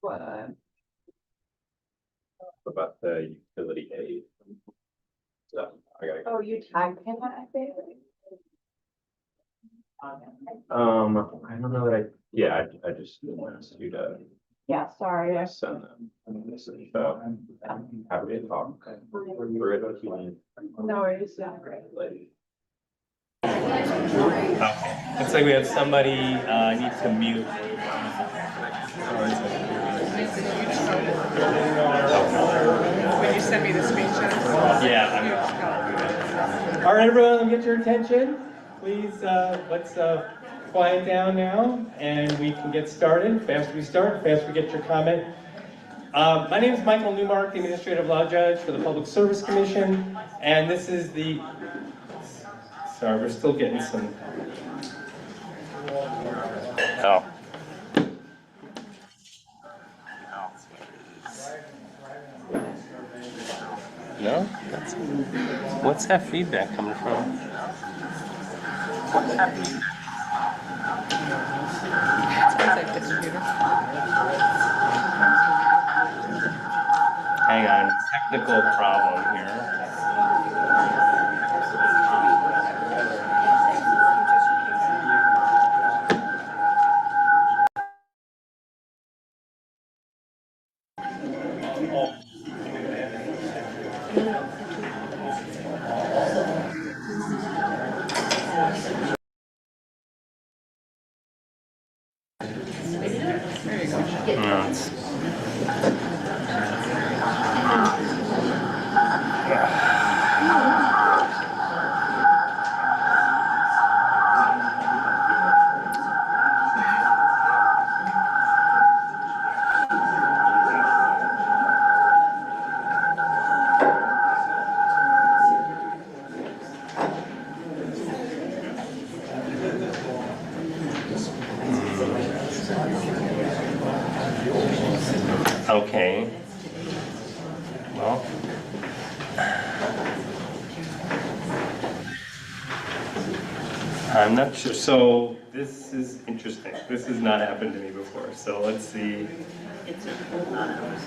What? About the utility aid. So I gotta go. Oh, you tagged him on it? I don't know that I just asked you to Yeah, sorry. send them a message. So happy to talk. We're good with you. No worries, yeah. Lady. Okay. Looks like we have somebody needs to mute. When you send me the screenshots? Yeah. All right, everyone, let me get your attention. Please, let's quiet down now, and we can get started. Faster we start, faster we get your comment. My name is Michael Newmark, the Administrative Law Judge for the Public Service Commission, and this is the... Sorry, we're still getting some... Oh. No? What's that feedback coming from? What's that feedback? Sounds like the computer. Hang on, technical problem here. Okay. Well. I'm not sure. So this is interesting. This has not happened to me before. So let's see.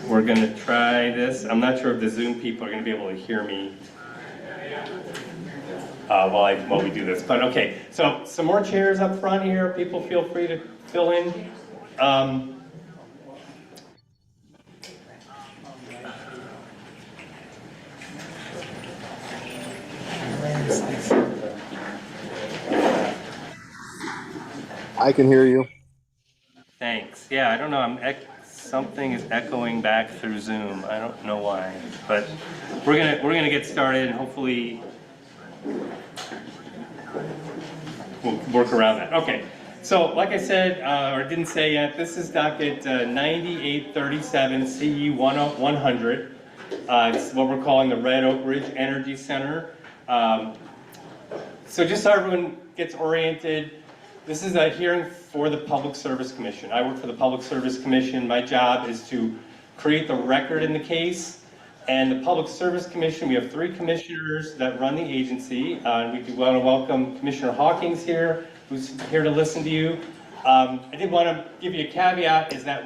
We're going to try this. I'm not sure if the Zoom people are going to be able to hear me while we do this. But okay. So some more chairs up front here. People feel free to fill in. I can hear you. Thanks. Yeah, I don't know. Something is echoing back through Zoom. I don't know why, but we're gonna get started, and hopefully we'll work around that. Okay. So, like I said, or didn't say yet, this is docket 9837 CE 100. It's what we're calling the Red Oak Ridge Energy Center. So just so everyone gets oriented, this is a hearing for the Public Service Commission. I work for the Public Service Commission. My job is to create the record in the case. And the Public Service Commission, we have 3 commissioners that run the agency. And we do want to welcome Commissioner Hawkins here, who's here to listen to you. I did want to give you a caveat, is that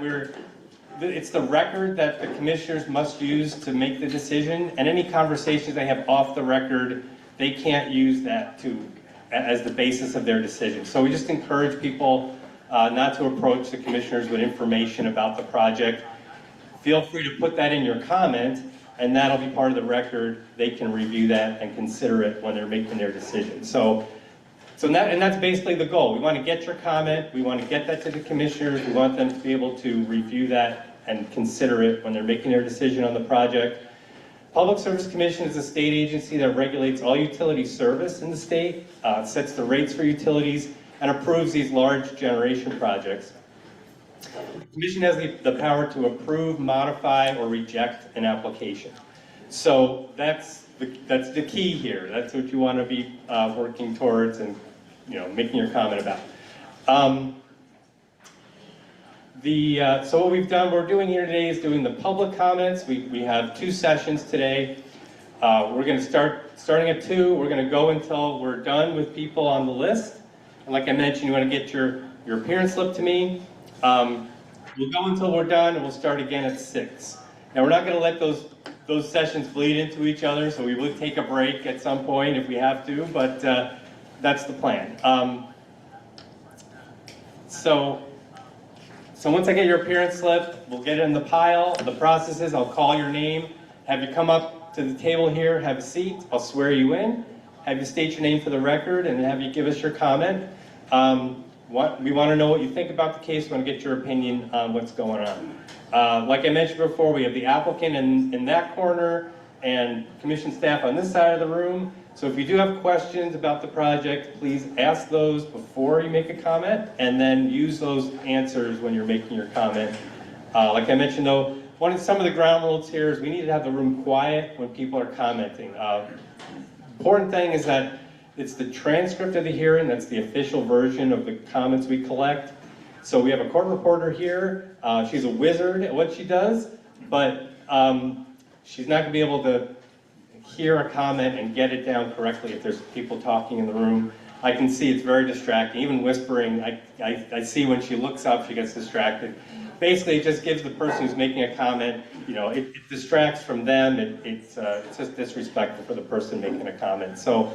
it's the record that the commissioners must use to make the decision. And any conversations they have off the record, they can't use that as the basis of their decision. So we just encourage people not to approach the commissioners with information about the project. Feel free to put that in your comment, and that'll be part of the record. They can review that and consider it when they're making their decision. And that's basically the goal. We want to get your comment. We want to get that to the commissioners. We want them to be able to review that and consider it when they're making their decision on the project. Public Service Commission is a state agency that regulates all utility service in the state, sets the rates for utilities, and approves these large generation projects. The Commission has the power to approve, modify, or reject an application. So that's the key here. That's what you want to be working towards and making your comment about. So what we're doing here today is doing the public comments. We have 2 sessions today. We're going to starting at 2. We're going to go until we're done with people on the list. And like I mentioned, you want to get your appearance slip to me. We'll go until we're done, and we'll start again at 6. Now, we're not going to let those sessions bleed into each other, so we will take a break at some point if we have to, but that's the plan. So once I get your appearance slip, we'll get it in the pile. The process is I'll call your name, have you come up to the table here, have a seat, I'll swear you in, have you state your name for the record, and have you give us your comment. We want to know what you think about the case. We want to get your opinion on what's going on. Like I mentioned before, we have the applicant in that corner and commission staff on this side of the room. So if you do have questions about the project, please ask those before you make a comment, and then use those answers when you're making your comment. Like I mentioned though, some of the ground rules here is we need to have the room quiet when people are commenting. Important thing is that it's the transcript of the hearing, that's the official version of the comments we collect. So we have a court reporter here. She's a wizard at what she does, but she's not gonna be able to hear a comment and get it down correctly if there's people talking in the room. I can see it's very distracting, even whispering, I see when she looks up, she gets distracted. Basically, it just gives the person who's making a comment, it distracts from them, it's just disrespectful for the person making a comment. So,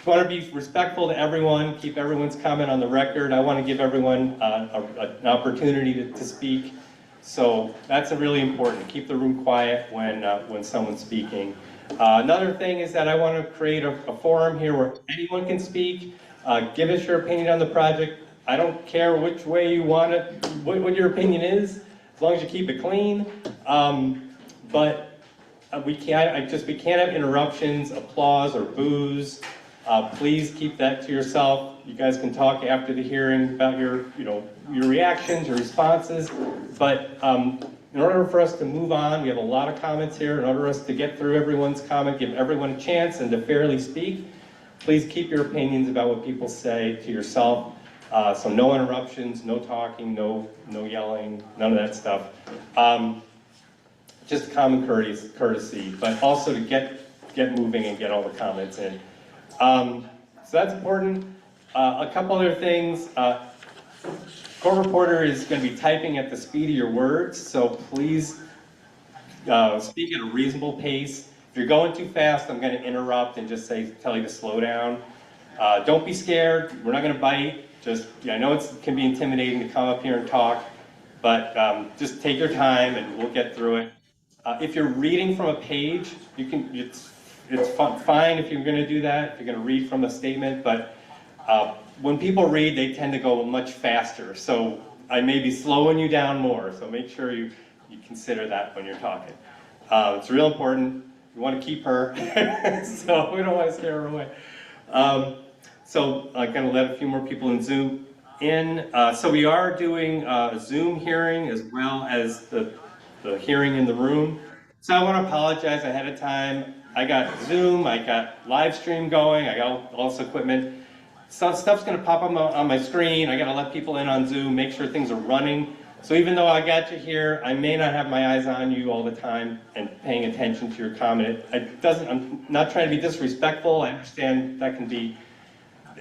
I want to be respectful to everyone, keep everyone's comment on the record. I want to give everyone an opportunity to speak. So that's really important. Keep the room quiet when someone's speaking. Another thing is that I want to create a forum here where anyone can speak. Give us your opinion on the project. I don't care which way you want it, what your opinion is, as long as you keep it clean. But we can't have interruptions, applause, or boos. Please keep that to yourself. You guys can talk after the hearing about your reactions, your responses. But in order for us to move on, we have a lot of comments here. In order for us to get through everyone's comment, give everyone a chance, and to fairly speak, please keep your opinions about what people say to yourself. So no interruptions, no talking, no yelling, none of that stuff. Just common courtesy, but also to get moving and get all the comments in. So that's important. A couple other things. Court reporter is going to be typing at the speed of your words, so please speak at a reasonable pace. If you're going too fast, I'm going to interrupt and just tell you to slow down. Don't be scared. We're not going to bite. I know it can be intimidating to come up here and talk, but just take your time and we'll get through it. If you're reading from a page, it's fine if you're going to do that, if you're going to read from a statement, but when people read, they tend to go much faster. So I may be slowing you down more, so make sure you consider that when you're talking. It's real important. We want to keep her, so we don't want to scare her away. So I'm going to let a few more people in Zoom in. So we are doing a Zoom hearing as well as the hearing in the room. So I want to apologize ahead of time. I got Zoom, I got live stream going, I got all this equipment. Stuff's going to pop up on my screen. I got to let people in on Zoom, make sure things are running. So even though I got you here, I may not have my eyes on you all the time and paying attention to your comment. I'm not trying to be disrespectful. I understand that can be,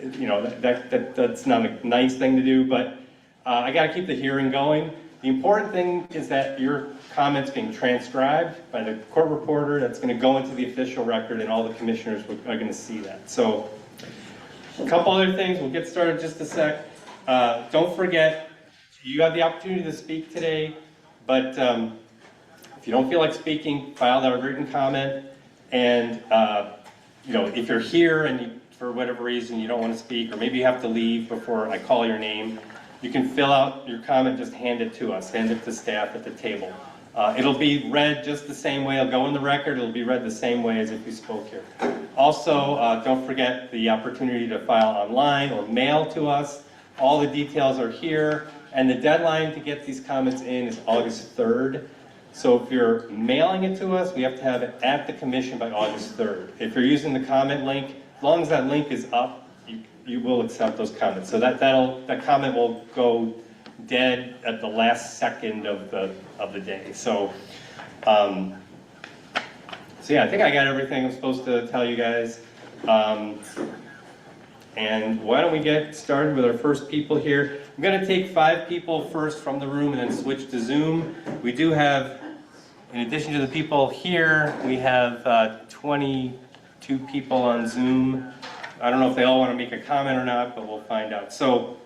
that's not a nice thing to do, but I got to keep the hearing going. The important thing is that your comment's being transcribed by the court reporter. That's going to go into the official record, and all the commissioners are going to see that. So a couple other things. We'll get started in just a sec. Don't forget, you have the opportunity to speak today, but if you don't feel like speaking, file that written comment. And if you're here and for whatever reason you don't want to speak, or maybe you have to leave before I call your name, you can fill out your comment, just hand it to us, hand it to staff at the table. It'll be read just the same way. It'll go in the record. It'll be read the same way as if you spoke here. Also, don't forget the opportunity to file online or mail to us. All the details are here, and the deadline to get these comments in is August 3rd. So if you're mailing it to us, we have to have it at the commission by August 3rd. If you're using the comment link, as long as that link is up, you will accept those comments. So that comment will go dead at the last second of the day. So, yeah, I think I got everything I'm supposed to tell you guys. And why don't we get started with our first people here. I'm going to take 5 people first from the room and then switch to Zoom. We do have, in addition to the people here, we have 22 people on Zoom. I don't know if they all want to make a comment or not, but we'll find out. So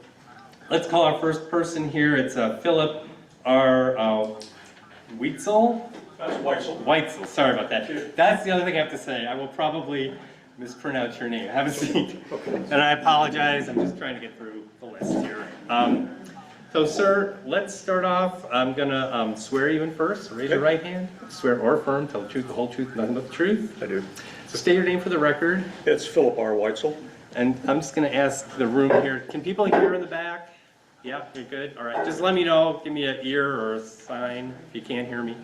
let's call our first person here. It's Philip R. Weitzel? That's Weitzel. Weitzel, sorry about that. That's the other thing I have to say. I will probably mispronounce your name. Have a seat. And I apologize. I'm just trying to get through the list here. So, sir, let's start off. I'm going to swear you in first. So raise your right hand. Swear or affirm, tell the truth, the whole truth, nothing but the truth. I do. So state your name for the record. It's Philip R. Weitzel. And I'm just going to ask the room here, can people hear in the back? Yeah, you're good? All right, just let me know. Give me an ear or a sign if you can't hear me.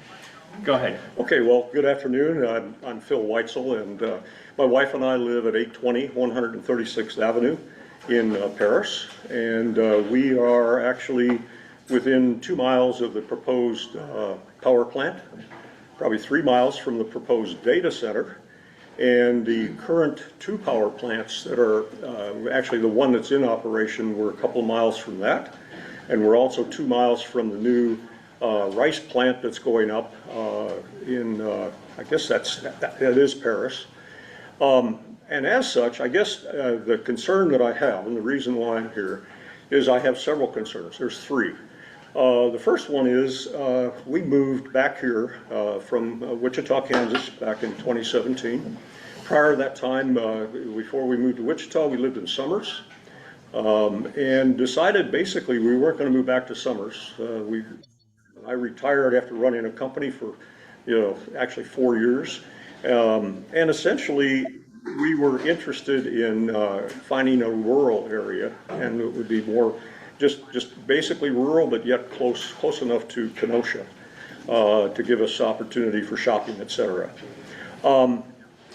Go ahead. Okay, well, good afternoon. I'm Phil Weitzel, and my wife and I live at 820 136th Avenue in Paris. And we are actually within 2 miles of the proposed power plant, probably 3 miles from the proposed data center. And the current 2 power plants that are, actually the one that's in operation, we're a couple of miles from that. And we're also 2 miles from the new rice plant that's going up in, I guess that is Paris. And as such, I guess the concern that I have, and the reason why I'm here, is I have several concerns. There's 3. The first one is we moved back here from Wichita, Kansas back in 2017. Prior to that time, before we moved to Wichita, we lived in Summers and decided basically we weren't going to move back to Summers. I retired after running a company for, actually 4 years. And essentially, we were interested in finding a rural area, and it would be more just basically rural, but yet close enough to Kenosha to give us opportunity for shopping, etc.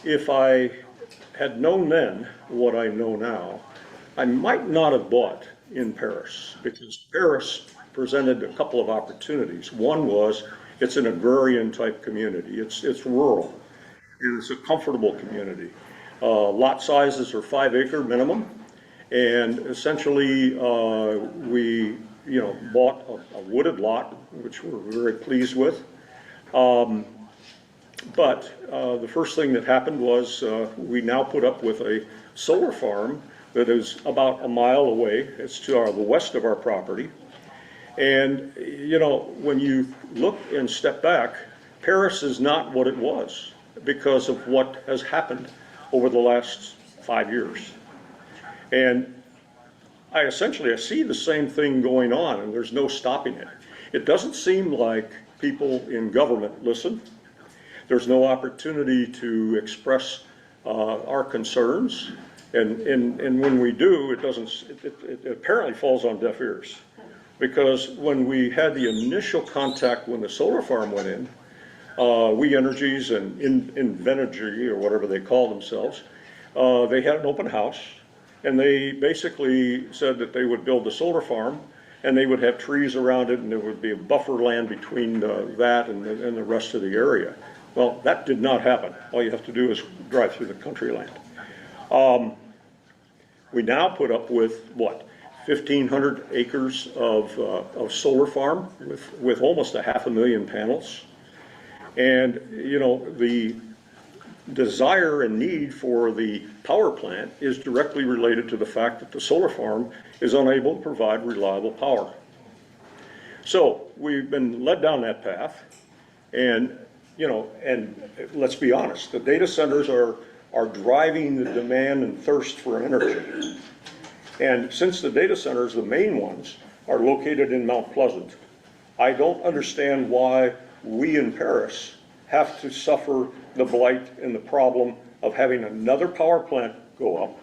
If I had known then what I know now, I might not have bought in Paris, because Paris presented a couple of opportunities. One was it's an agrarian type community. It's rural, and it's a comfortable community. Lot sizes are 5 acre minimum. And essentially, we, bought a wooded lot, which we're very pleased with. But the first thing that happened was we now put up with a solar farm that is about a mile away. It's to the west of our property. And, when you look and step back, Paris is not what it was because of what has happened over the last 5 years. And I see the same thing going on, and there's no stopping it. It doesn't seem like people in government listen. There's no opportunity to express our concerns, and when we do, it apparently falls on deaf ears. Because when we had the initial contact when the solar farm went in, We Energies and Invenergy, or whatever they call themselves, they had an open house, and they basically said that they would build the solar farm, and they would have trees around it, and there would be a buffer land between that and the rest of the area. Well, that did not happen. All you have to do is drive through the country land. We now put up with, what, 1,500 acres of solar farm with almost 500,000 panels. And, you know, the desire and need for the power plant is directly related to the fact that the solar farm is unable to provide reliable power. So we've been led down that path, and, you know, and let's be honest, the data centers are driving the demand and thirst for energy. And since the data centers, the main ones, are located in Mount Pleasant, I don't understand why we in Paris have to suffer the blight and the problem of having another power plant go up.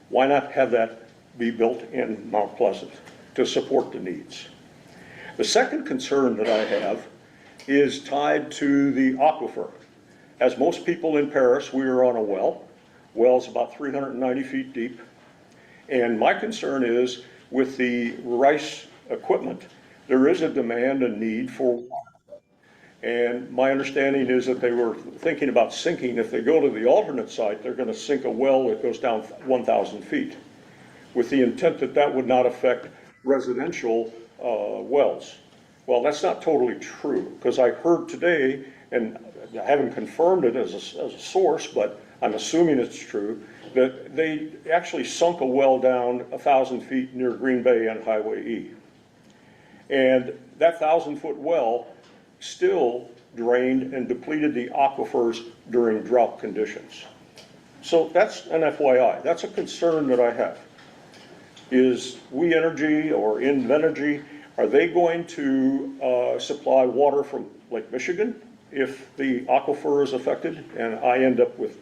Why not have that be built in Mount Pleasant to support the needs? The second concern that I have is tied to the aquifer. As most people in Paris, we are on a well. Well's about 390 feet deep. And my concern is with the rice equipment, there is a demand and need for water. And my understanding is that they were thinking about sinking, if they go to the alternate site, they're gonna sink a well that goes down 1,000 feet, with the intent that that would not affect residential wells. Well, that's not totally true, because I heard today, and I haven't confirmed it as a source, but I'm assuming it's true, that they actually sunk a well down 1,000 feet near Green Bay and Highway E. And that 1,000-foot well still drained and depleted the aquifers during drought conditions. So that's an FYI. That's a concern that I have. Is We Energy or Invenergy, are they going to supply water from Lake Michigan if the aquifer is affected and I end up with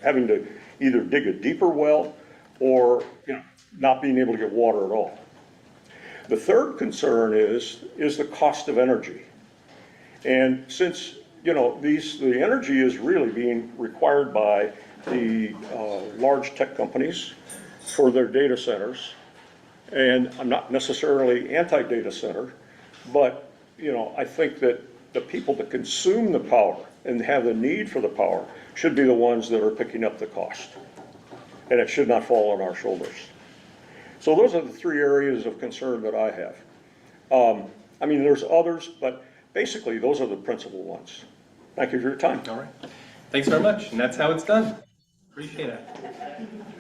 having to either dig a deeper well or not being able to get water at all? The third concern is the cost of energy. And since the energy is really being required by the large tech companies for their data centers, and I'm not necessarily anti-data center, but I think that the people that consume the power and have the need for the power should be the ones that are picking up the cost, and it should not fall on our shoulders. So those are the three areas of concern that I have. I mean, there's others, but basically those are the principal ones. Thank you for your time. All right. Thanks very much, and that's how it's done. Appreciate it.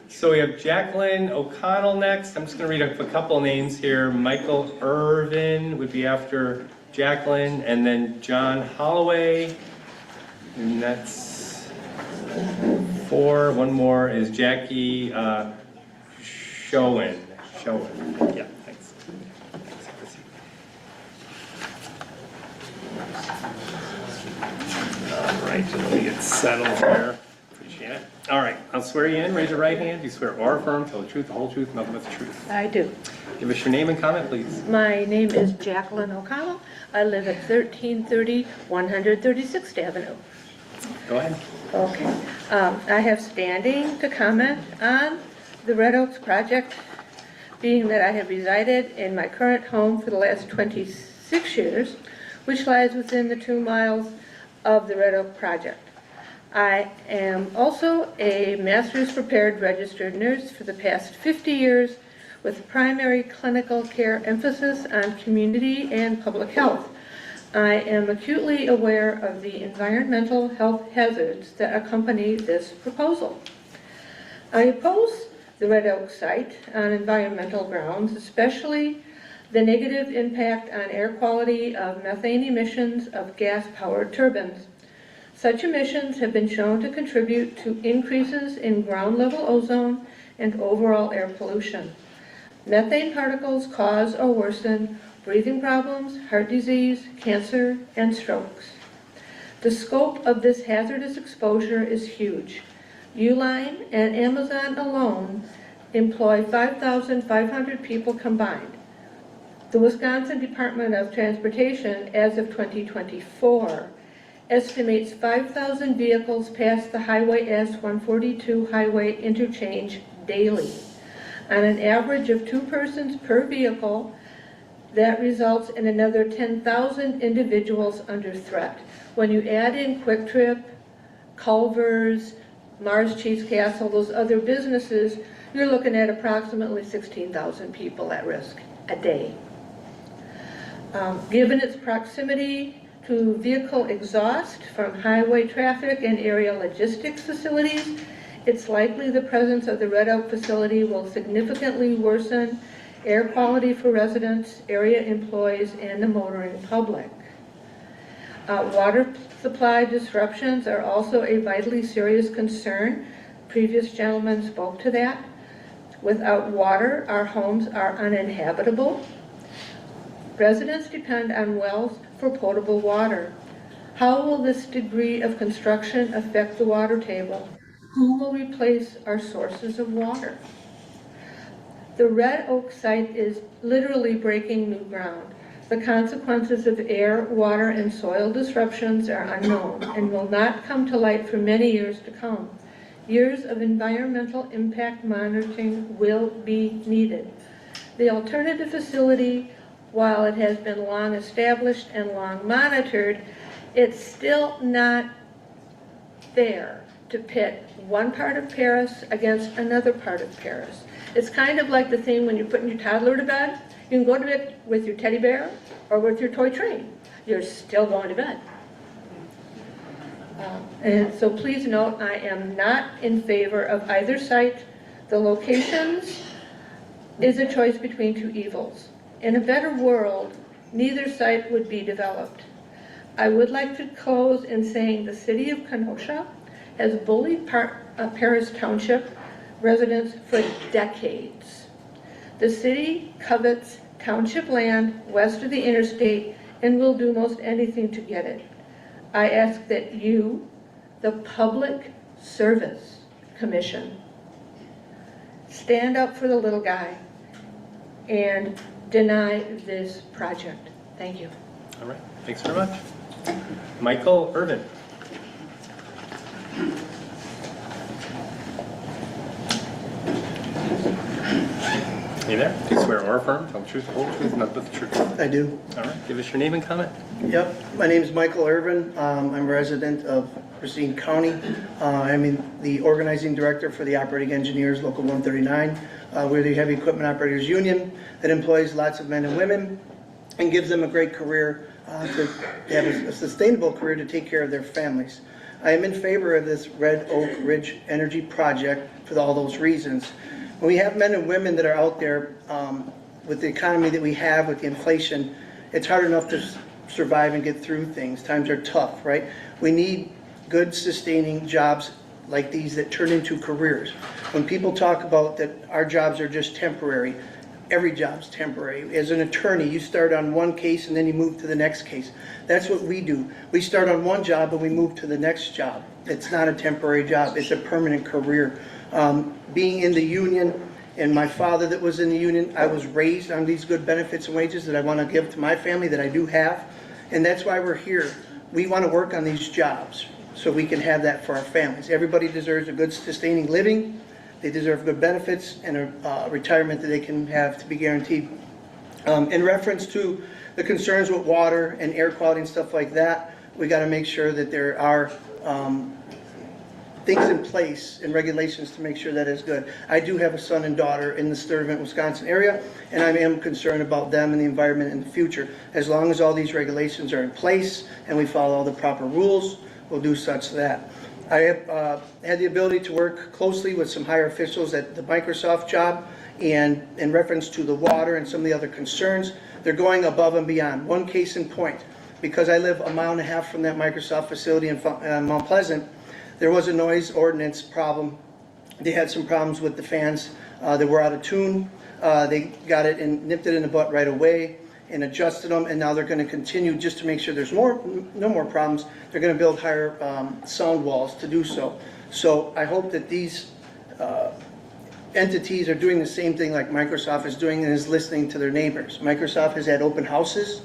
So we have Jacqueline O'Connell next. I'm just going to read a couple names here. Michael Irvin would be after Jacqueline, and then John Holloway, and that's 4. One more is Jackie Schoen. Yeah, thanks. All right, let me get settled here. Appreciate it. All right, I'll swear you in. Raise your right hand. Do you swear or affirm, tell the truth, the whole truth, nothing but the truth? I do. Give us your name and comment, please. My name is Jacqueline O'Connell. I live at 1330 136th Avenue. Go ahead. Okay. I have standing to comment on the Red Oaks project, being that I have resided in my current home for the last 26 years, which lies within the 2 miles of the Red Oak project. I am also a master's prepared registered nurse for the past 50 years with primary clinical care emphasis on community and public health. I am acutely aware of the environmental health hazards that accompany this proposal. I oppose the Red Oak site on environmental grounds, especially the negative impact on air quality of methane emissions of gas-powered turbines. Such emissions have been shown to contribute to increases in ground-level ozone and overall air pollution. Methane particles cause or worsen breathing problems, heart disease, cancer, and strokes. The scope of this hazardous exposure is huge. Uline and Amazon alone employ 5,500 people combined. The Wisconsin Department of Transportation, as of 2024, estimates 5,000 vehicles pass the Highway S-142 highway interchange daily. On an average of 2 persons per vehicle, that results in another 10,000 individuals under threat. When you add in Quick Trip, Culver's, Mars Cheese Castle, those other businesses, you're looking at approximately 16,000 people at risk a day. Given its proximity to vehicle exhaust from highway traffic and area logistics facilities, it's likely the presence of the Red Oak facility will significantly worsen air quality for residents, area employees, and the motoring public. Water supply disruptions are also a vitally serious concern. Previous gentlemen spoke to that. Without water, our homes are uninhabitable. Residents depend on wells for potable water. How will this degree of construction affect the water table? Who will replace our sources of water? The Red Oak site is literally breaking new ground. The consequences of air, water, and soil disruptions are unknown and will not come to light for many years to come. Years of environmental impact monitoring will be needed. The alternative facility while it has been long established and long monitored, it's still not fair to pit one part of Paris against another part of Paris. It's kind of like the thing when you're putting your toddler to bed. You can go to bed with your teddy bear or with your toy train. You're still going to bed. And so please note, I am not in favor of either site. The locations is a choice between two evils. In a better world, neither site would be developed. I would like to close in saying the city of Kenosha has bullied Paris Township residents for decades. The city covets township land west of the interstate and will do most anything to get it. I ask that you, the Public Service Commission, stand up for the little guy and deny this project. Thank you. All right, thanks very much. Michael Irvin. You there? Do you swear or affirm, tell the truth, the whole truth, nothing but the truth? I do. All right, give us your name and comment. Yep. My name is Michael Irvin. I'm a resident of Racine County. I'm the organizing director for the Operating Engineers Local 139. We're the Heavy Equipment Operators Union that employs lots of men and women and gives them a great career to have a sustainable career to take care of their families. I am in favor of this Red Oak Ridge Energy Project for all those reasons. When we have men and women that are out there with the economy that we have, with the inflation, it's hard enough to survive and get through things. Times are tough, right? We need good, sustaining jobs like these that turn into careers. When people talk about that our jobs are just temporary, every job's temporary. As an attorney, you start on one case and then you move to the next case. That's what we do. We start on one job and we move to the next job. It's not a temporary job, it's a permanent career. Being in the union, and my father that was in the union, I was raised on these good benefits and wages that I want to give to my family that I do have. And that's why we're here. We want to work on these jobs so we can have that for our families. Everybody deserves a good sustaining living. They deserve good benefits and a retirement that they can have to be guaranteed. In reference to the concerns with water and air quality and stuff like that, we got to make sure that there are things in place and regulations to make sure that is good. I do have a son and daughter in the Sturtevant, Wisconsin area, and I am concerned about them and the environment in the future. As long as all these regulations are in place and we follow all the proper rules, we'll do such that. I have had the ability to work closely with some higher officials at the Microsoft job, and in reference to the water and some of the other concerns, they're going above and beyond. One case in point, because I live a mile and a half from that Microsoft facility in Mount Pleasant, there was a noise ordinance problem. They had some problems with the fans that were out of tune. They got it and nipped it in the butt right away and adjusted them, and now they're going to continue just to make sure there's no more problems. They're going to build higher sound walls to do so. So I hope that these entities are doing the same thing like Microsoft is doing and is listening to their neighbors. Microsoft has had open houses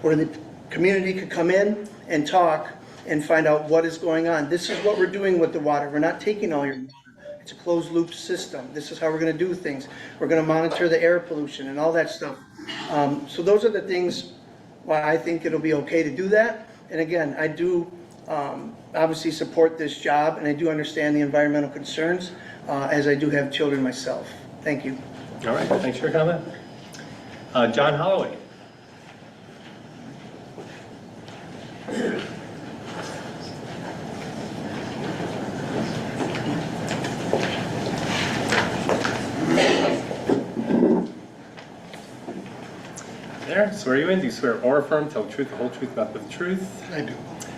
where the community could come in and talk and find out what is going on. This is what we're doing with the water. We're not taking all your water. It's a closed loop system. This is how we're going to do things. We're going to monitor the air pollution and all that stuff. So those are the things why I think it'll be okay to do that. And again, I do obviously support this job, and I do understand the environmental concerns, as I do have children myself. Thank you. All right, thanks for your comment. John Holloway. There, swear you in. Do you swear or affirm, tell the truth, the whole truth, nothing but the truth? I do.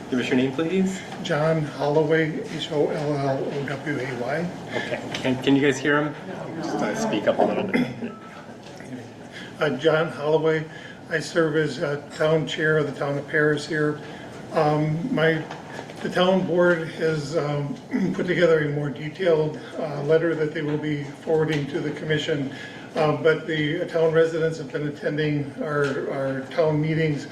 Give us your name, please. John Holloway, Holloway. Okay, can you guys hear him? Just speak up a little bit. John Holloway. I serve as town chair of the town of Paris here. The town board has put together a more detailed letter that they will be forwarding to the commission. But the town residents have been attending our town meetings,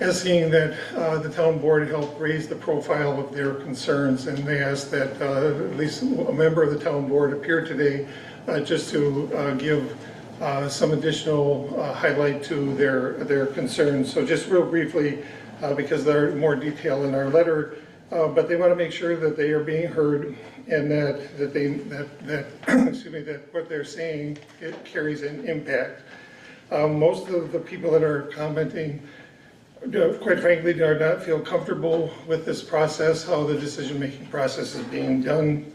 asking that the town board help raise the profile of their concerns, and they ask that at least a member of the town board appear today just to give some additional highlight to their concerns. So just real briefly, because there are more detail in our letter, but they want to make sure that they are being heard and that excuse me, that what they're saying, it carries an impact. Most of the people that are commenting, quite frankly, do not feel comfortable with this process, how the decision-making process is being done.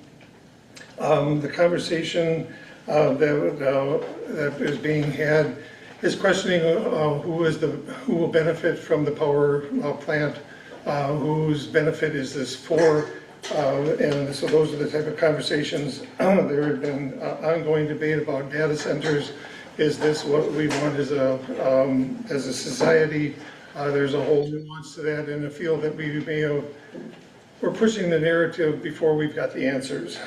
The conversation that is being had is questioning who will benefit from the power plant, whose benefit is this for, and so those are the type of conversations. There have been ongoing debate about data centers. Is this what we want as a society? There's a whole nuance to that in a field that we're pushing the narrative before we've got the answers.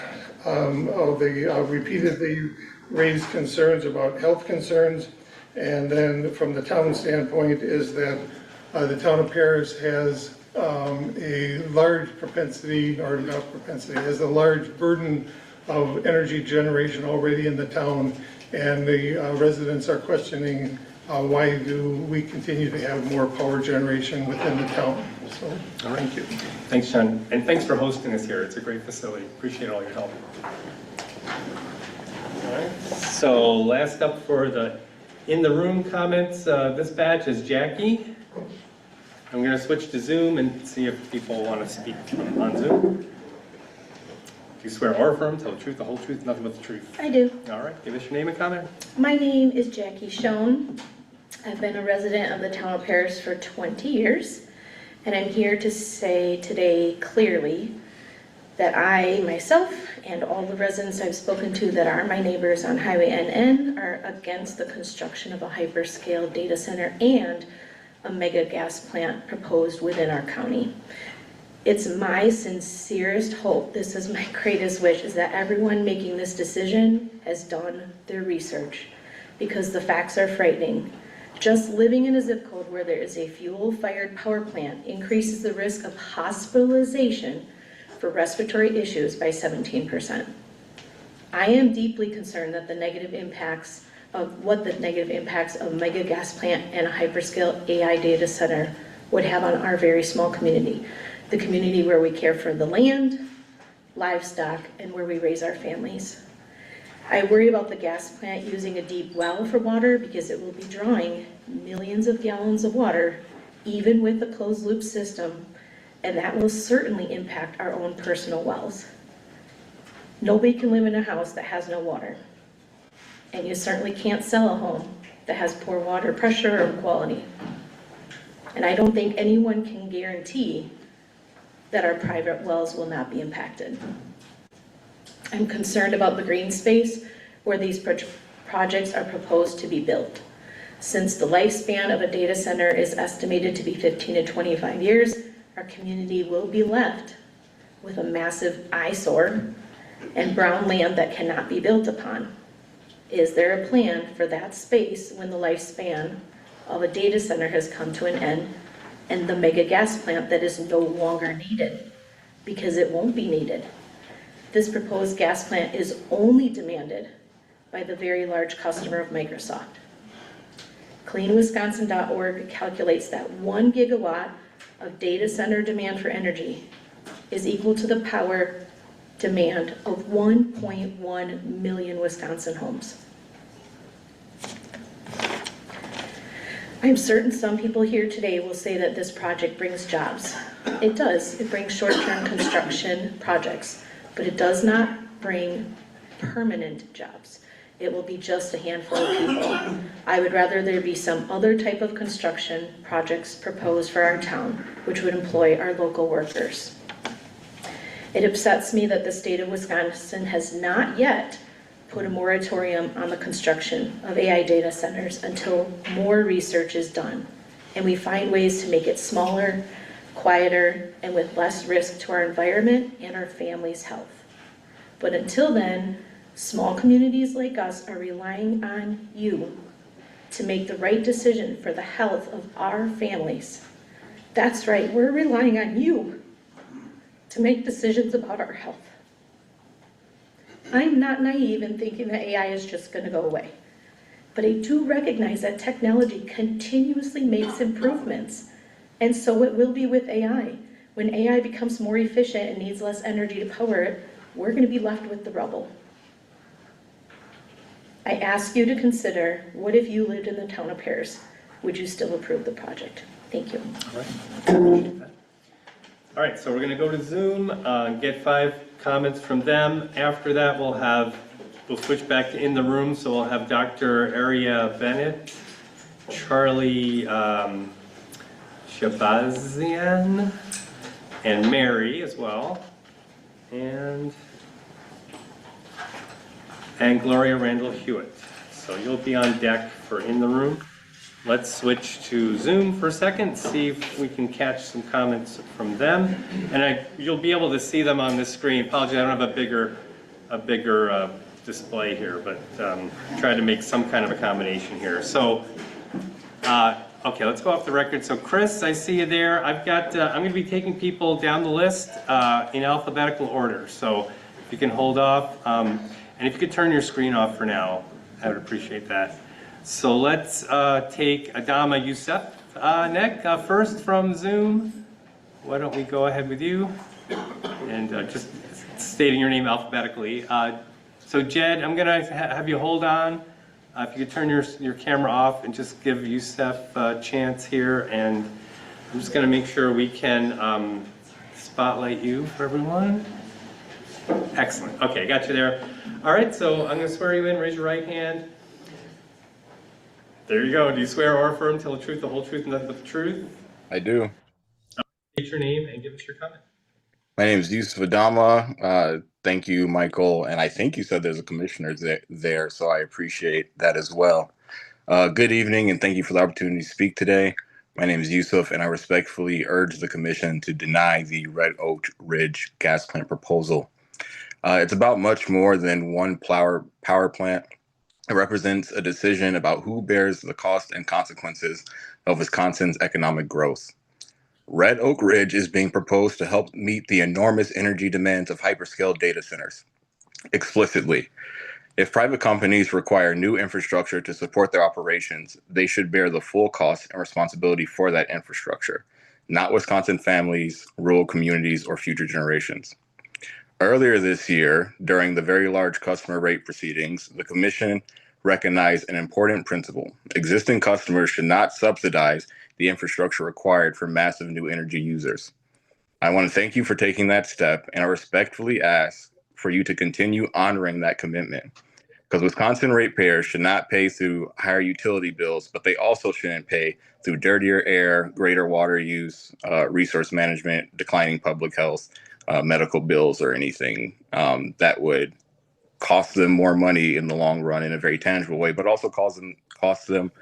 They repeatedly raised concerns about health concerns, and then from the town standpoint is that the town of Paris has a large propensity, or not propensity, has a large burden of energy generation already in the town, and the residents are questioning why do we continue to have more power generation within the town. So, thank you. Thanks, John, and thanks for hosting us here. It's a great facility. Appreciate all your help. All right. So last up for the in-the-room comments, this batch is Jackie. I'm going to switch to Zoom and see if people want to speak on Zoom. Do you swear or affirm, tell the truth, the whole truth, nothing but the truth? I do. All right, give us your name and comment. My name is Jackie Schoen. I've been a resident of the town of Paris for 20 years, and I'm here to say today clearly that I, myself, and all the residents I've spoken to that are my neighbors on Highway NN are against the construction of a hyperscale data center and a mega gas plant proposed within our county. It's my sincerest hope, this is my greatest wish, is that everyone making this decision has done their research, because the facts are frightening. Just living in a zip code where there is a fuel-fired power plant increases the risk of hospitalization for respiratory issues by 17%. I am deeply concerned that the negative impacts of a mega gas plant and a hyperscale AI data center would have on our very small community, the community where we care for the land, livestock, and where we raise our families. I worry about the gas plant using a deep well for water because it will be drawing millions of gallons of water, even with the closed loop system, and that will certainly impact our own personal wells. Nobody can live in a house that has no water, and you certainly can't sell a home that has poor water pressure or quality. And I don't think anyone can guarantee that our private wells will not be impacted. I'm concerned about the green space where these projects are proposed to be built. Since the lifespan of a data center is estimated to be 15 to 25 years, our community will be left with a massive eyesore and brown land that cannot be built upon. Is there a plan for that space when the lifespan of a data center has come to an end and the mega gas plant that is no longer needed? Because it won't be needed. This proposed gas plant is only demanded by the very large customer of Microsoft. CleanWisconsin.org calculates that 1 gigawatt of data center demand for energy is equal to the power demand of 1.1 million Wisconsin homes. I'm certain some people here today will say that this project brings jobs. It does. It brings short-term construction projects, but it does not bring permanent jobs. It will be just a handful of people. I would rather there be some other type of construction projects proposed for our town, which would employ our local workers. It upsets me that the state of Wisconsin has not yet put a moratorium on the construction of AI data centers until more research is done and we find ways to make it smaller, quieter, and with less risk to our environment and our family's health. But until then, small communities like us are relying on you to make the right decision for the health of our families. That's right, we're relying on you to make decisions about our health. I'm not naive in thinking that AI is just going to go away. But I do recognize that technology continuously makes improvements. And so it will be with AI. When AI becomes more efficient and needs less energy to power it, we're going to be left with the rubble. I ask you to consider, what if you lived in the town of Paris? Would you still approve the project? Thank you. All right, so we're going to go to Zoom, get 5 comments from them. After that, we'll switch back to in the room. So we'll have Dr. Aria Bennett, Charlie Shabazian, and Mary as well, and Gloria Randall Hewitt. So you'll be on deck for in the room. Let's switch to Zoom for a second, see if we can catch some comments from them. And you'll be able to see them on this screen. Apologies, I don't have a bigger display here, but try to make some kind of accommodation here. So, okay, let's go off the record. So Chris, I see you there. I'm going to be taking people down the list in alphabetical order. So if you can hold off, and if you could turn your screen off for now, I would appreciate that. So let's take Adama Youssef next, first from Zoom. Why don't we go ahead with you? And just stating your name alphabetically. So Jed, I'm gonna have you hold on. If you could turn your camera off and just give Youssef a chance here. And I'm just gonna make sure we can spotlight you for everyone. Excellent, okay, got you there. All right, so I'm gonna swear you in, raise your right hand. There you go. Do you swear or affirm to tell the truth, the whole truth, and nothing but the truth? I do. State your name and give us your comment. My name is Yusuf Adama. Thank you, Michael. And I think you said there's a commissioner there, so I appreciate that as well. Good evening, and thank you for the opportunity to speak today. My name is Yusuf, and I respectfully urge the commission to deny the Red Oak Ridge gas plant proposal. It's about much more than one power plant. It represents a decision about who bears the cost and consequences of Wisconsin's economic growth. Red Oak Ridge is being proposed to help meet the enormous energy demands of hyperscale data centers. Explicitly, if private companies require new infrastructure to support their operations, they should bear the full cost and responsibility for that infrastructure, not Wisconsin families, rural communities, or future generations. Earlier this year, during the very large customer rate proceedings, the Commission recognized an important principle. Existing customers should not subsidize the infrastructure required for massive new energy users. I want to thank you for taking that step, and I respectfully ask for you to continue honoring that commitment. Because Wisconsin ratepayers should not pay through higher utility bills, but they also shouldn't pay through dirtier air, greater water use, resource management, declining public health, medical bills, or anything that would cost them more money in the long run in a very tangible way, but also cost them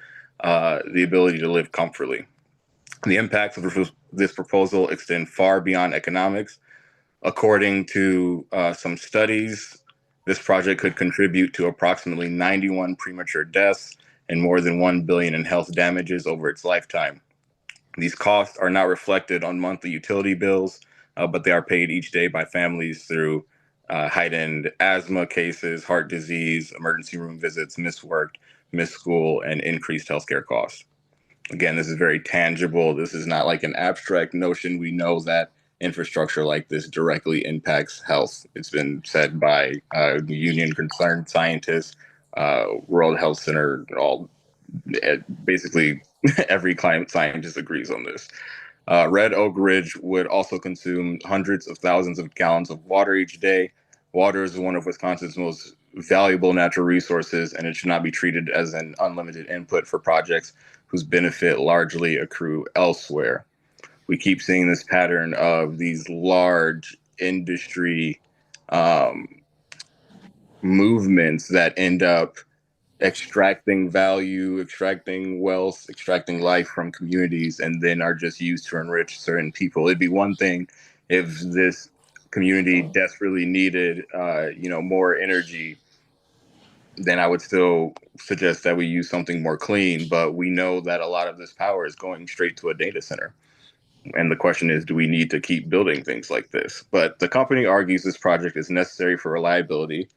the ability to live comfortably. The impacts of this proposal extend far beyond economics. According to some studies, this project could contribute to approximately 91 premature deaths and more than $1 billion in health damages over its lifetime. These costs are not reflected on monthly utility bills, but they are paid each day by families through heightened asthma cases, heart disease, emergency room visits, missed work, missed school, and increased healthcare costs. Again, this is very tangible. This is not like an abstract notion. We know that infrastructure like this directly impacts health. It's been said by union concerned scientists, World Health Center, basically every climate scientist agrees on this. Red Oak Ridge would also consume hundreds of thousands of gallons of water each day. Water is one of Wisconsin's most valuable natural resources, and it should not be treated as an unlimited input for projects whose benefit largely accrue elsewhere. We keep seeing this pattern of these large industry movements that end up extracting value, extracting wealth, extracting life from communities, and then are just used to enrich certain people. It'd be one thing if this community desperately needed, more energy, then I would still suggest that we use something more clean. But we know that a lot of this power is going straight to a data center. And the question is, do we need to keep building things like this? But the company argues this project is necessary for reliability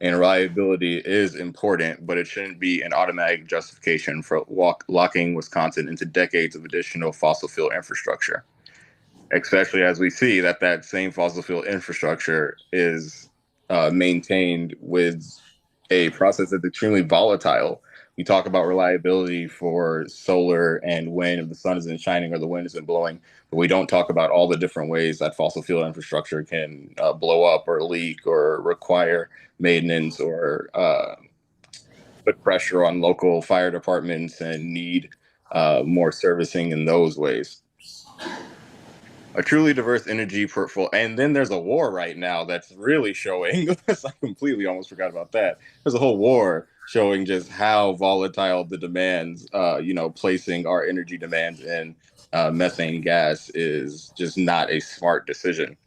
And reliability is important, but it shouldn't be an automatic justification for locking Wisconsin into decades of additional fossil fuel infrastructure, especially as we see that that same fossil fuel infrastructure is maintained with a process that's extremely volatile. We talk about reliability for solar and wind if the sun isn't shining or the wind isn't blowing, but we don't talk about all the different ways that fossil fuel infrastructure can blow up or leak or require maintenance or put pressure on local fire departments and need more servicing in those ways. A truly diverse energy portfolio. And then there's a war right now that's really showing. I completely almost forgot about that. There's a whole war showing just how volatile the demands, placing our energy demands in methane gas is just not a smart decision.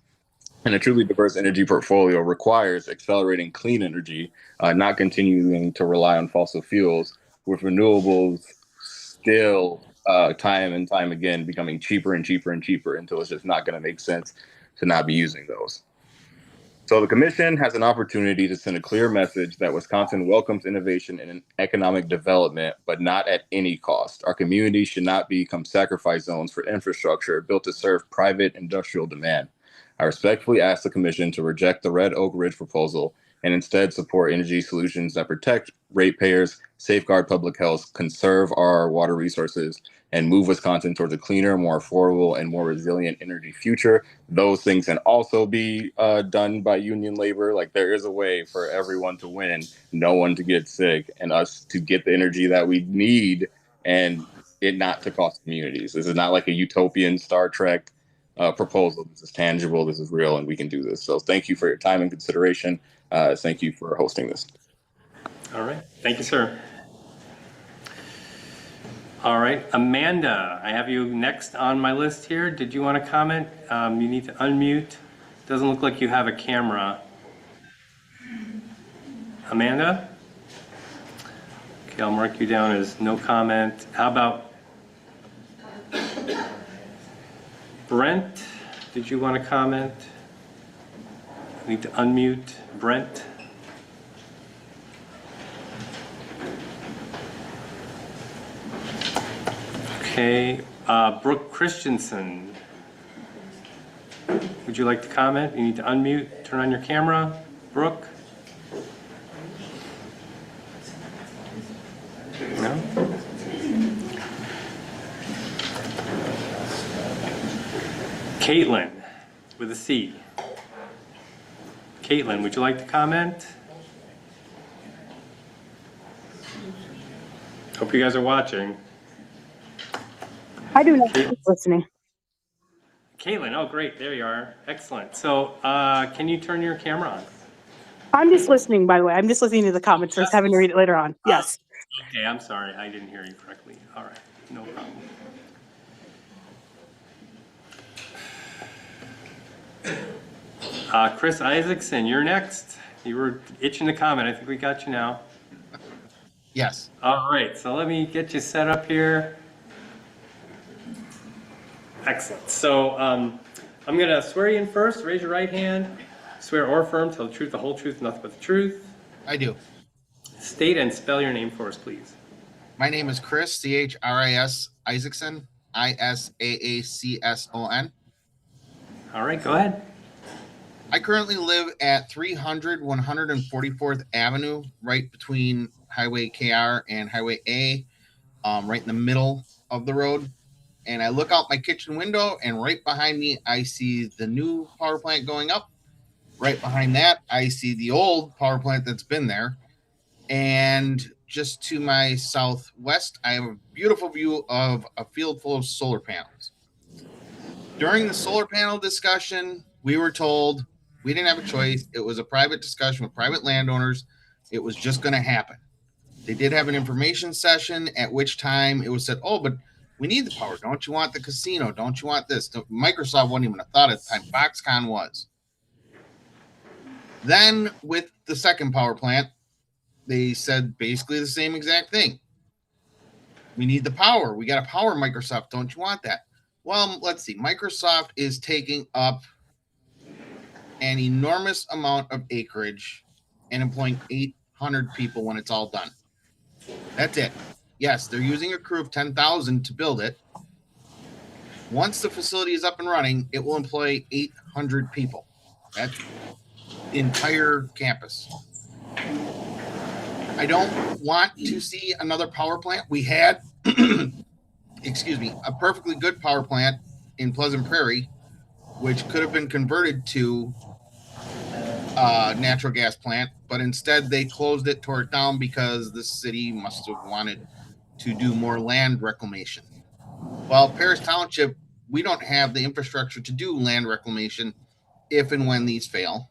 And a truly diverse energy portfolio requires accelerating clean energy, not continuing to rely on fossil fuels, with renewables still time and time again becoming cheaper and cheaper and cheaper until it's just not going to make sense to not be using those. So the commission has an opportunity to send a clear message that Wisconsin welcomes innovation and economic development, but not at any cost. Our community should not become sacrifice zones for infrastructure built to serve private industrial demand. I respectfully ask the commission to reject the Red Oak Ridge proposal and instead support energy solutions that protect ratepayers, safeguard public health, conserve our water resources, and move Wisconsin towards a cleaner, more affordable, and more resilient energy future. Those things can also be done by union labor. Like, there is a way for everyone to win, no one to get sick, and us to get the energy that we need, and it not to cost communities. This is not like a utopian Star Trek proposal. This is tangible, this is real, and we can do this. So thank you for your time and consideration. Thank you for hosting this. All right, thank you, sir. All right, Amanda, I have you next on my list here. Did you want to comment? You need to unmute. Doesn't look like you have a camera. Amanda? Okay, I'll mark you down as no comment. How about Brent? Did you want to comment? Need to unmute Brent. Okay, Brooke Christensen. Would you like to comment? You need to unmute, turn on your camera. Brooke? No? Caitlin, with a C. Caitlin, would you like to comment? Hope you guys are watching. I do not listening. Caitlin, oh great, there you are. Excellent. So can you turn your camera on? I'm just listening, by the way. I'm just listening to the comments first, having to read it later on. Yes. Okay, I'm sorry, I didn't hear you correctly. All right, no problem. Chris Isaacson, you're next. You were itching to comment. I think we got you now. Yes. All right, so let me get you set up here. Excellent. So I'm going to swear you in first. Raise your right hand. Swear or affirm, tell the truth, the whole truth, nothing but the truth. I do. State and spell your name for us, please. My name is Chris, C-H-R-I-S, Isaacson, I-S-A-A-C-S-O-N. All right, go ahead. I currently live at 300 144th Avenue, right between Highway KR and Highway A, right in the middle of the road. And I look out my kitchen window, and right behind me, I see the new power plant going up. Right behind that, I see the old power plant that's been there. And just to my southwest, I have a beautiful view of a field full of solar panels. During the solar panel discussion, we were told we didn't have a choice. It was a private discussion with private landowners. It was just going to happen. They did have an information session, at which time it was said, oh, but we need the power. Don't you want the casino? Don't you want this? Microsoft wasn't even a thought at the time. Foxconn was. Then with the second power plant, they said basically the same exact thing. We need the power. We got to power Microsoft. Don't you want that? Well, let's see. Microsoft is taking up an enormous amount of acreage and employing 800 people when it's all done. That's it. Yes, they're using a crew of 10,000 to build it. Once the facility is up and running, it will employ 800 people. That's the entire campus. I don't want to see another power plant. We had, excuse me, a perfectly good power plant in Pleasant Prairie, which could have been converted to a natural gas plant, but instead they closed it, tore it down because the city must have wanted to do more land reclamation. Well, Paris Township, we don't have the infrastructure to do land reclamation if and when these fail.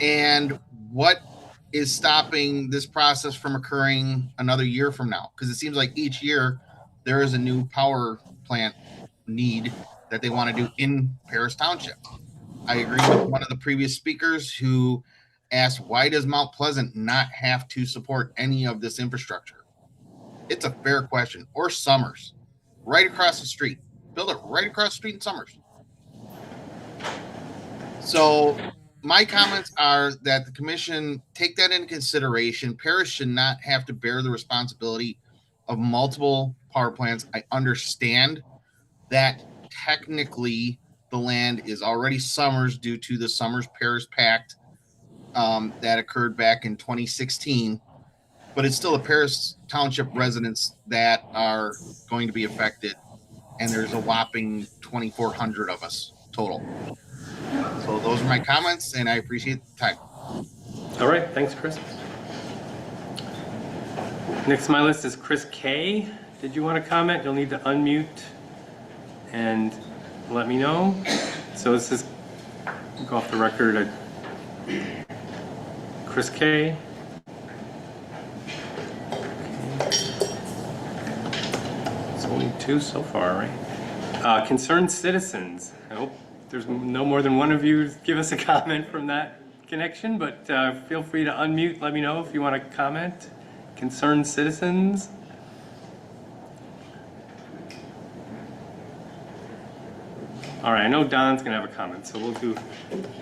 And what is stopping this process from occurring another year from now? Because it seems like each year there is a new power plant need that they want to do in Paris Township. I agree with one of the previous speakers who asked, why does Mount Pleasant not have to support any of this infrastructure? It's a fair question. Or Summers, right across the street. Build it right across the street in Summers. So my comments are that the commission take that into consideration. Paris should not have to bear the responsibility of multiple power plants. I understand that technically the land is already Summers due to the Summers-Paris Pact that occurred back in 2016, but it's still the Paris Township residents that are going to be affected, and there's a whopping 2,400 of us total. So those are my comments, and I appreciate the time. All right, thanks, Chris. Next on my list is Chris K. Did you want to comment? You'll need to unmute and let me know. So this is, go off the record, Chris K. It's only 2 so far, right? Concerned citizens. I hope there's no more than one of you give us a comment from that connection, but feel free to unmute. Let me know if you want to comment. Concerned citizens. All right, I know Don's gonna have a comment, so we'll do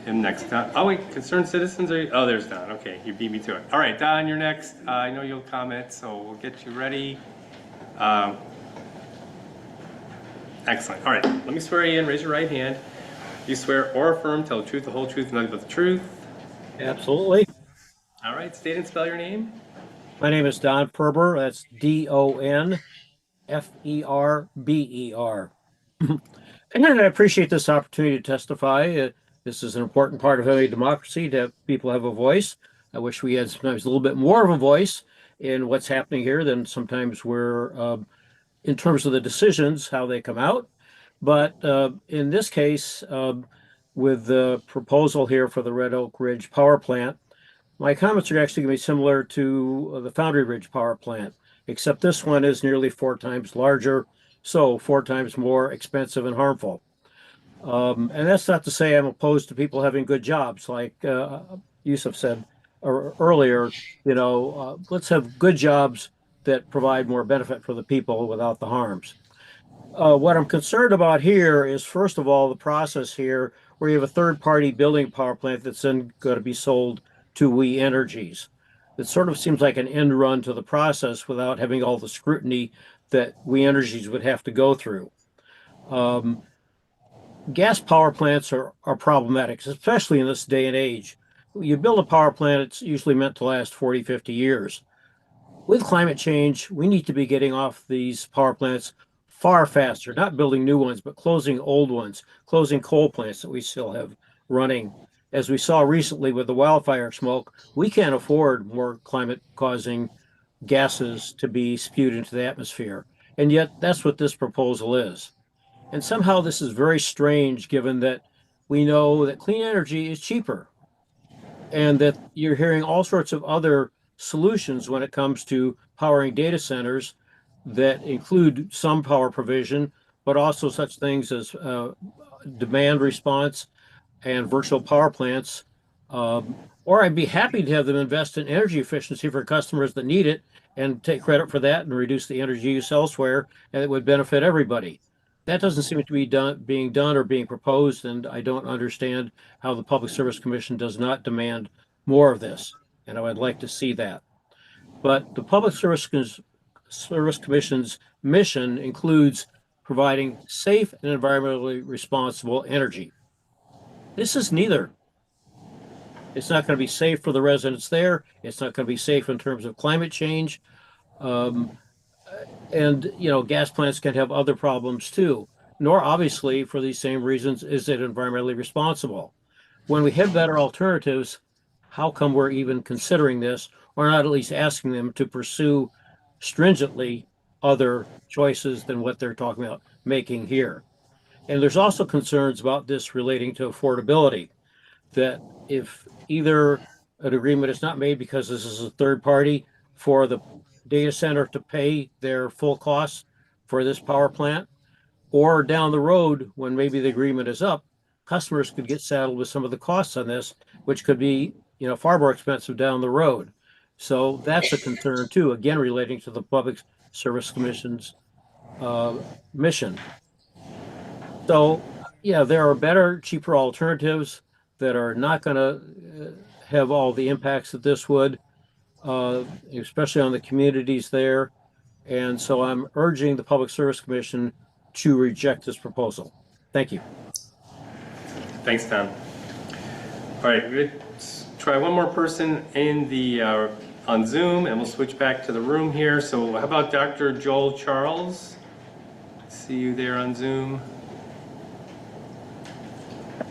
him next. Don, oh wait, concerned citizens are, oh, there's Don. Okay, you beat me to it. All right, Don, you're next. I know you'll comment, so we'll get you ready. Excellent. All right, let me swear you in. Raise your right hand. You swear or affirm, tell the truth, the whole truth, and nothing but the truth. Absolutely. All right, state and spell your name. My name is Don Ferber. That's DONFERBER. And I appreciate this opportunity to testify. This is an important part of any democracy to have people have a voice. I wish we had sometimes a little bit more of a voice in what's happening here than sometimes we're in terms of the decisions, how they come out. But in this case, with the proposal here for the Red Oak Ridge Power Plant, my comments are actually going to be similar to the Foundry Ridge Power Plant, except this one is nearly 4 times larger, so 4 times more expensive and harmful. And that's not to say I'm opposed to people having good jobs, like Yusuf said earlier. You know, let's have good jobs that provide more benefit for the people without the harms. What I'm concerned about here is, first of all, the process here where you have a third-party building power plant that's then going to be sold to We Energies. It sort of seems like an end run to the process without having all the scrutiny that We Energies would have to go through. Gas power plants are problematic, especially in this day and age. You build a power plant, it's usually meant to last 40, 50 years. With climate change, we need to be getting off these power plants far faster, not building new ones, but closing old ones, closing coal plants that we still have running. As we saw recently with the wildfire smoke, we can't afford more climate-causing gases to be spewed into the atmosphere. And yet, that's what this proposal is. And somehow this is very strange, given that we know that clean energy is cheaper and that you're hearing all sorts of other solutions when it comes to powering data centers that include some power provision, but also such things as demand response and virtual power plants. Or I'd be happy to have them invest in energy efficiency for customers that need it and take credit for that and reduce the energy use elsewhere, and it would benefit everybody. That doesn't seem to be being done or being proposed, and I don't understand how the Public Service Commission does not demand more of this, and I would like to see that. But the Service Commission's mission includes providing safe and environmentally responsible energy. This is neither. It's not going to be safe for the residents there. It's not going to be safe in terms of climate change. And, gas plants can have other problems too. Nor obviously, for these same reasons, is it environmentally responsible. When we have better alternatives, how come we're even considering this, or not at least asking them to pursue stringently other choices than what they're talking about making here? And there's also concerns about this relating to affordability, that if either an agreement is not made because this is a third party for the data center to pay their full costs for this power plant, or down the road when maybe the agreement is up, customers could get saddled with some of the costs on this, which could be, far more expensive down the road. So that's a concern too, again, relating to the Public Service Commission's mission. So, yeah, there are better, cheaper alternatives that are not going to have all the impacts that this would, especially on the communities there. And so I'm urging the Public Service Commission to reject this proposal. Thank you. Thanks, Tom. All right, we're going to try one more person in the on Zoom, and we'll switch back to the room here. So how about Dr. Joel Charles? See you there on Zoom.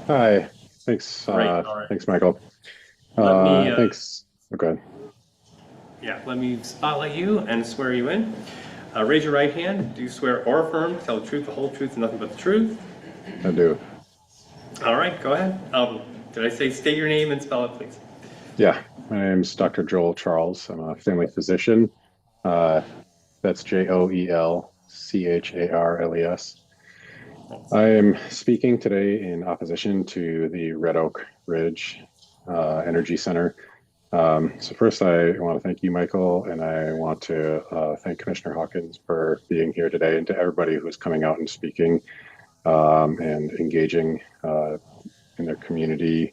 Hi, thanks. All right. Thanks, Michael. Thanks. Okay. Yeah, let me spotlight you and swear you in. Raise your right hand. Do you swear or affirm to tell the truth, the whole truth, and nothing but the truth? I do. All right, go ahead. Did I say state your name and spell it, please? Yeah, my name's Dr. Joel Charles. I'm a family physician. That's JOELCHARLES. I am speaking today in opposition to the Red Oak Ridge Energy Center. So first, I want to thank you, Michael, and I want to thank Commissioner Hawkins for being here today, and to everybody who's coming out and speaking and engaging in their community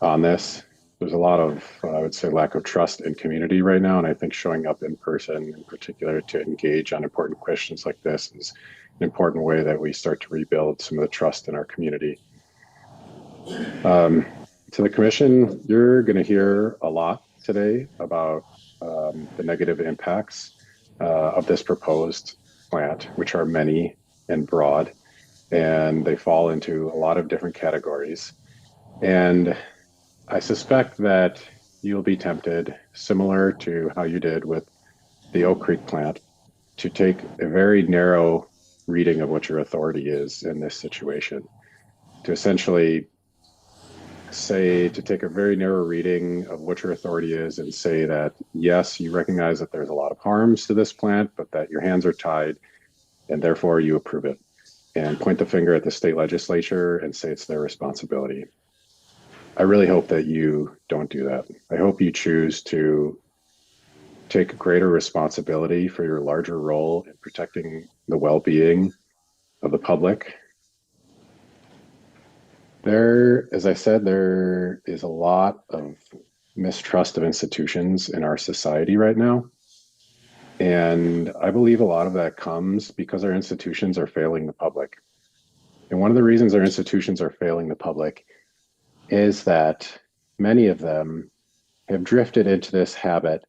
on this. There's a lot of, I would say, lack of trust in community right now, and I think showing up in person in particular to engage on important questions like this is an important way that we start to rebuild some of the trust in our community. To the commission, you're going to hear a lot today about the negative impacts of this proposed plant, which are many and broad, and they fall into a lot of different categories. And I suspect that you'll be tempted, similar to how you did with the Oak Creek plant, to take a very narrow reading of what your authority is in this situation, to essentially say, to take a very narrow reading of what your authority is and say that, yes, you recognize that there's a lot of harms to this plant, but that your hands are tied and therefore you approve it, and point the finger at the state legislature and say it's their responsibility. I really hope that you don't do that. I hope you choose to take greater responsibility for your larger role in protecting the well-being of the public. There, as I said, there is a lot of mistrust of institutions in our society right now. And I believe a lot of that comes because our institutions are failing the public. And one of the reasons our institutions are failing the public is that many of them have drifted into this habit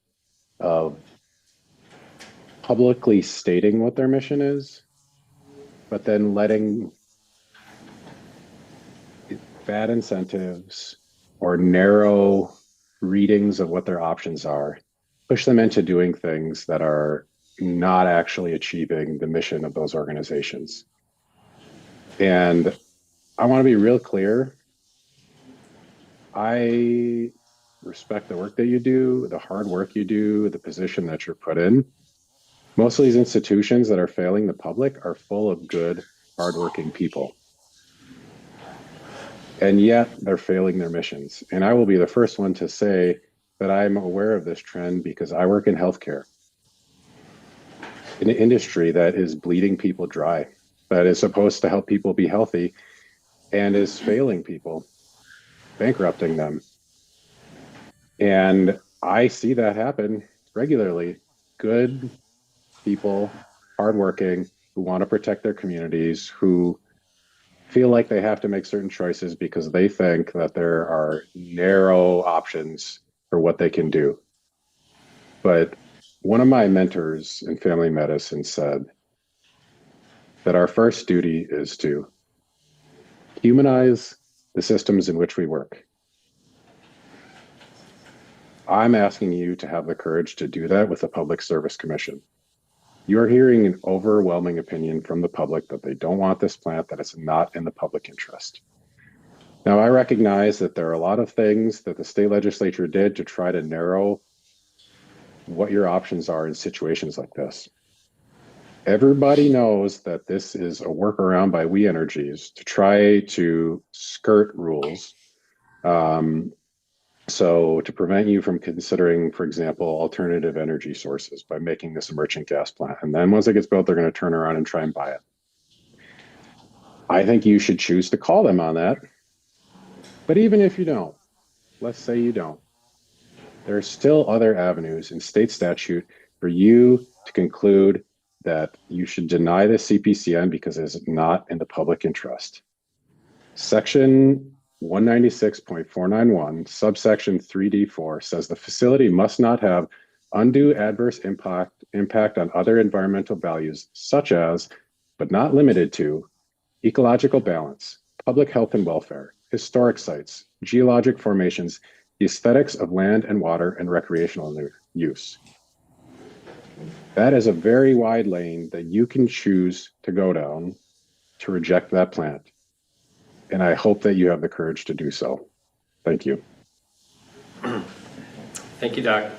of publicly stating what their mission is, but then letting bad incentives or narrow readings of what their options are push them into doing things that are not actually achieving the mission of those organizations. And I want to be real clear. I respect the work that you do, the hard work you do, the position that you're put in. Most of these institutions that are failing the public are full of good, hardworking people. And yet they're failing their missions. And I will be the first one to say that I'm aware of this trend because I work in healthcare, in an industry that is bleeding people dry. that is supposed to help people be healthy and is failing people, bankrupting them. And I see that happen regularly. Good people, hardworking, who want to protect their communities, who feel like they have to make certain choices because they think that there are narrow options for what they can do. But one of my mentors in family medicine said that our first duty is to humanize the systems in which we work. I'm asking you to have the courage to do that with the Public Service Commission. You're hearing an overwhelming opinion from the public that they don't want this plant, that it's not in the public interest. Now, I recognize that there are a lot of things that the state legislature did to try to narrow what your options are in situations like this. Everybody knows that this is a workaround by We Energies to try to skirt rules. So to prevent you from considering, for example, alternative energy sources by making this a merchant gas plant. And then once it gets built, they're going to turn around and try and buy it. I think you should choose to call them on that. But even if you don't, let's say you don't, there are still other avenues in state statute for you to conclude that you should deny the CPCN because it is not in the public interest. Section 196.491, subsection 3D4 says the facility must not have undue adverse impact on other environmental values, such as, but not limited to, ecological balance, public health and welfare, historic sites, geologic formations, the aesthetics of land and water, and recreational use. That is a very wide lane that you can choose to go down to reject that plant. And I hope that you have the courage to do so. Thank you. Thank you, Doc.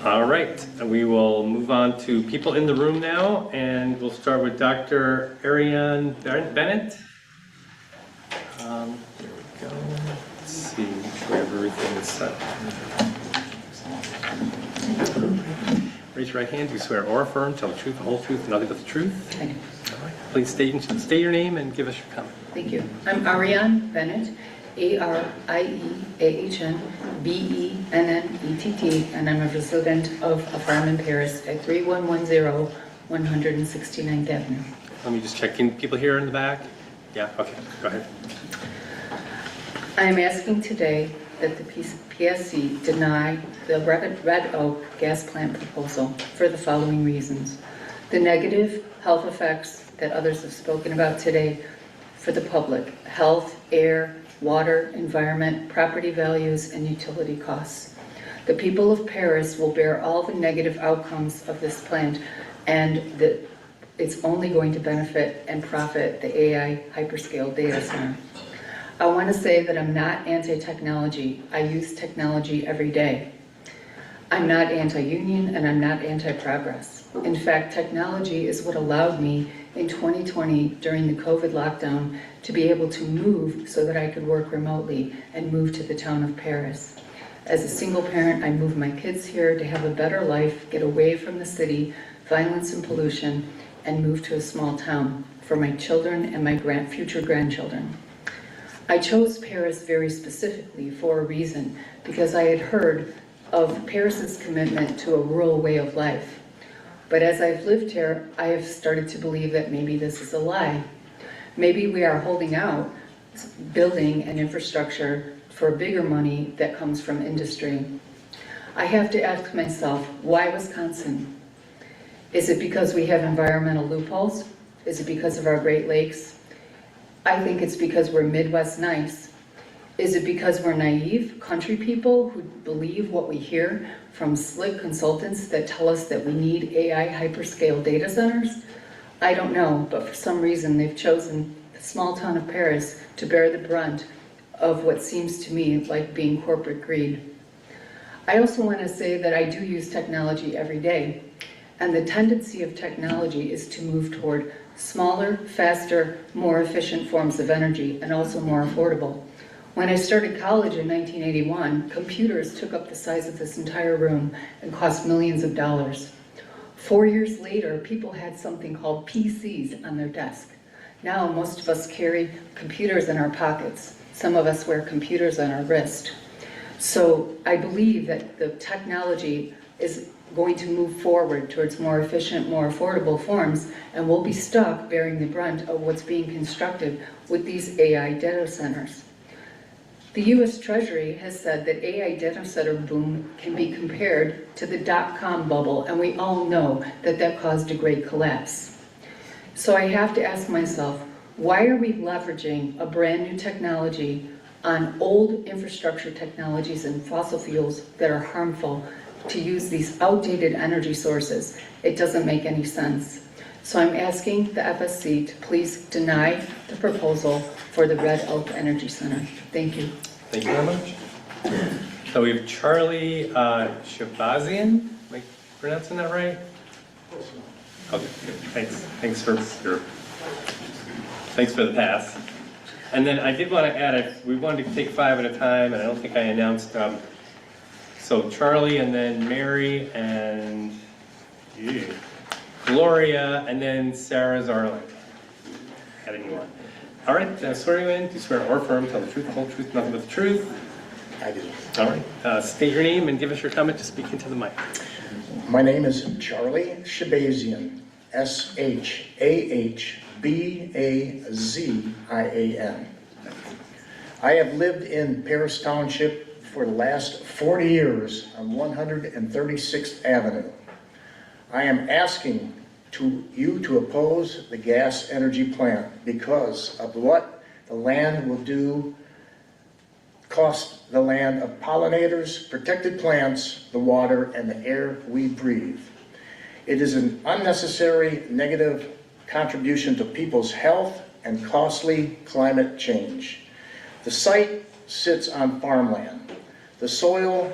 All right, we will move on to people in the room now, and we'll start with Dr. Ariane Bennett. There we go. Let's see, we have everything set. Raise your right hand. Do you swear or affirm, tell the truth, the whole truth, and nothing but the truth? I do. All right. Please state your name and give us your comment. Thank you. I'm Ariane Bennett, ARIEAHN BENNETT, and I'm a resident of a farm in Paris at 3110 169th Avenue. Let me just check in. People here in the back? Yeah, okay, go ahead. I am asking today that the PSC deny the Red Oak gas plant proposal for the following reasons. The negative health effects that others have spoken about today for the public: health, air, water, environment, property values, and utility costs. The people of Paris will bear all the negative outcomes of this plant, and that it's only going to benefit and profit the AI hyperscale data center. I want to say that I'm not anti-technology. I use technology every day. I'm not anti-union and I'm not anti-progress. In fact, technology is what allowed me in 2020 during the COVID lockdown to be able to move so that I could work remotely and move to the town of Paris. As a single parent, I moved my kids here to have a better life, get away from the city, violence and pollution, and move to a small town for my children and my future grandchildren. I chose Paris very specifically for a reason, because I had heard of Paris's commitment to a rural way of life. But as I've lived here, I have started to believe that maybe this is a lie. Maybe we are holding out building and infrastructure for bigger money that comes from industry. I have to ask myself, why Wisconsin? Is it because we have environmental loopholes? Is it because of our Great Lakes? I think it's because we're Midwest nice. Is it because we're naive country people who believe what we hear from slick consultants that tell us that we need AI hyperscale data centers? I don't know, but for some reason they've chosen the small town of Paris to bear the brunt of what seems to me like being corporate greed. I also want to say that I do use technology every day, and the tendency of technology is to move toward smaller, faster, more efficient forms of energy, and also more affordable. When I started college in 1981, computers took up the size of this entire room and cost millions of dollars. 4 years later, people had something called PCs on their desk. Now, most of us carry computers in our pockets. Some of us wear computers on our wrist. So I believe that the technology is going to move forward towards more efficient, more affordable forms, and we'll be stuck bearing the brunt of what's being constructed with these AI data centers. The US Treasury has said that AI data center boom can be compared to the dot-com bubble, and we all know that that caused a great collapse. So I have to ask myself, why are we leveraging a brand new technology on old infrastructure technologies and fossil fuels that are harmful to use these outdated energy sources? It doesn't make any sense. So I'm asking the FSC to please deny the proposal for the Red Oak Energy Center. Thank you. Thank you very much. So we have Charlie Shabazian. Am I pronouncing that right? Okay, good. Thanks for the pass. And then I did want to add, we wanted to take 5 at a time, and I don't think I announced. So Charlie, and then Mary, and Gloria, and then Sarah Zarling. Add anyone. All right, swear you in. Do you swear or affirm, tell the truth, the whole truth, nothing but the truth? I do. All right. State your name and give us your comment. Just speak into the mic. My name is Charlie Shabazian, Shahbazian. I have lived in Paris Township for the last 40 years on 136th Avenue. I am asking you to oppose the gas energy plant because of what the land will do, cost the land of pollinators, protected plants, the water, and the air we breathe. It is an unnecessary negative contribution to people's health and costly climate change. The site sits on farmland. The soil,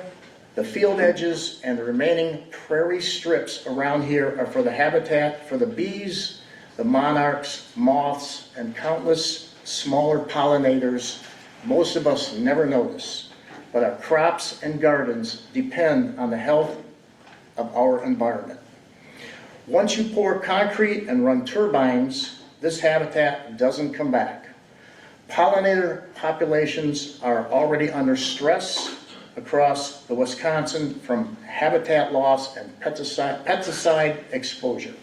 the field edges, and the remaining prairie strips around here are for the habitat for the bees, the monarchs, moths, and countless smaller pollinators most of us never notice. But our crops and gardens depend on the health of our environment. Once you pour concrete and run turbines, this habitat doesn't come back. Pollinator populations are already under stress across the Wisconsin from habitat loss and pesticide exposure.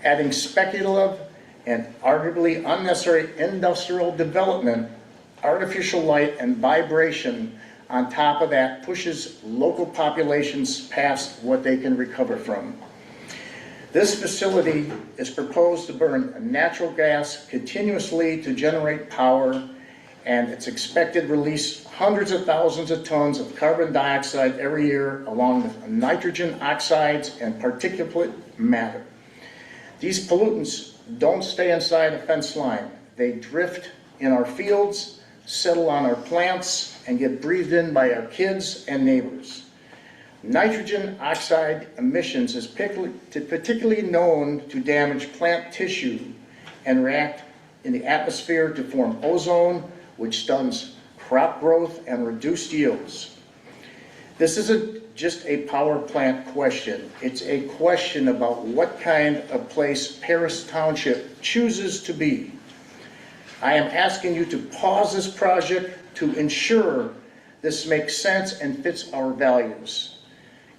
Adding speculative and arguably unnecessary industrial development, artificial light, and vibration on top of that pushes local populations past what they can recover from. This facility is proposed to burn natural gas continuously to generate power, and it's expected to release hundreds of thousands of tons of carbon dioxide every year, along with nitrogen oxides and particulate matter. These pollutants don't stay inside a fence line. They drift in our fields, settle on our plants, and get breathed in by our kids and neighbors. Nitrogen oxide emissions is particularly known to damage plant tissue and react in the atmosphere to form ozone, which stunts crop growth and reduced yields. This isn't just a power plant question. It's a question about what kind of place Paris Township chooses to be. I am asking you to pause this project to ensure this makes sense and fits our values.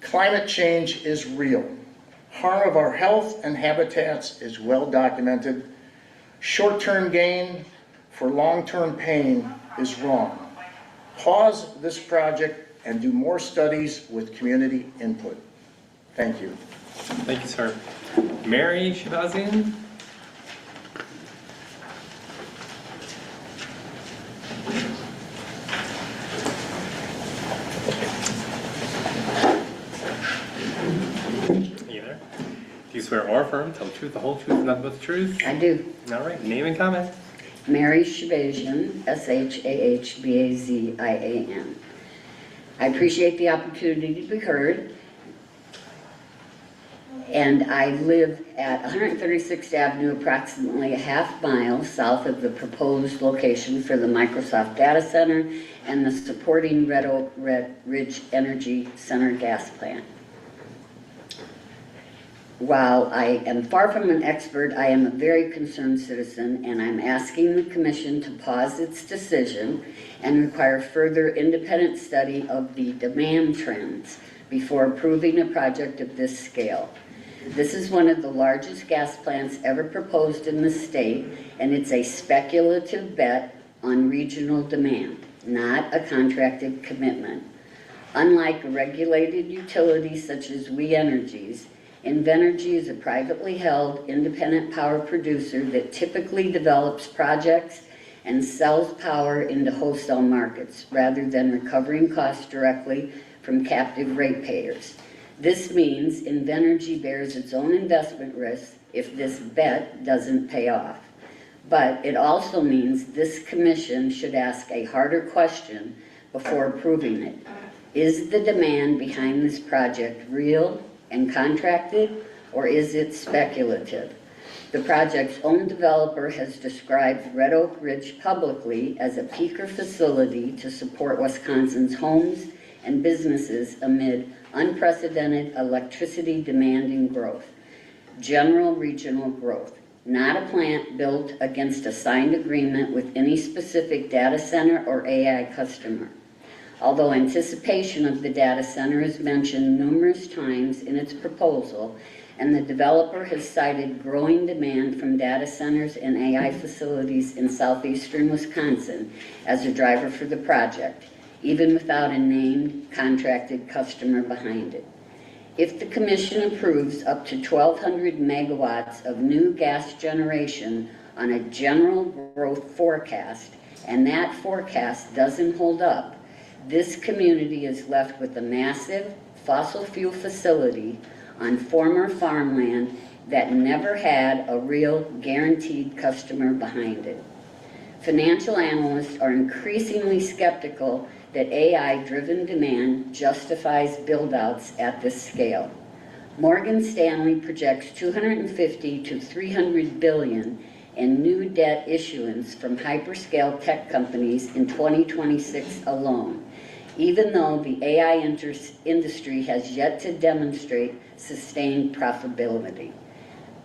Climate change is real. Harm of our health and habitats is well documented. Short-term gain for long-term pain is wrong. Pause this project and do more studies with community input. Thank you. Thank you, sir. Mary Shabazian? Do you swear or affirm, tell the truth, the whole truth, and nothing but the truth? I do. All right, name and comment. Mary Shabazian, Shahbazian. I appreciate the opportunity to be heard. And I live at 136th Avenue, approximately a half mile south of the proposed location for the Microsoft Data Center and the supporting Red Oak Ridge Energy Center gas plant. While I am far from an expert, I am a very concerned citizen, and I'm asking the Commission to pause its decision and require further independent study of the demand trends before approving a project of this scale. This is one of the largest gas plants ever proposed in the state, and it's a speculative bet on regional demand, not a contracted commitment. Unlike regulated utilities such as We Energies, Invenergy is a privately held independent power producer that typically develops projects and sells power into wholesale markets rather than recovering costs directly from captive ratepayers. This means Invenergy bears its own investment risk if this bet doesn't pay off. But it also means this commission should ask a harder question before approving it. Is the demand behind this project real and contracted, or is it speculative? The project's own developer has described Red Oak Ridge publicly as a peaker facility to support Wisconsin's homes and businesses amid unprecedented electricity demand and growth. General regional growth, not a plant built against a signed agreement with any specific data center or AI customer. Although anticipation of the data center is mentioned numerous times in its proposal, and the developer has cited growing demand from data centers and AI facilities in southeastern Wisconsin as a driver for the project, even without a named contracted customer behind it. If the commission approves up to 1,200 megawatts of new gas generation on a general growth forecast, and that forecast doesn't hold up, this community is left with a massive fossil fuel facility on former farmland that never had a real guaranteed customer behind it. Financial analysts are increasingly skeptical that AI-driven demand justifies build-outs at this scale. Morgan Stanley projects $250 to $300 billion in new debt issuance from hyperscale tech companies in 2026 alone, even though the AI industry has yet to demonstrate sustained profitability.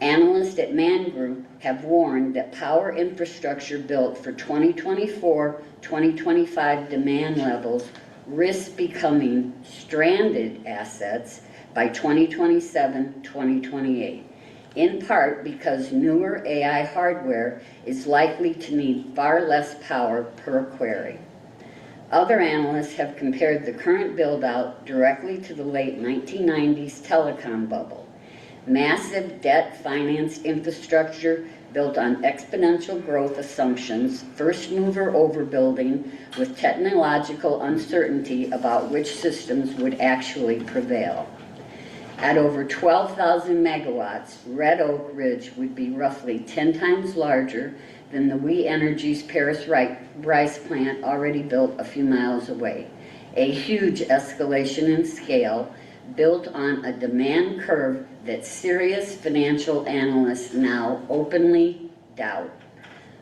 Analysts at Man Group have warned that power infrastructure built for 2024-2025 demand levels risk becoming stranded assets by 2027-2028, in part because newer AI hardware is likely to need far less power per query. Other analysts have compared the current build-out directly to the late 1990s telecom bubble. Massive debt-financed infrastructure built on exponential growth assumptions, first-mover overbuilding with technological uncertainty about which systems would actually prevail. At over 12,000 megawatts, Red Oak Ridge would be roughly 10 times larger than the We Energies Paris Rice plant already built a few miles away. A huge escalation in scale built on a demand curve that serious financial analysts now openly doubt.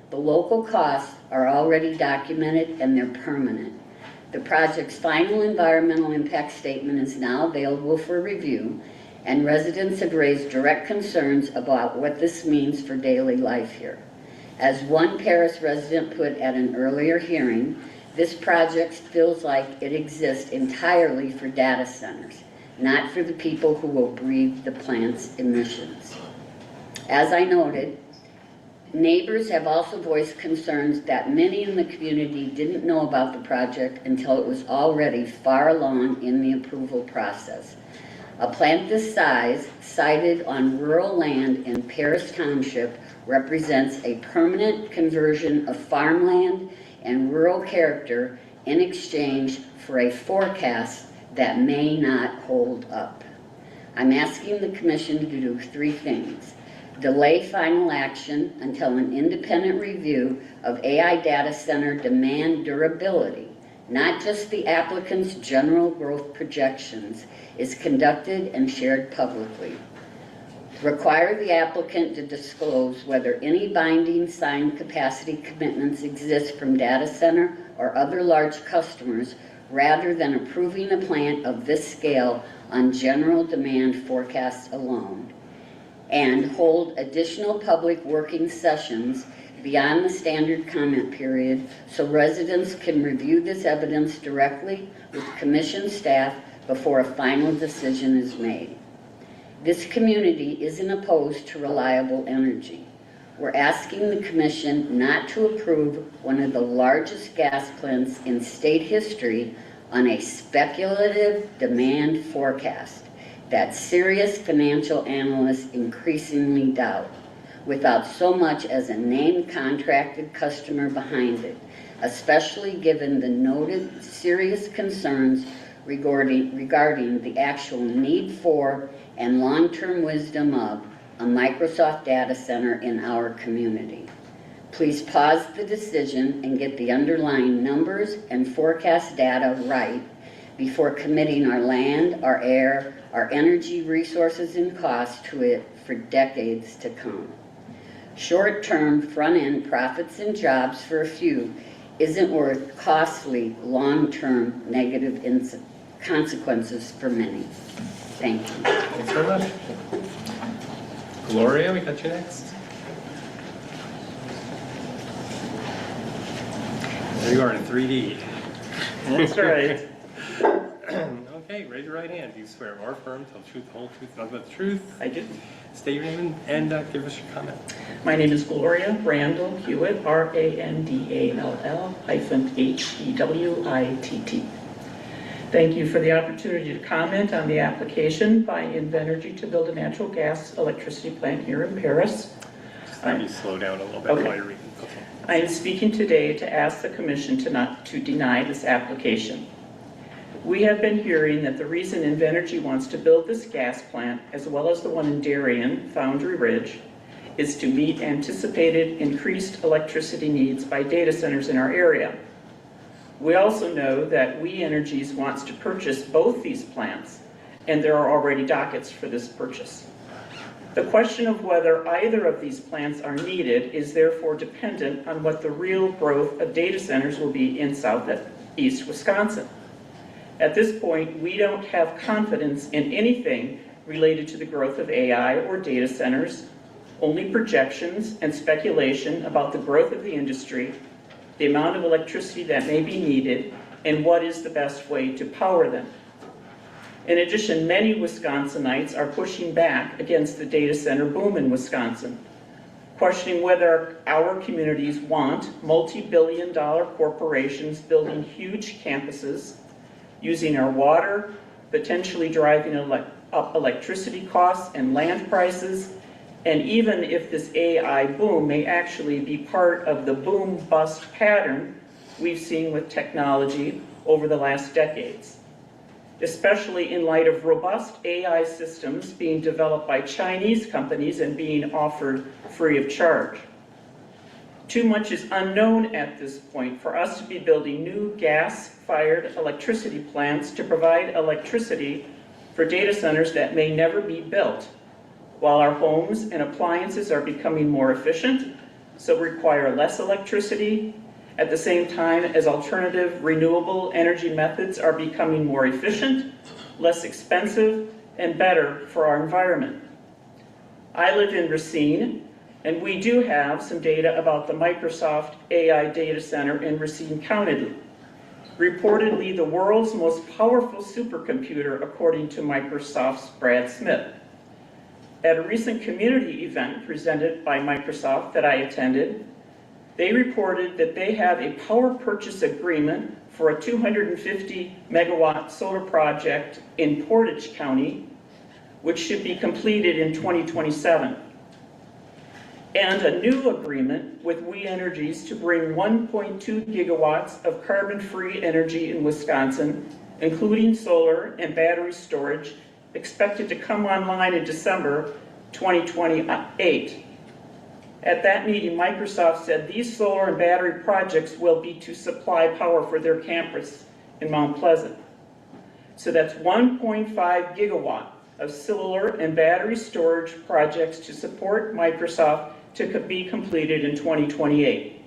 The local costs are already documented and they're permanent. The project's final environmental impact statement is now available for review, and residents have raised direct concerns about what this means for daily life here. As one Paris resident put at an earlier hearing, this project feels like it exists entirely for data centers, not for the people who will breathe the plant's emissions. As I noted, neighbors have also voiced concerns that many in the community didn't know about the project until it was already far along in the approval process. A plant this size, sited on rural land in Paris Township, represents a permanent conversion of farmland and rural character in exchange for a forecast that may not hold up. I'm asking the Commission to do three things. Delay final action until an independent review of AI data center demand durability, not just the applicant's general growth projections, is conducted and shared publicly. Require the applicant to disclose whether any binding signed capacity commitments exist from data center or other large customers, rather than approving a plant of this scale on general demand forecasts alone. and hold additional public working sessions beyond the standard comment period so residents can review this evidence directly with commission staff before a final decision is made. This community isn't opposed to reliable energy. We're asking the commission not to approve one of the largest gas plants in state history on a speculative demand forecast that serious financial analysts increasingly doubt, without so much as a named contracted customer behind it, especially given the noted serious concerns regarding the actual need for and long-term wisdom of a Microsoft data center in our community. Please pause the decision and get the underlying numbers and forecast data right before committing our land, our air, our energy resources and costs to it for decades to come. Short-term front-end profits and jobs for a few isn't worth costly long-term negative consequences for many. Thank you. Thanks very much. Gloria, we got you next. There you are in 3D. That's right. Okay, raise your right hand. Do you swear or affirm to tell the truth, the whole truth, nothing but the truth? I do. State your name and give us your comment. My name is Gloria Randall Hewitt, RANDALL-HEWITT. Thank you for the opportunity to comment on the application by Invenergy to build a natural gas electricity plant here in Paris. Let me slow down a little bit while you're reading. Okay. I am speaking today to ask the Commission to deny this application. We have been hearing that the reason Invenergy wants to build this gas plant, as well as the one in Darien, Foundry Ridge, is to meet anticipated increased electricity needs by data centers in our area. We also know that We Energies wants to purchase both these plants, and there are already dockets for this purchase. The question of whether either of these plants are needed is therefore dependent on what the real growth of data centers will be in southeast Wisconsin. At this point, we don't have confidence in anything related to the growth of AI or data centers, only projections and speculation about the growth of the industry, the amount of electricity that may be needed, and what is the best way to power them. In addition, many Wisconsinites are pushing back against the data center boom in Wisconsin, questioning whether our communities want multi-billion-dollar corporations building huge campuses, using our water, potentially driving up electricity costs and land prices, and even if this AI boom may actually be part of the boom-bust pattern we've seen with technology over the last decades, especially in light of robust AI systems being developed by Chinese companies and being offered free of charge. Too much is unknown at this point for us to be building new gas-fired electricity plants to provide electricity for data centers that may never be built, while our homes and appliances are becoming more efficient, so require less electricity, at the same time as alternative renewable energy methods are becoming more efficient, less expensive, and better for our environment. I live in Racine, and we do have some data about the Microsoft AI data center in Racine County, reportedly the world's most powerful supercomputer according to Microsoft's Brad Smith. At a recent community event presented by Microsoft that I attended, they reported that they have a power purchase agreement for a 250 megawatt solar project in Portage County, which should be completed in 2027. And a new agreement with We Energies to bring 1.2 gigawatts of carbon-free energy in Wisconsin, including solar and battery storage, expected to come online in December 2028. At that meeting, Microsoft said these solar and battery projects will be to supply power for their campus in Mount Pleasant. So that's 1.5 gigawatt of solar and battery storage projects to support Microsoft to be completed in 2028.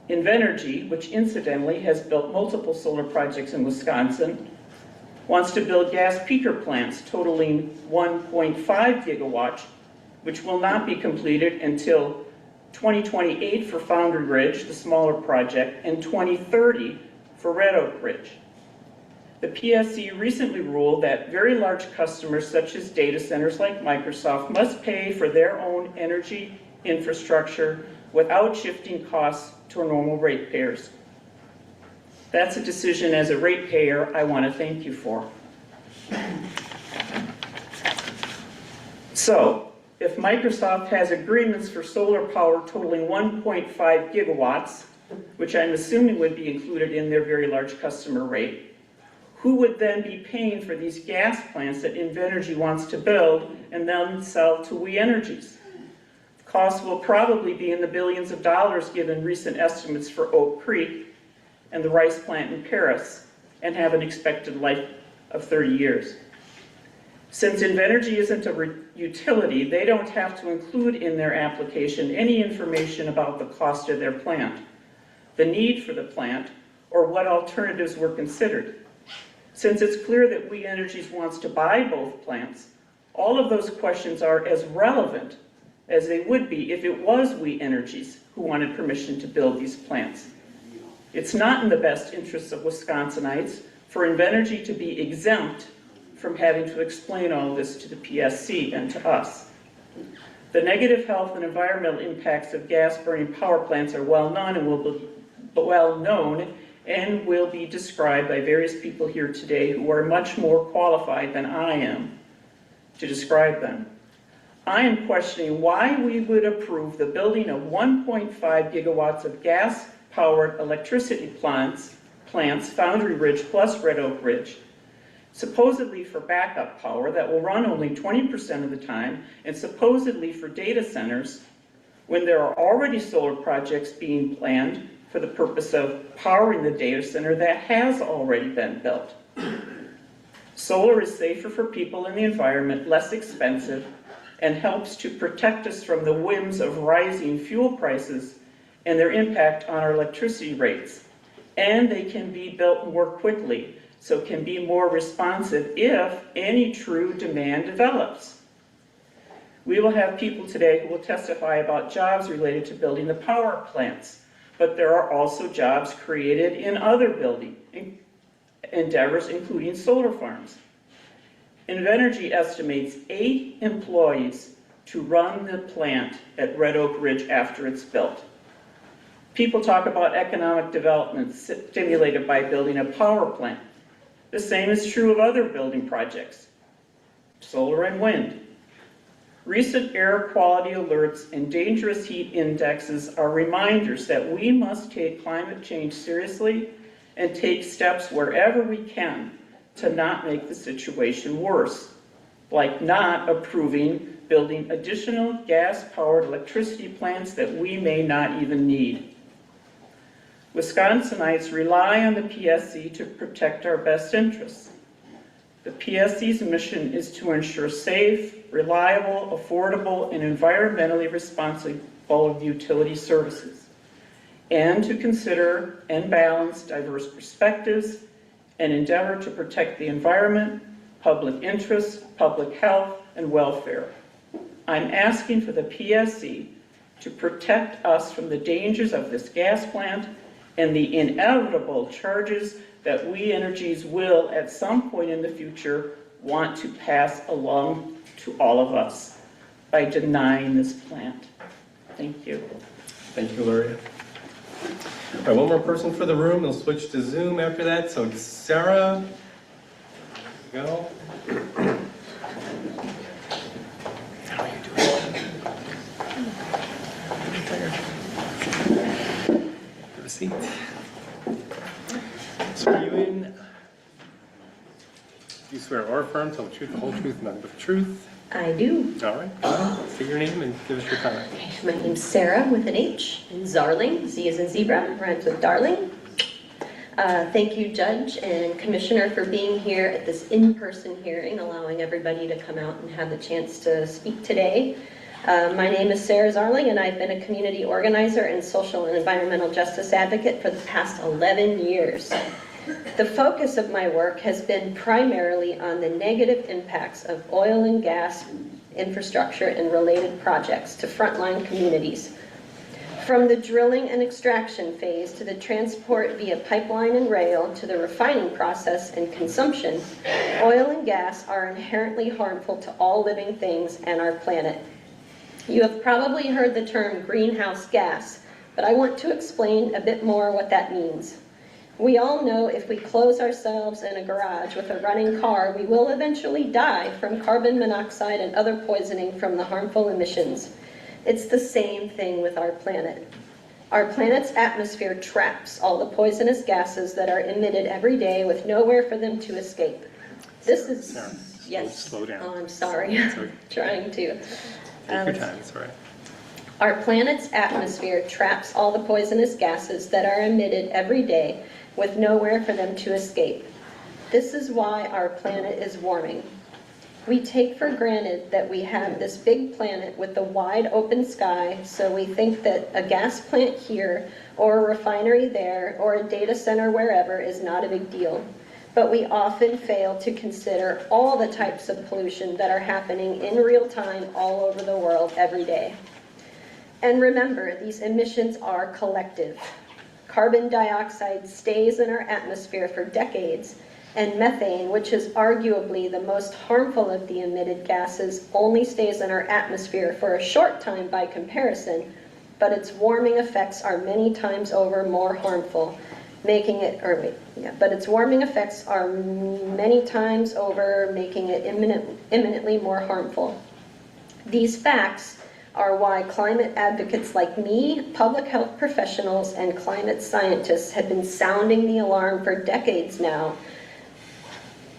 Invenergy, which incidentally has built multiple solar projects in Wisconsin, wants to build gas peaker plants totaling 1.5 gigawatts which will not be completed until 2028 for Foundry Ridge, the smaller project, and 2030 for Red Oak Ridge. The PSC recently ruled that very large customers such as data centers like Microsoft must pay for their own energy infrastructure without shifting costs to normal ratepayers. That's a decision as a ratepayer I want to thank you for. So, if Microsoft has agreements for solar power totaling 1.5 gigawatts, which I'm assuming would be included in their very large customer rate, who would then be paying for these gas plants that Invenergy wants to build and then sell to We Energies? Costs will probably be in the billions of dollars given recent estimates for Oak Creek and the rice plant in Paris, and have an expected life of 30 years. Since Invenergy isn't a utility, they don't have to include in their application any information about the cost of their plant, the need for the plant, or what alternatives were considered. Since it's clear that We Energies wants to buy both plants, all of those questions are as relevant as they would be if it was We Energies who wanted permission to build these plants. It's not in the best interests of Wisconsinites for Invenergy to be exempt from having to explain all this to the PSC and to us. The negative health and environmental impacts of gas-burning power plants are well known and will be described by various people here today who are much more qualified than I am to describe them. I am questioning why we would approve the building of 1.5 gigawatts of gas-powered electricity plants, Foundry Ridge plus Red Oak Ridge, supposedly for backup power that will run only 20% of the time, and supposedly for data centers, when there are already solar projects being planned for the purpose of powering the data center that has already been built. Solar is safer for people and the environment, less expensive, and helps to protect us from the whims of rising fuel prices and their impact on our electricity rates. And they can be built more quickly, so can be more responsive if any true demand develops. We will have people today who will testify about jobs related to building the power plants, but there are also jobs created in other building endeavors, including solar farms. Invenergy estimates 8 employees to run the plant at Red Oak Ridge after it's built. People talk about economic development stimulated by building a power plant. The same is true of other building projects, solar and wind. Recent air quality alerts and dangerous heat indexes are reminders that we must take climate change seriously and take steps wherever we can to not make the situation worse, like not approving building additional gas-powered electricity plants that we may not even need. Wisconsinites rely on the PSC to protect our best interests. The PSC's mission is to ensure safe, reliable, affordable, and environmentally responsible utility services, and to consider and balance diverse perspectives and endeavor to protect the environment, public interest, public health, and welfare. I'm asking for the PSC to protect us from the dangers of this gas plant and the inevitable charges that We Energies will, at some point in the future, want to pass along to all of us by denying this plant. Thank you. Thank you, Luria. All right, one more person for the room. We'll switch to Zoom after that. So Sarah, go. How are you doing? Have a seat. So are you in? Do you swear or affirm, tell the truth, the whole truth, and nothing but the truth? I do. All right. Say your name and give us your comment. Okay, my name's Sarah with an H, and Zarling, Z as in zebra, rhymes with darling. Thank you, Judge and Commissioner, for being here at this in-person hearing, allowing everybody to come out and have the chance to speak today. My name is Sarah Zarling, and I've been a community organizer and social and environmental justice advocate for the past 11 years. The focus of my work has been primarily on the negative impacts of oil and gas infrastructure, and related projects to frontline communities. From the drilling and extraction phase to the transport via pipeline and rail to the refining process and consumption, oil and gas are inherently harmful to all living things and our planet. You have probably heard the term greenhouse gas, but I want to explain a bit more what that means. We all know if we close ourselves in a garage with a running car, we will eventually die from carbon monoxide and other poisoning from the harmful emissions. It's the same thing with our planet. Our planet's atmosphere traps all the poisonous gases that are emitted every day with nowhere for them to escape. This is, Sarah, yes. slow down. Oh, I'm sorry. Sorry. Trying to. Take your time, it's all right. Our planet's atmosphere traps all the poisonous gases that are emitted every day with nowhere for them to escape. This is why our planet is warming. We take for granted that we have this big planet with the wide open sky, so we think that a gas plant here, or a refinery there, or a data center wherever is not a big deal. But we often fail to consider all the types of pollution that are happening in real time all over the world every day. And remember, these emissions are collective. Carbon dioxide stays in our atmosphere for decades, and methane, which is arguably the most harmful of the emitted gases, only stays in our atmosphere for a short time by comparison, but its warming effects are many times over more harmful, making it, but its warming effects are many times over, making it imminently more harmful. These facts are why climate advocates like me, public health professionals, and climate scientists have been sounding the alarm for decades now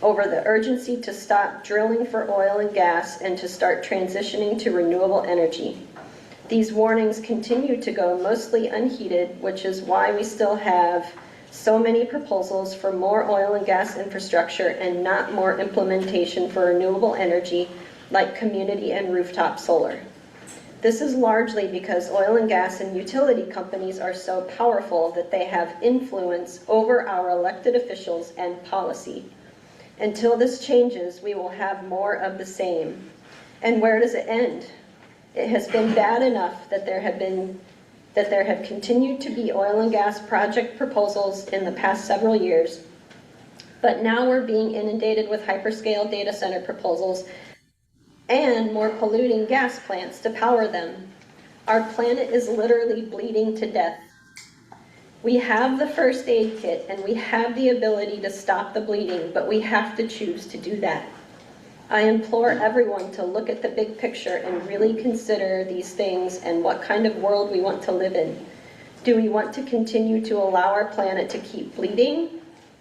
over the urgency to stop drilling for oil and gas and to start transitioning to renewable energy. These warnings continue to go mostly unheeded, which is why we still have so many proposals for more oil and gas infrastructure and not more implementation for renewable energy like community and rooftop solar. This is largely because oil and gas and utility companies are so powerful that they have influence over our elected officials and policy. Until this changes, we will have more of the same. And where does it end? It has been bad enough that there have continued to be oil and gas project proposals in the past several years, but now we're being inundated with hyperscale data center proposals and more polluting gas plants to power them. Our planet is literally bleeding to death. We have the first aid kit and we have the ability to stop the bleeding, but we have to choose to do that. I implore everyone to look at the big picture and really consider these things and what kind of world we want to live in. Do we want to continue to allow our planet to keep bleeding?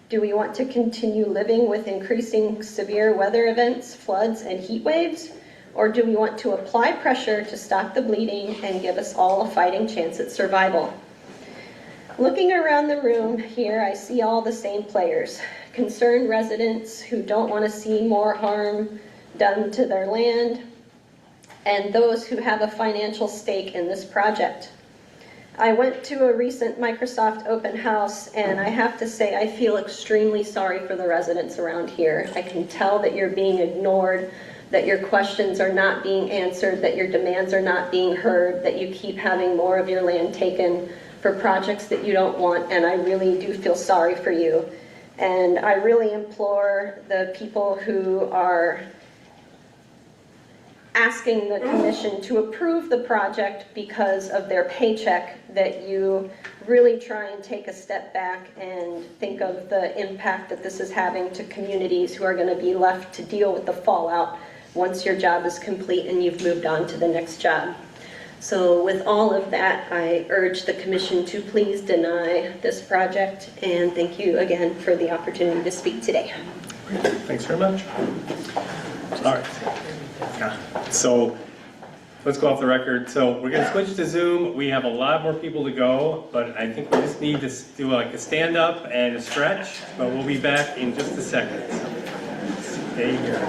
Do we want to continue living with increasing severe weather events, floods, and heat waves? Or do we want to apply pressure to stop the bleeding and give us all a fighting chance at survival? Looking around the room here, I see all the same players. Concerned residents who don't want to see more harm done to their land, and those who have a financial stake in this project. I went to a recent Microsoft open house, and I have to say I feel extremely sorry for the residents around here. I can tell that you're being ignored, that your questions are not being answered, that your demands are not being heard, that you keep having more of your land taken for projects that you don't want, and I really do feel sorry for you. And I really implore the people who are asking the commission to approve the project because of their paycheck that you really try and take a step back and think of the impact that this is having to communities who are going to be left to deal with the fallout once your job is complete and you've moved on to the next job. So with all of that, I urge the commission to please deny this project, and thank you again for the opportunity to speak today. Thanks very much. All right. So let's go off the record. So we're going to switch to Zoom. We have a lot more people to go, but I think we just need to do like a stand up and a stretch, but we'll be back in just a second. Stay here.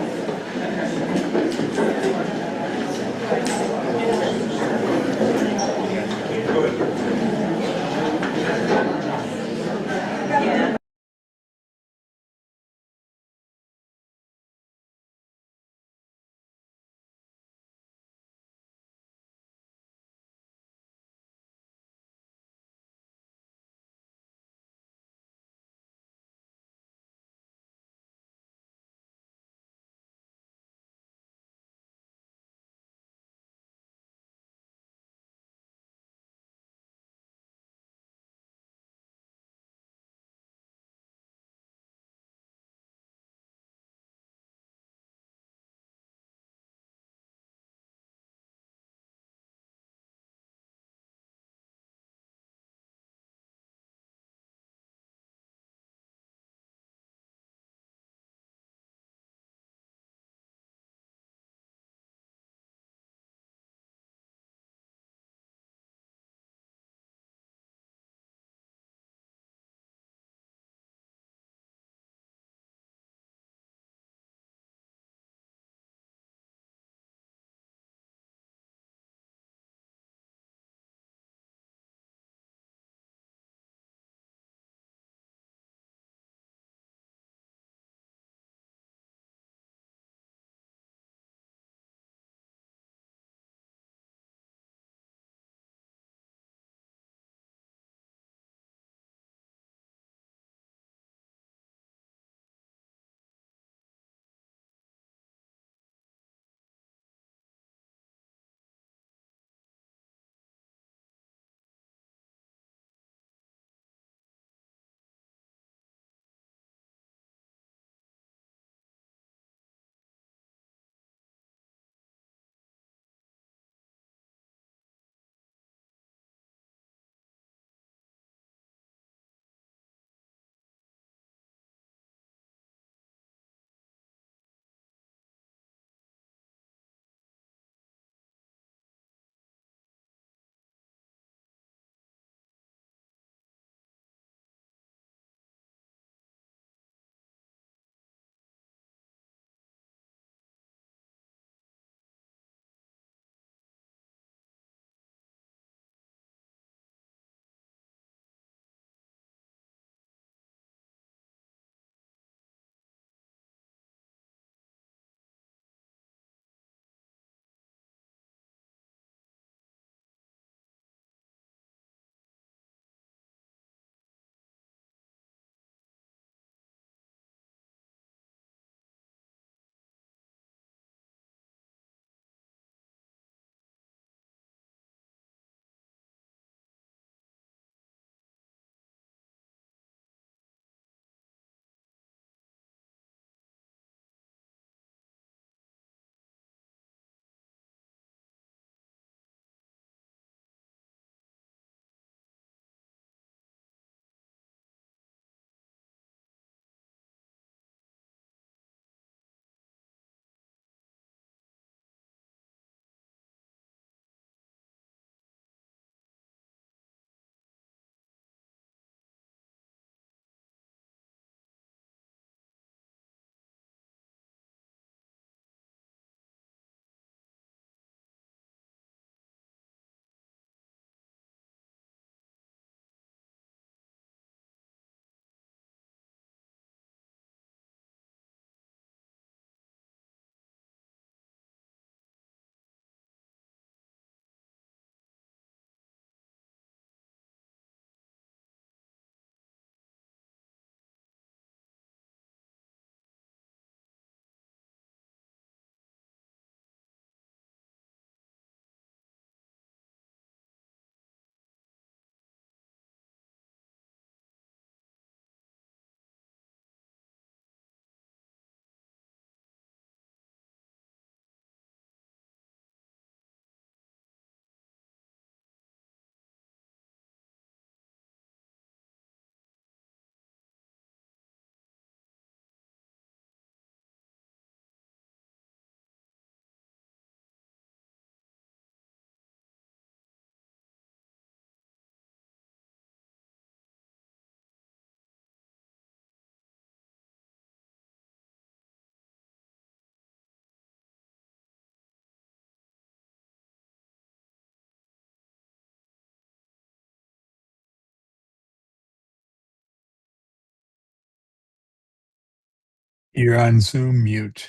You're on Zoom mute.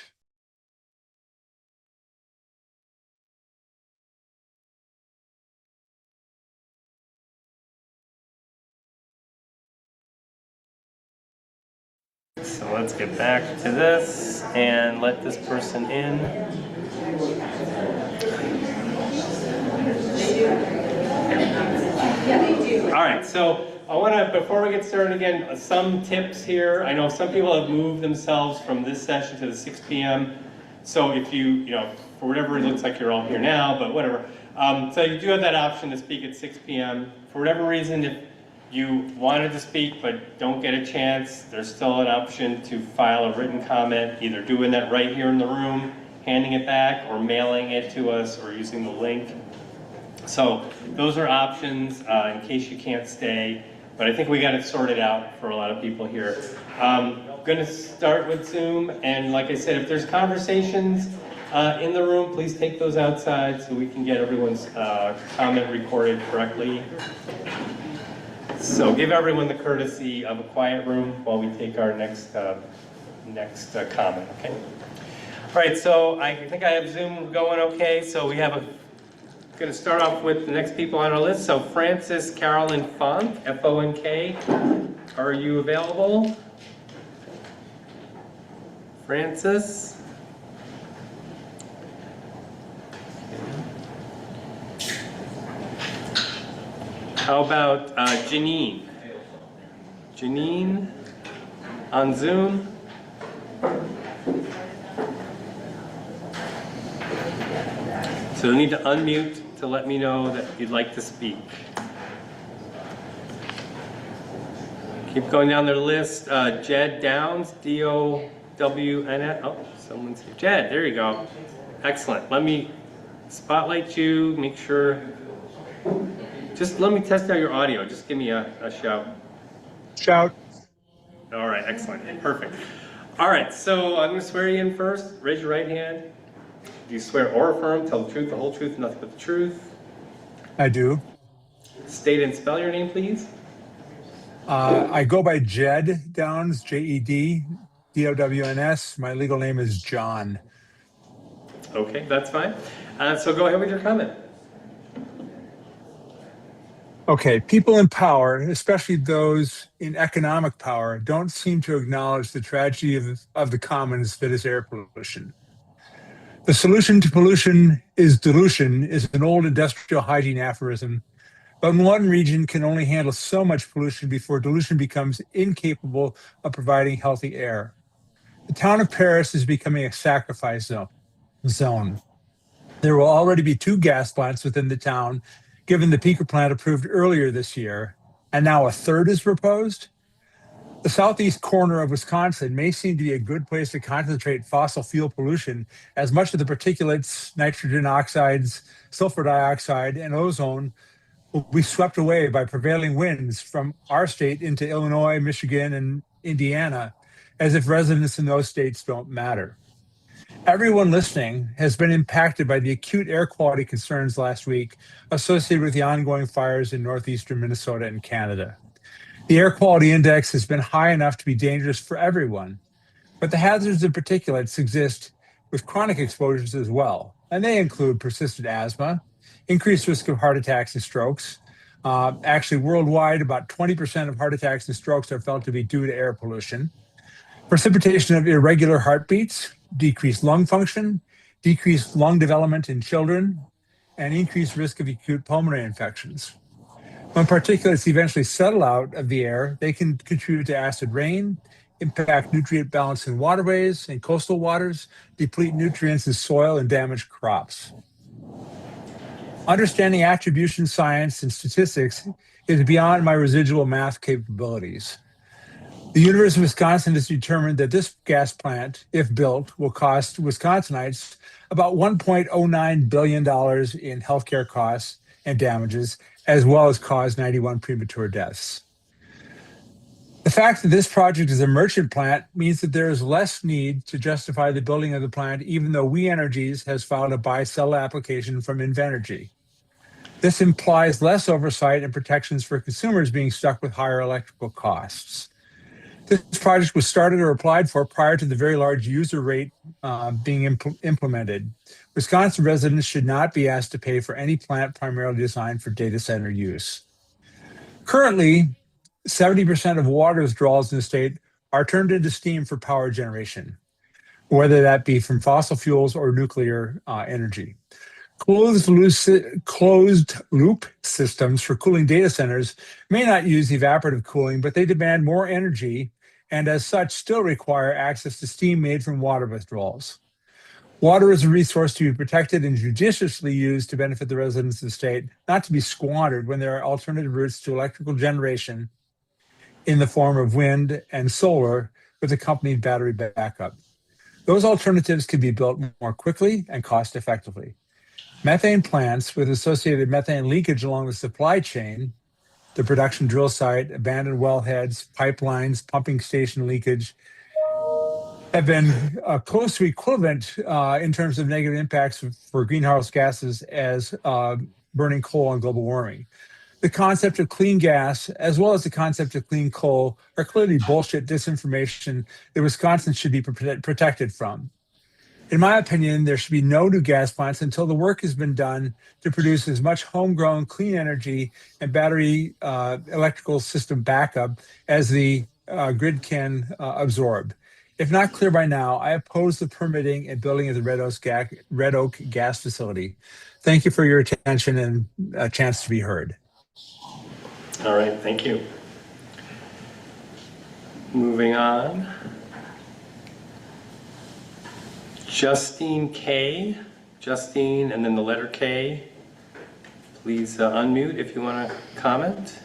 So let's get back to this and let this person in. All right, so I want to, before we get started again, some tips here. I know some people have moved themselves from this session to the 6 p.m. So if you for whatever it looks like you're all here now, but whatever. So you do have that option to speak at 6 p.m. For whatever reason, if you wanted to speak but don't get a chance, there's still an option to file a written comment, either doing that right here in the room, handing it back, or mailing it to us, or using the link. So those are options in case you can't stay, but I think we got it sorted out for a lot of people here. I'm going to start with Zoom, and like I said, if there's conversations in the room, please take those outside so we can get everyone's comment recorded correctly. So give everyone the courtesy of a quiet room while we take our next comment, okay? All right, so I think I have Zoom going okay. So we have going to start off with the next people on our list. So Frances Carolyn Funk, F-O-N-K, are you available? Frances? How about Janine? Janine on Zoom? So you'll need to unmute to let me know that you'd like to speak. Keep going down the list. Jed Downs, D-O-W-N-S. Oh, someone's here. Jed, there you go. Excellent. Let me spotlight you, make sure. Just let me test out your audio. Just give me a shout. Shout. All right, excellent. Perfect. All right, so I'm going to swear you in first. Raise your right hand. Do you swear or affirm, tell the truth, the whole truth, nothing but the truth? I do. State and spell your name, please. I go by Jed Downs, J-E-D, D-O-W-N-S. My legal name is John. Okay, that's fine. So go ahead with your comment. Okay, people in power, especially those in economic power, don't seem to acknowledge the tragedy of the commons that is air pollution. The solution to pollution is dilution is an old industrial hygiene aphorism, but one region can only handle so much pollution before dilution becomes incapable of providing healthy air. The town of Paris is becoming a sacrifice zone. There will already be 2 gas plants within the town, given the peaker plant approved earlier this year, and now a 3rd is proposed. The southeast corner of Wisconsin may seem to be a good place to concentrate fossil fuel pollution, as much of the particulates, nitrogen oxides, sulfur dioxide, and ozone will be swept away by prevailing winds from our state into Illinois, Michigan, and Indiana, as if residents in those states don't matter. Everyone listening has been impacted by the acute air quality concerns last week associated with the ongoing fires in northeastern Minnesota and Canada. The air quality index has been high enough to be dangerous for everyone, but the hazards of particulates exist with chronic exposures as well, and they include persistent asthma, increased risk of heart attacks and strokes. Actually, worldwide, about 20% of heart attacks and strokes are felt to be due to air pollution. Precipitation of irregular heartbeats, decreased lung function, decreased lung development in children, and increased risk of acute pulmonary infections. When particulates eventually settle out of the air, they can contribute to acid rain, impact nutrient balance in waterways and coastal waters, deplete nutrients in soil, and damage crops. Understanding attribution science and statistics is beyond my residual math capabilities. The University of Wisconsin has determined that this gas plant, if built, will cost Wisconsinites about $1.09 billion in healthcare costs and damages, as well as cause 91 premature deaths. The fact that this project is a merchant plant means that there is less need to justify the building of the plant, even though We Energies has filed a buy-sell application from Invenergy. This implies less oversight and protections for consumers being stuck with higher electrical costs. This project was started or applied for prior to the very large user rate being implemented. Wisconsin residents should not be asked to pay for any plant primarily designed for data center use. Currently, 70% of water withdrawals in the state are turned into steam for power generation, whether that be from fossil fuels or nuclear energy. Closed loop systems for cooling data centers may not use evaporative cooling, but they demand more energy and as such still require access to steam made from water withdrawals. Water is a resource to be protected and judiciously used to benefit the residents of the state, not to be squandered when there are alternative routes to electrical generation in the form of wind and solar with accompanied battery backup. Those alternatives can be built more quickly and cost effectively. Methane plants with associated methane leakage along the supply chain, the production drill site, abandoned wellheads, pipelines, pumping station leakage, have been close to equivalent in terms of negative impacts for greenhouse gases as burning coal and global warming. The concept of clean gas, as well as the concept of clean coal, are clearly bullshit disinformation that Wisconsin should be protected from. In my opinion, there should be no new gas plants until the work has been done to produce as much homegrown clean energy and battery electrical system backup as the grid can absorb. If not clear by now, I oppose the permitting and building of the Red Oak gas facility. Thank you for your attention and a chance to be heard. All right, thank you. Moving on. Justine K. Justine and then the letter K. Please unmute if you want to comment.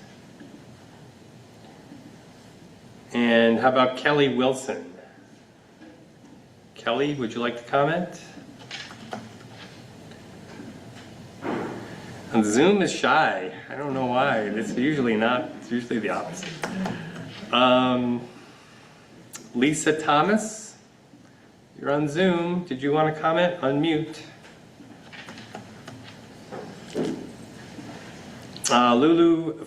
And how about Kelly Wilson? Kelly, would you like to comment? And Zoom is shy. I don't know why. It's usually not. It's usually the opposite. Lisa Thomas, you're on Zoom. Did you want to comment? Unmute. Lulu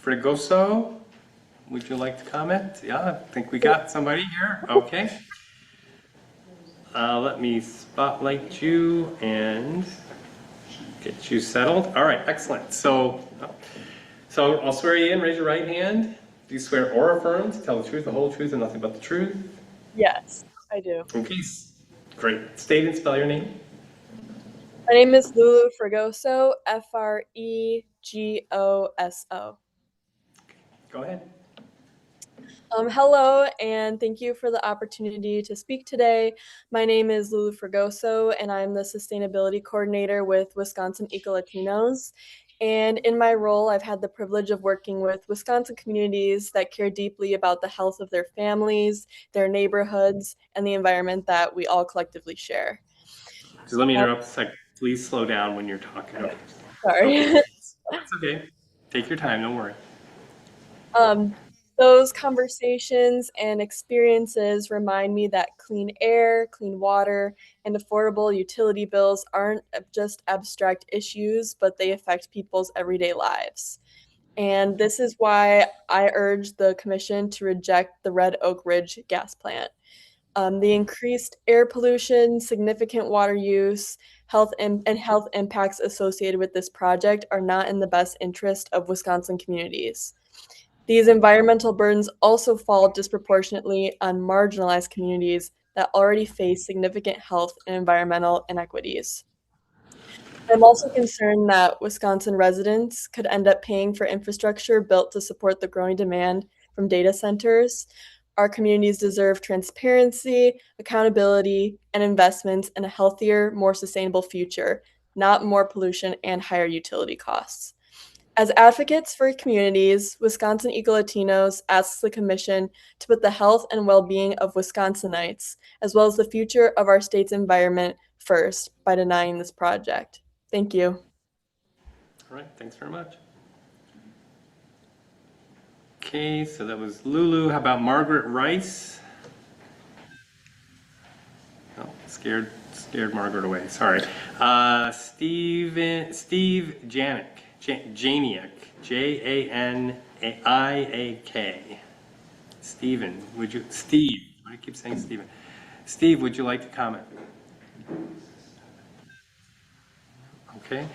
Fregoso, would you like to comment? Yeah, I think we got somebody here. Okay. Let me spotlight you and get you settled. All right, excellent. So I'll swear you in. Raise your right hand. Do you swear or affirm to tell the truth, the whole truth, and nothing but the truth? Yes, I do. Okay, great. State and spell your name. My name is Lulu Fregoso, Fregoso. Go ahead. Hello, and thank you for the opportunity to speak today. My name is Lulu Fregoso, and I'm the Sustainability Coordinator with Wisconsin Eco-Latinos. And in my role, I've had the privilege of working with Wisconsin communities that care deeply about the health of their families, their neighborhoods, and the environment that we all collectively share. Just let me interrupt a second. Please slow down when you're talking. Okay. Sorry. Okay. That's okay. Take your time, don't worry. Those conversations and experiences remind me that clean air, clean water, and affordable utility bills aren't just abstract issues, but they affect people's everyday lives. And this is why I urge the Commission to reject the Red Oak Ridge gas plant. The increased air pollution, significant water use, health impacts associated with this project are not in the best interest of Wisconsin communities. These environmental burdens also fall disproportionately on marginalized communities that already face significant health and environmental inequities. I'm also concerned that Wisconsin residents could end up paying for infrastructure built to support the growing demand from data centers. Our communities deserve transparency, accountability, and investments in a healthier, more sustainable future, not more pollution and higher utility costs. As advocates for communities, Wisconsin Eco-Latinos asks the Commission to put the health and well-being of Wisconsinites, as well as the future of our state's environment, first by denying this project. Thank you. All right, thanks very much. Okay, so that was Lulu. How about Margaret Rice? Oh, scared Margaret away. Sorry. Steve Janiak, Janiak, Janiak. Steve, I keep saying Steven. Steve, would you like to comment? Okay.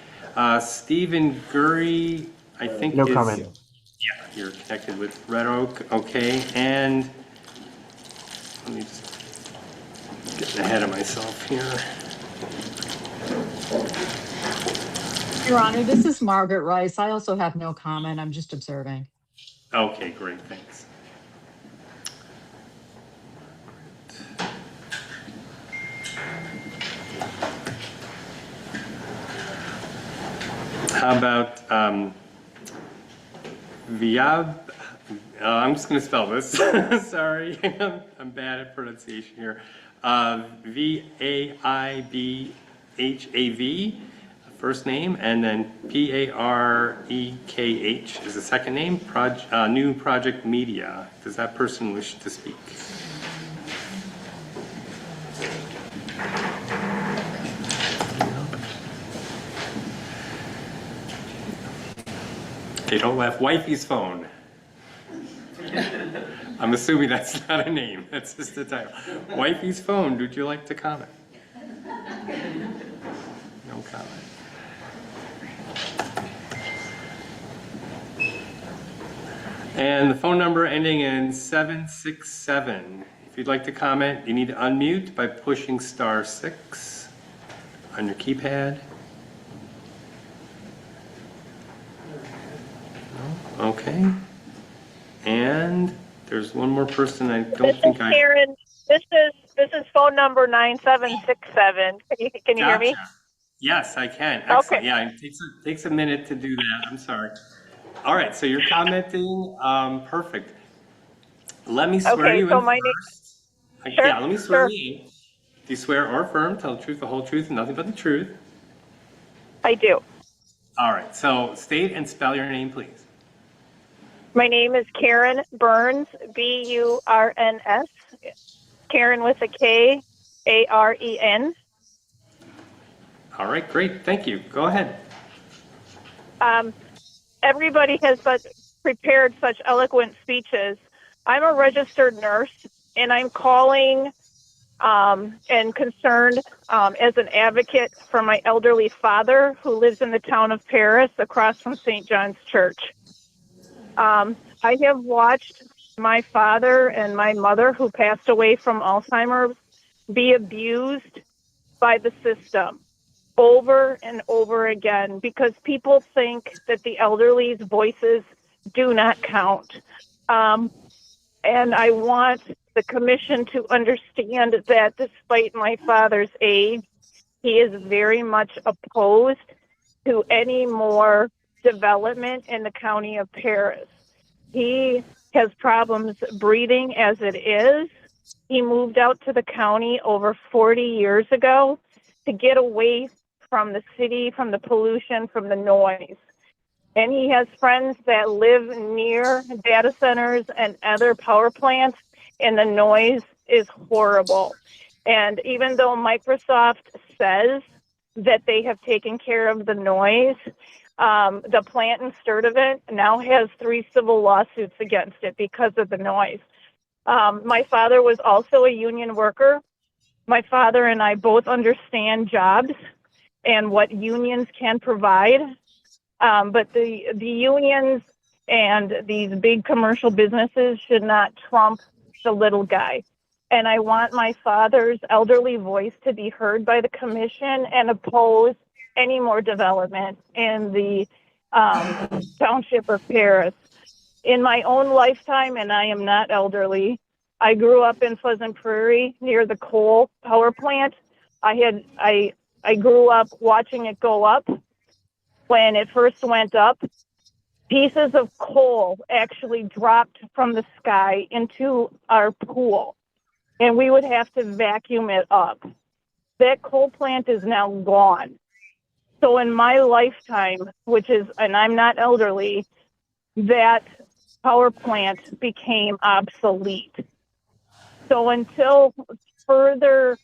Stephen Gurry, I think No is. comment. Yeah, you're connected with Red Oak, okay, and let me just get ahead of myself here. Your Honor, this is Margaret Rice. I also have no comment. I'm just observing. Okay, great, thanks. How about Viab? I'm just going to spell this. Sorry, I'm bad at pronunciation here. Vaibhav, first name, and then Parekh is the second name. New Project Media. Does that person wish to speak? Okay, don't laugh. Wifey's phone. I'm assuming that's not a name. That's just a title. Wifey's phone. Would you like to comment? No comment. And the phone number ending in 767. If you'd like to comment, you need to unmute by pushing *6 on your keypad. Okay. And there's one more person I don't think I. Karen, this is phone number 9767. Can you hear me? Yes, I can. Excellent. Okay. Yeah, it takes a minute to do that. I'm sorry. All right, so you're commenting. Perfect. Let me swear you in first. Sure, Yeah, let me swear you in. Do you swear or affirm, tell the truth, the whole truth, and nothing but the truth? I do. All right, so state and spell your name, please. My name is Karen Burns, Burns. Karen with a K, Aren. All right, great. Thank you. Go ahead. Everybody has prepared such eloquent speeches. I'm a registered nurse, and I'm calling and concerned as an advocate for my elderly father who lives in the town of Paris across from St. John's Church. I have watched my father and my mother, who passed away from Alzheimer's, be abused by the system over and over again because people think that the elderly's voices do not count. And I want the commission to understand that despite my father's age, he is very much opposed to any more development in the county of Paris. He has problems breathing as it is. He moved out to the county over 40 years ago to get away from the city, from the pollution, from the noise. And he has friends that live near data centers and other power plants, and the noise is horrible. And even though Microsoft says that they have taken care of the noise, the plant in Sturtevant now has 3 civil lawsuits against it because of the noise. My father was also a union worker. My father and I both understand jobs and what unions can provide. But the unions and these big commercial businesses should not trump the little guy. And I want my father's elderly voice to be heard by the commission and oppose any more development in the township of Paris. In my own lifetime, and I am not elderly, I grew up in Pleasant Prairie near the coal power plant. I grew up watching it go up. When it first went up, pieces of coal actually dropped from the sky into our pool, and we would have to vacuum it up. That coal plant is now gone. So in my lifetime, and I'm not elderly, that power plant became obsolete. So until further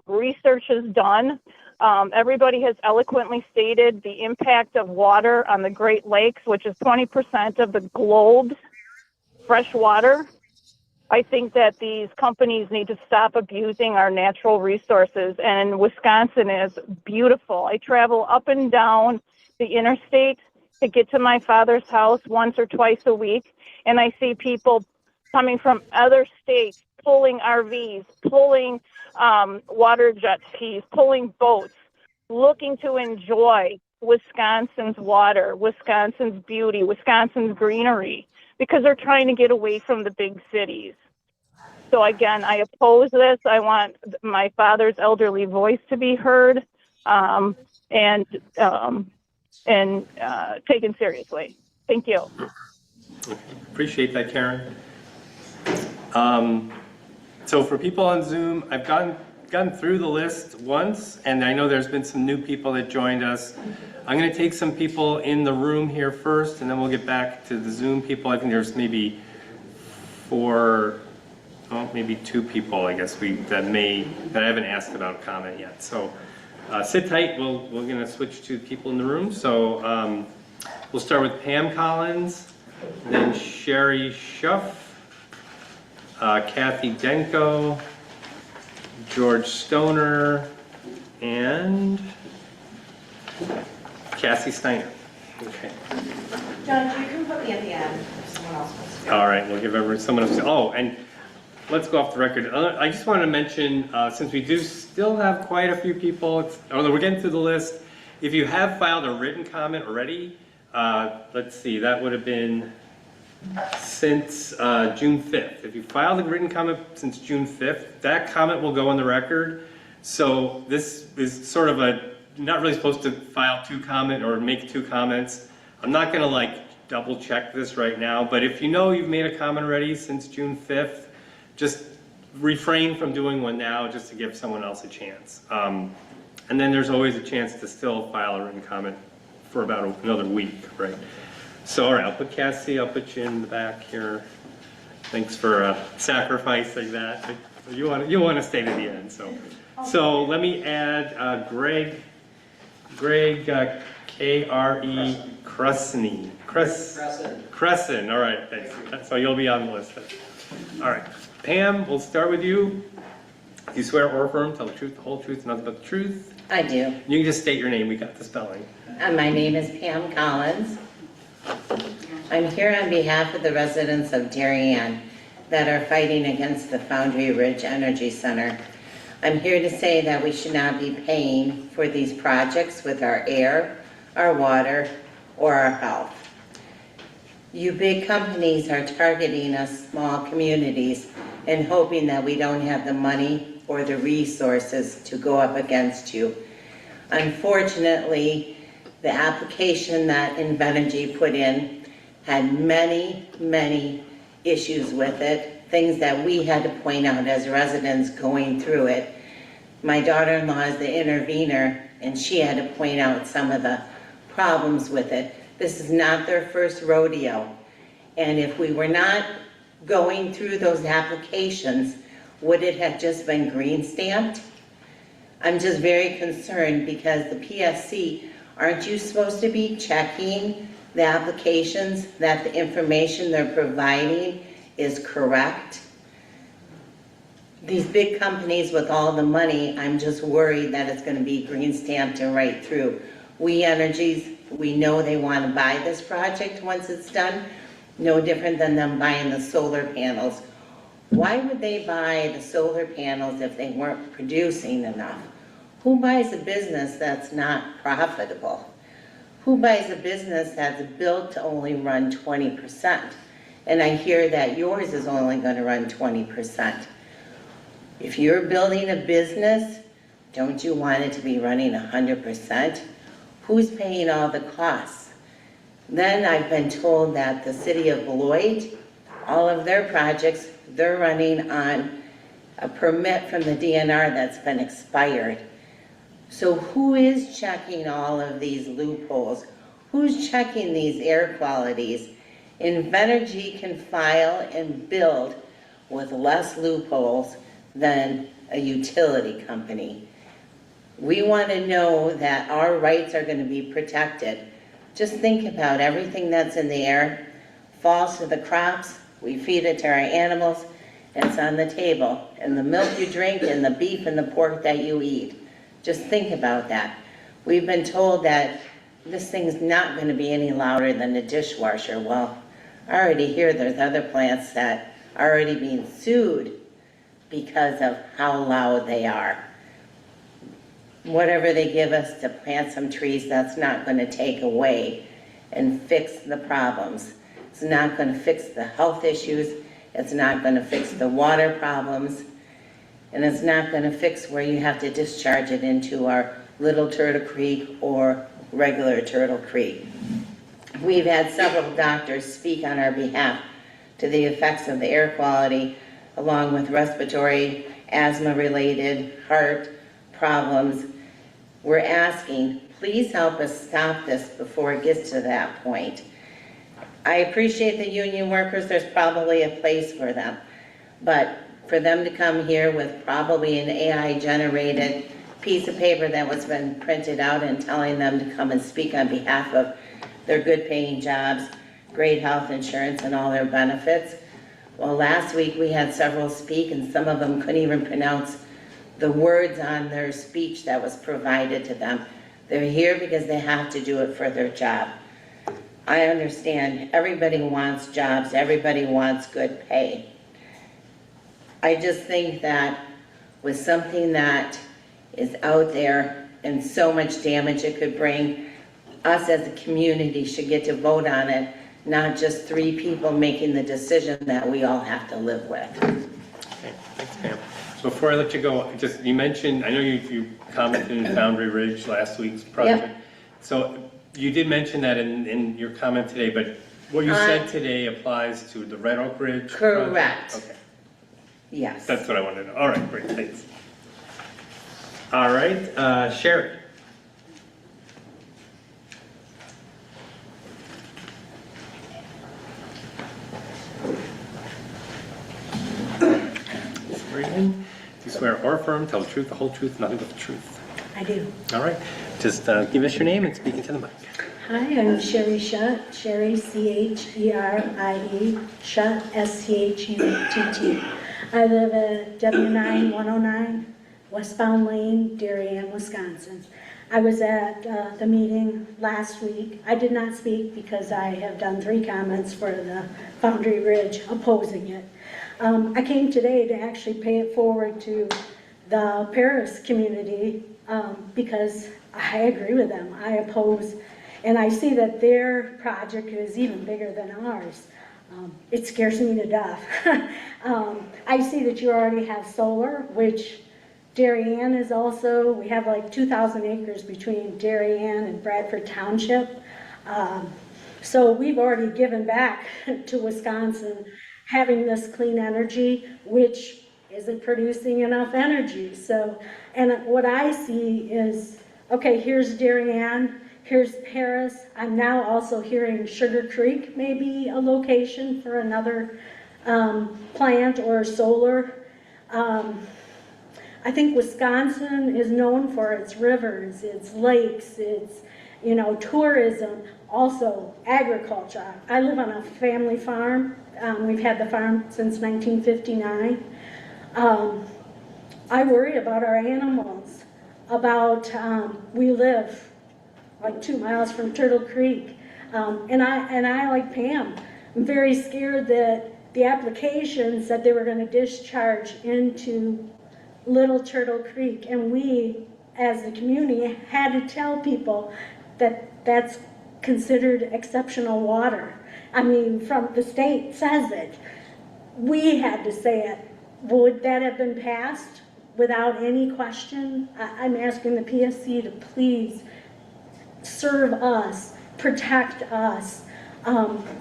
research is done, everybody has eloquently stated the impact of water on the Great Lakes, which is 20% of the globe's fresh water. I think that these companies need to stop abusing our natural resources, and Wisconsin is beautiful. I travel up and down the interstate to get to my father's house once or twice a week, and I see people coming from other states pulling RVs, pulling water jet skis, pulling boats, looking to enjoy Wisconsin's water, Wisconsin's beauty, Wisconsin's greenery, because they're trying to get away from the big cities. So again, I oppose this. I want my father's elderly voice to be heard and taken seriously. Thank you. Appreciate that, Karen. So for people on Zoom, I've gotten through the list once, and I know there's been some new people that joined us. I'm going to take some people in the room here first, and then we'll get back to the Zoom people. I think there's maybe maybe 2 people, I guess, that I haven't asked about a comment yet. So sit tight. We're going to switch to people in the room. So we'll start with Pam Collins, then Sherry Schuff, Kathy Denko, George Stoner, and Cassie Steiner. Okay. Judge, you can put me at the end if someone else wants to. All right, we'll give someone else. Oh, and let's go off the record. I just wanted to mention, since we do still have quite a few people, although we're getting through the list, if you have filed a written comment already, let's see, that would have been since June 5th. If you filed a written comment since June 5th, that comment will go on the record. So this is sort of not really supposed to file 2 comments or make 2 comments. I'm not going to double check this right now, but if you know you've made a comment already since June 5th, just refrain from doing one now just to give someone else a chance. And then there's always a chance to still file a written comment for about another week, right? So, all right, I'll put Cassie, I'll put you in the back here. Thanks for sacrificing that. You want to stay to the end, so. So let me add Greg K-R-E Crescent. Crescent, all right, thanks. So you'll be on the list. All right, Pam, we'll start with you. Do you swear or affirm, tell the truth, the whole truth, and nothing but the truth? I do. You can just state your name, we got the spelling. My name is Pam Collins. I'm here on behalf of the residents of Darien that are fighting against the Foundry Ridge Energy Center. I'm here to say that we should not be paying for these projects with our air, our water, or our health. You big companies are targeting us small communities and hoping that we don't have the money or the resources to go up against you. Unfortunately, the application that Invenergy put in had many, many issues with it, things that we had to point out as residents going through it. My daughter-in-law is the intervener, and she had to point out some of the problems with it. This is not their first rodeo, and if we were not going through those applications, would it have just been green stamped? I'm just very concerned because the PSC, aren't you supposed to be checking the applications that the information they're providing is correct? These big companies with all the money, I'm just worried that it's going to be green stamped and right through. We Energies, we know they want to buy this project once it's done, no different than them buying the solar panels. Why would they buy the solar panels if they weren't producing enough? Who buys a business that's not profitable? Who buys a business that's built to only run 20%? And I hear that yours is only going to run 20%. If you're building a business, don't you want it to be running 100%? Who's paying all the costs? Then I've been told that the city of Beloit, all of their projects, they're running on a permit from the DNR that's been expired. So who is checking all of these loopholes? Who's checking these air qualities? Invenergy can file and build with less loopholes than a utility company. We want to know that our rights are going to be protected. Just think about everything that's in the air, falls to the crops, we feed it to our animals, It's on the table, and the milk you drink and the beef and the pork that you eat. Just think about that. We've been told that this thing's not going to be any louder than the dishwasher. Well, I already hear there's other plants that are already being sued because of how loud they are. Whatever they give us to plant some trees, that's not going to take away and fix the problems. It's not going to fix the health issues. It's not going to fix the water problems. And it's not going to fix where you have to discharge it into our Little Turtle Creek or regular Turtle Creek. We've had several doctors speak on our behalf to the effects of the air quality, along with respiratory, asthma-related, heart problems. We're asking, please help us stop this before it gets to that point. I appreciate the union workers, there's probably a place for them, but for them to come here with probably an AI-generated piece of paper that was been printed out and telling them to come and speak on behalf of their good-paying jobs, great health insurance, and all their benefits. Well, last week we had several speak, and some of them couldn't even pronounce the words on their speech that was provided to them. They're here because they have to do it for their job. I understand everybody wants jobs, everybody wants good pay. I just think that with something that is out there and so much damage it could bring, us as a community should get to vote on it, not just 3 people making the decision that we all have to live with. Okay, thanks, Pam. So before I let you go, you mentioned, I know you commented in Foundry Ridge last week's project. Yep. So you did mention that in your comment today, but what you said today applies to the Red Oak Ridge project? Correct. Okay. Yes. That's what I wanted to know. All right, great, thanks. All right, Sherry. Swear in. Do you swear or affirm, tell the truth, the whole truth, nothing but the truth? I do. All right, just give us your name and speak into the mic. Hi, I'm Sherry Shutt, Sherry, C-H-E-R-I-E, Shutt, S-C-H-U-T-T. I live at W9109 Westbound Lane, Darien, Wisconsin. I was at the meeting last week. I did not speak because I have done 3 comments for the Foundry Ridge opposing it. I came today to actually pay it forward to the Paris community because I agree with them. I oppose, and I see that their project is even bigger than ours. It scares me to death. I see that you already have solar, which Darien is also, we have like 2,000 acres between Darien and Bradford Township. So we've already given back to Wisconsin having this clean energy, which isn't producing enough energy. So, and what I see is, okay, here's Darien, here's Paris. I'm now also hearing Sugar Creek may be a location for another plant or solar. I think Wisconsin is known for its rivers, its lakes, its, you know, tourism, also agriculture. I live on a family farm. We've had the farm since 1959. I worry about our animals, about, we live like 2 miles from Turtle Creek. And I, like Pam, I'm very scared that the application said they were going to discharge into Little Turtle Creek, and we, as the community, had to tell people that that's considered exceptional water. I mean, from the state says it. We had to say it. Would that have been passed without any question? I'm asking the PSC to please serve us, protect us.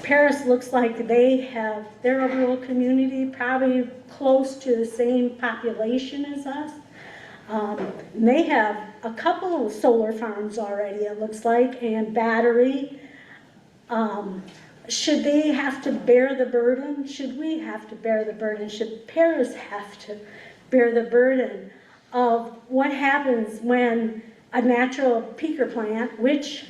Paris looks like they're a rural community, probably close to the same population as us. They have a couple of solar farms already, it looks like, and battery. Should they have to bear the burden? Should we have to bear the burden? Should Paris have to bear the burden of what happens when a natural peaker plant, which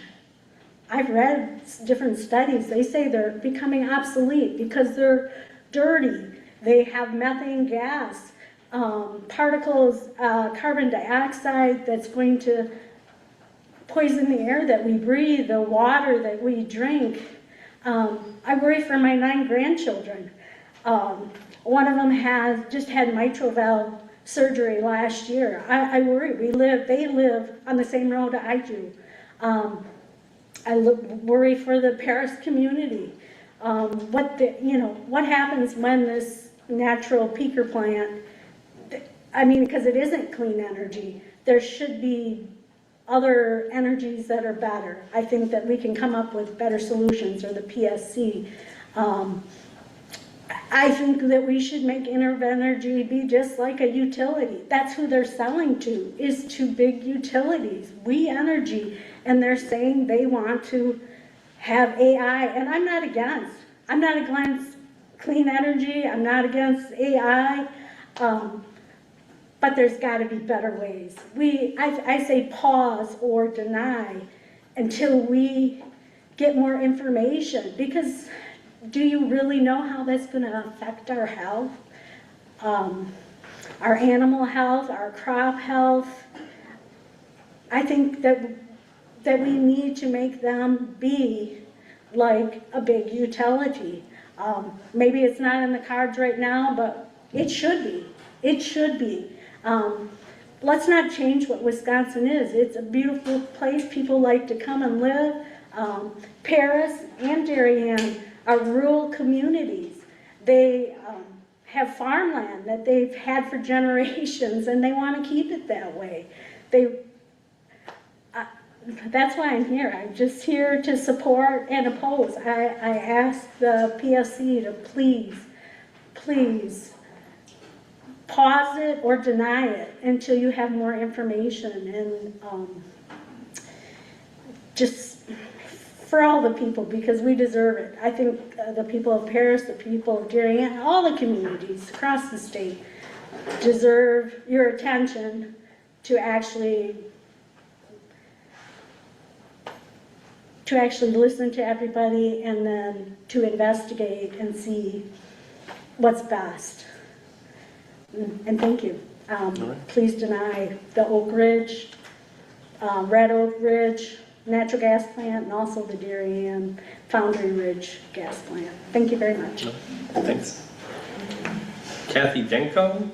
I've read different studies, they say they're becoming obsolete because they're dirty. They have methane gas, particles, carbon dioxide that's going to poison the air that we breathe, the water that we drink. I worry for my 9 grandchildren. One of them just had mitral valve surgery last year. I worry. They live on the same road I do. I worry for the Paris community. What happens when this natural peaker plant, because it isn't clean energy, there should be other energies that are better. I think that we can come up with better solutions, or the PSC. I think that we should make Energy be just like a utility. That's who they're selling to, is to big utilities, We Energy. And they're saying they want to have AI, and I'm not against clean energy, I'm not against AI, but there's got to be better ways. I say pause or deny until we get more information, because do you really know how that's going to affect our health, our animal health, our crop health? I think that we need to make them be like a big utility. Maybe it's not in the cards right now, but it should be. It should be. Let's not change what Wisconsin is. It's a beautiful place. People like to come and live. Paris and Darien are rural communities. They have farmland that they've had for generations, and they want to keep it that way. That's why I'm here. I'm just here to support and oppose. I ask the PSC to please pause it or deny it until you have more information, and just for all the people, because we deserve it. I think the people of Paris, the people of Darien, all the communities across the state deserve your attention to actually listen to everybody, and then to investigate and see what's best. And thank you. Please deny the Oak Ridge, Red Oak Ridge natural gas plant, and also the Darien Foundry Ridge gas plant. Thank you very much. Thanks. Kathy Denko.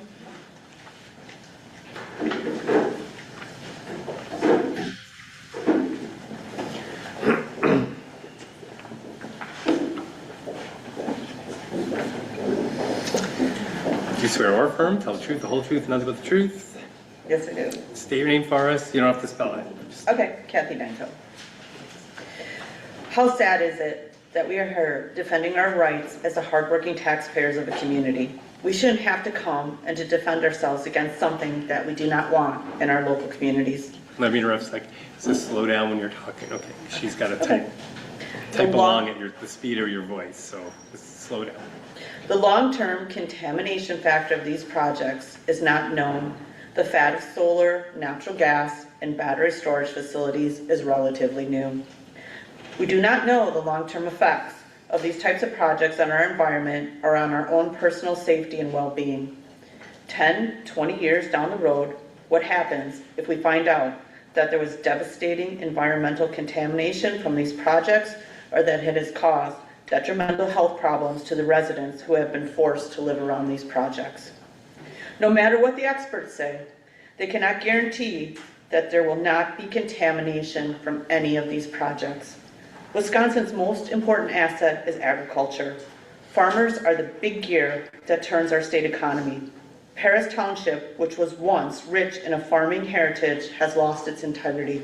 Do you swear or affirm, tell the truth, the whole truth, and nothing but the truth? Yes, I do. State your name for us. You don't have to spell it. Okay, Kathy Denko. How sad is it that we are here defending our rights as the hardworking taxpayers of a community? We shouldn't have to come and to defend ourselves against something that we do not want in our local communities. Let me interrupt. Just slow down when you're talking. Okay, she's got to type along at the speed of your voice, so just slow down. The long-term contamination factor of these projects is not known. The fat of solar, natural gas, and battery storage facilities is relatively new. We do not know the long-term effects of these types of projects on our environment or on our own personal safety and well-being. 10, 20 years down the road, what happens if we find out that there was devastating environmental contamination from these projects, or that it has caused detrimental health problems to the residents who have been forced to live around these projects? No matter what the experts say, they cannot guarantee that there will not be contamination from any of these projects. Wisconsin's most important asset is agriculture. Farmers are the big gear that turns our state economy. Paris Township, which was once rich in a farming heritage, has lost its integrity.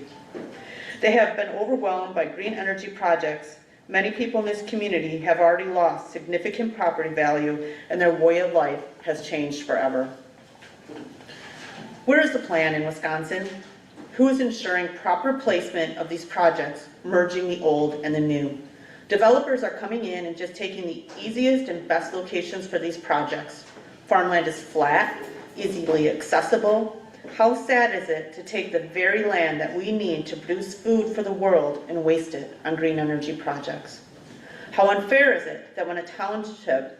They have been overwhelmed by green energy projects. Many people in this community have already lost significant property value, and their way of life has changed forever. Where is the plan in Wisconsin? Who is ensuring proper placement of these projects, merging the old and the new? Developers are coming in and just taking the easiest and best locations for these projects. Farmland is flat, easily accessible. How sad is it to take the very land that we need to produce food for the world and waste it on green energy projects? How unfair is it that when a township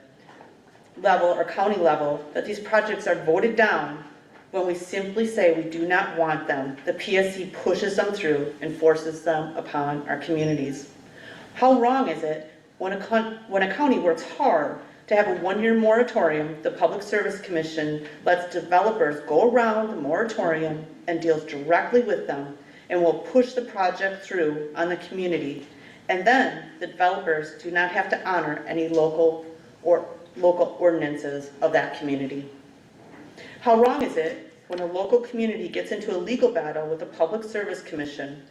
level or county level that these projects are voted down when we simply say we do not want them. The PSC pushes them through and forces them upon our communities. How wrong is it when a county works hard to have a one-year moratorium, the Public Service Commission lets developers go around the moratorium and deals directly with them and will push the project through on the community. And then the developers do not have to honor any local ordinances of that community. How wrong is it when a local community gets into a legal battle with the Public Service Commission?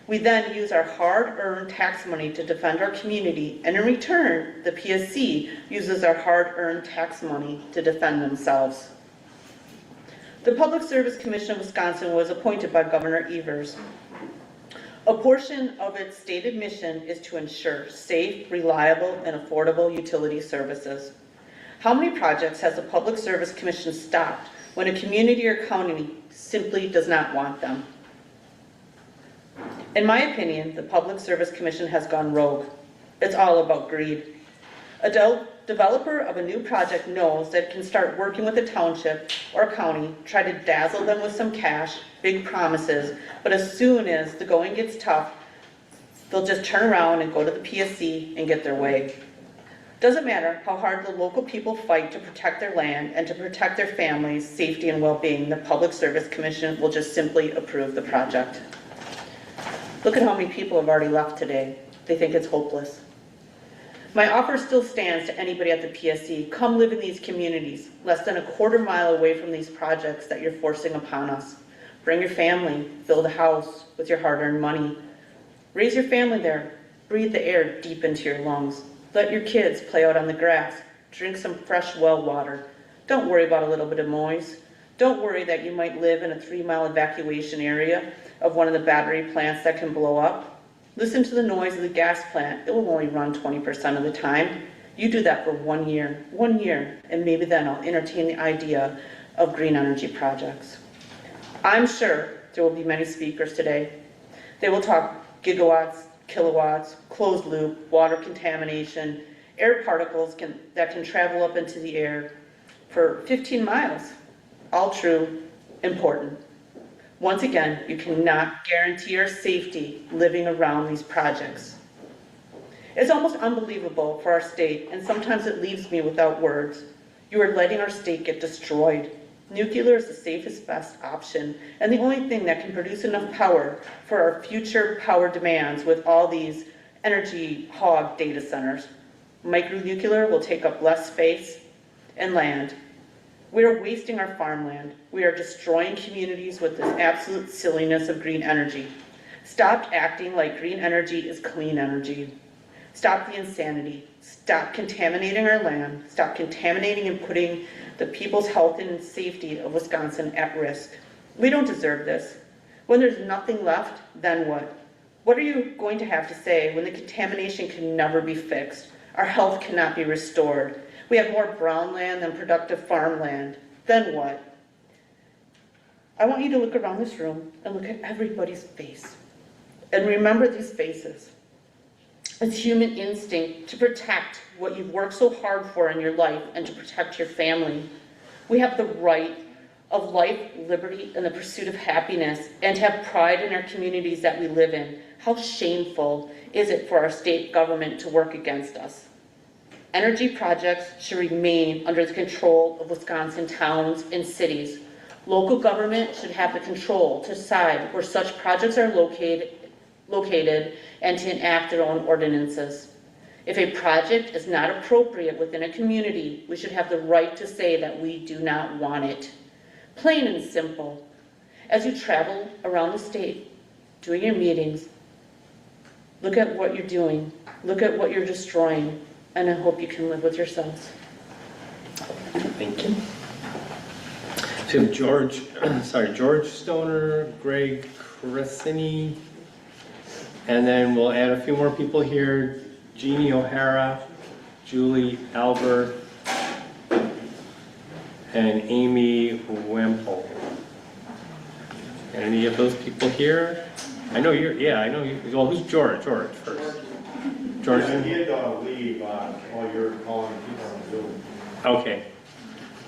We then use our hard-earned tax money to defend our community, and in return, the PSC uses our hard-earned tax money to defend themselves. The Public Service Commission of Wisconsin was appointed by Governor Evers. A portion of its stated mission is to ensure safe, reliable, and affordable utility services. How many projects has the Public Service Commission stopped when a community or county simply does not want them? In my opinion, the Public Service Commission has gone rogue. It's all about greed. A developer of a new project knows that it can start working with a township or county, try to dazzle them with some cash, big promises, but as soon as the going gets tough, they'll just turn around and go to the PSC and get their way. Doesn't matter how hard the local people fight to protect their land and to protect their families' safety and well-being, the Public Service Commission will just simply approve the project. Look at how many people have already left today. They think it's hopeless. My offer still stands to anybody at the PSC. Come live in these communities, less than a quarter mile away from these projects that you're forcing upon us. Bring your family, build a house with your hard-earned money. Raise your family there. Breathe the air deep into your lungs. Let your kids play out on the grass. Drink some fresh well water. Don't worry about a little bit of noise. Don't worry that you might live in a 3-mile evacuation area of one of the battery plants that can blow up. Listen to the noise of the gas plant. It will only run 20% of the time. You do that for 1 year, and maybe then I'll entertain the idea of green energy projects. I'm sure there will be many speakers today. They will talk gigawatts, kilowatts, closed loop, water contamination, air particles that can travel up into the air for 15 miles. All true, important. Once again, you cannot guarantee our safety living around these projects. It's almost unbelievable for our state, and sometimes it leaves me without words. You are letting our state get destroyed. Nuclear is the safest, best option, and the only thing that can produce enough power for our future power demands with all these energy hog data centers. Micronuclear will take up less space and land. We are wasting our farmland. We are destroying communities with this absolute silliness of green energy. Stop acting like green energy is clean energy. Stop the insanity. Stop contaminating our land. Stop contaminating and putting the people's health and safety of Wisconsin at risk. We don't deserve this. When there's nothing left, then what? What are you going to have to say when the contamination can never be fixed? Our health cannot be restored. We have more brown land than productive farmland. Then what? I want you to look around this room and look at everybody's face. And remember these faces. It's human instinct to protect what you've worked so hard for in your life and to protect your family. We have the right of life, liberty, and the pursuit of happiness, and to have pride in our communities that we live in. How shameful is it for our state government to work against us? Energy projects should remain under the control of Wisconsin towns and cities. Local government should have the control to decide where such projects are located and to enact their own ordinances. If a project is not appropriate within a community, we should have the right to say that we do not want it. Plain and simple. As you travel around the state, doing your meetings, look at what you're doing, look at what you're destroying, and I hope you can live with yourselves. Thank you. So we have George Stoner, Greg Cressini, and then we'll add a few more people here. Jeannie O'Hara, Julie Albert, and Amy Wemple. Any of those people here? I know you're, yeah, I know you. Well, who's George? George first. George. I did leave while you're calling people on Zoom. Okay,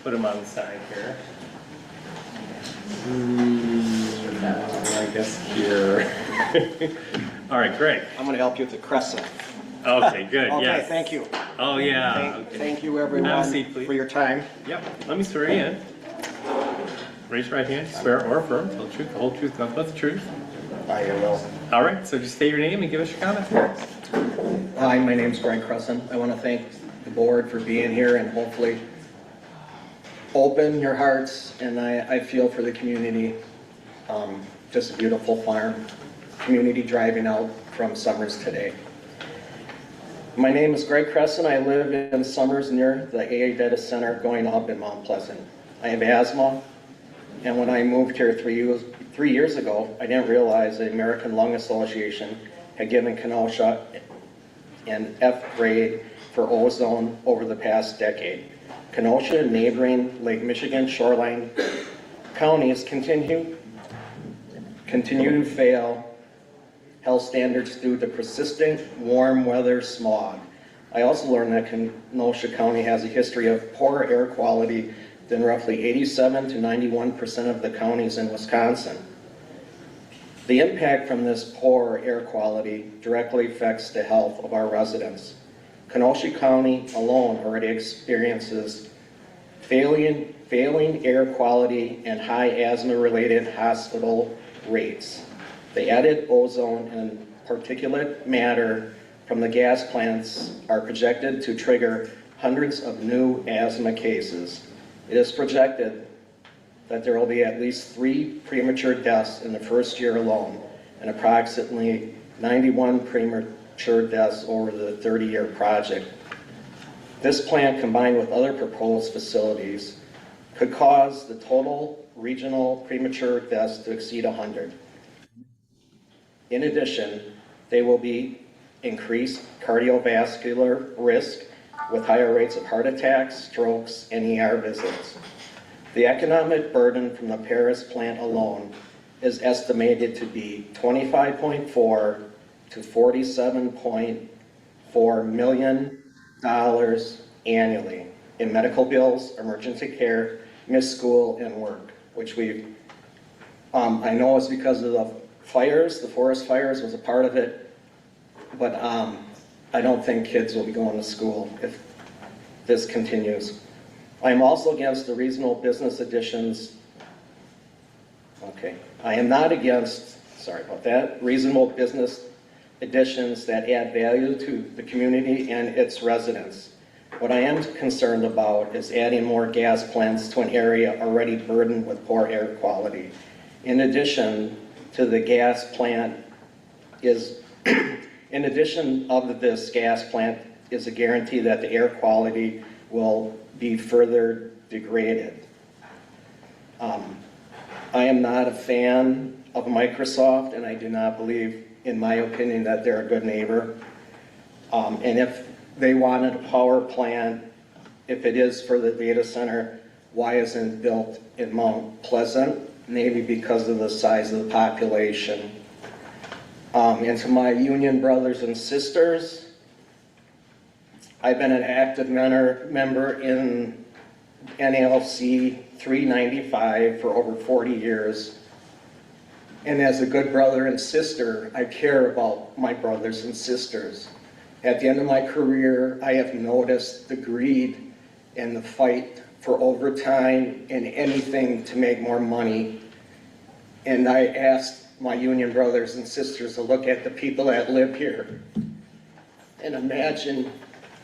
put them on the side here. I guess here. All right, Greg. I'm going to help you with the crescent. Okay, good. Okay, yes. thank you. Oh yeah. Thank you, everyone, Have a seat, please. for your time. Yep. Let me swear you in. Raise your right hand. Swear or affirm. Tell the truth, the whole truth, nothing but the truth. I will. All right. So just state your name and give us your comment. Hi, my name's Greg Crescent. I want to thank the board for being here and hopefully open your hearts, and I feel for the community. Just a beautiful farm community driving out from Summers today. My name is Greg Crescent. I live in Summers near the AA Data Center going up in Mount Pleasant. I have asthma, and when I moved here 3 years ago, I didn't realize the American Lung Association had given Kenosha an F grade for ozone over the past decade. Kenosha and neighboring Lake Michigan shoreline counties continue to fail health standards due to persistent warm weather smog. I also learned that Kenosha County has a history of poor air quality than roughly 87 to 91% of the counties in Wisconsin. The impact from this poor air quality directly affects the health of our residents. Kenosha County alone already experiences failing air quality and high asthma-related hospital rates. The added ozone and particulate matter from the gas plants are projected to trigger hundreds of new asthma cases. It is projected that there will be at least 3 premature deaths in the first year alone, and approximately 91 premature deaths over the 30-year project. This plant, combined with other proposed facilities, could cause the total regional premature deaths to exceed 100. In addition, they will be increased cardiovascular risk with higher rates of heart attacks, strokes, and ER visits. The economic burden from the Paris plant alone is estimated to be $25.4 to $47.4 million annually in medical bills, emergency care, missed school, and work, which I know is because of the fires, the forest fires was a part of it, but I don't think kids will be going to school if this continues. I am also against the reasonable business additions. Okay, I am not against, sorry about that, reasonable business additions that add value to the community and its residents. What I am concerned about is adding more gas plants to an area already burdened with poor air quality. In addition to the gas plant is, in addition of this gas plant is a guarantee that the air quality will be further degraded. I am not a fan of Microsoft, and I do not believe, in my opinion, that they're a good neighbor. And if they wanted a power plant, if it is for the data center, why isn't it built in Mount Pleasant? Maybe because of the size of the population. And to my union brothers and sisters, I've been an active member in NALC 395 for over 40 years. And as a good brother and sister, I care about my brothers and sisters. At the end of my career, I have noticed the greed and the fight for overtime and anything to make more money. And I asked my union brothers and sisters to look at the people that live here and imagine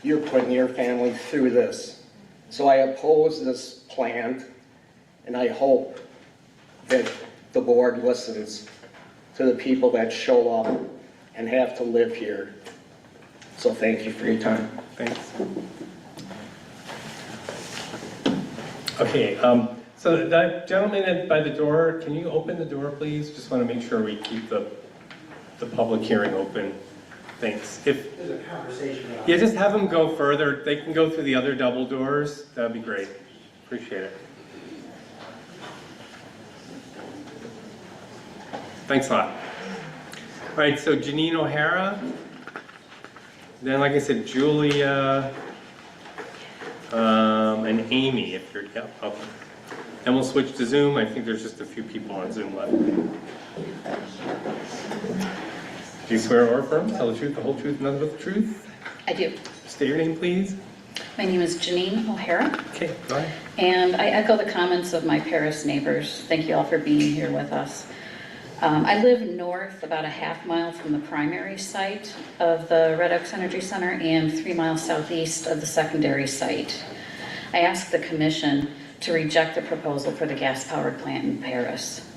you're putting your family through this. So I oppose this plant, and I hope that the board listens to the people that show up and have to live here. So thank you for your time. Thanks. Okay, so that gentleman by the door, can you open the door, please? Just want to make sure we keep the public hearing open. Thanks. If there's a conversation. Yeah, just have them go further. They can go through the other double doors. That'd be great. Appreciate it. Thanks a lot. All right, so Janine O'Hara. Then, like I said, Julia, and and Amy, if you're, yeah, okay. Then we'll switch to Zoom. I think there's just a few people on Zoom left. Do you swear or affirm, tell the truth, the whole truth, and nothing but the truth? I do. State your name, please. My name is Janine O'Hara. Okay, go ahead. And I echo the comments of my Paris neighbors. Thank you all for being here with us. I live north, about a half mile from the primary site of the Red Oaks Energy Center and 3 miles southeast of the secondary site. I asked the commission to reject the proposal for the gas-powered plant in Paris.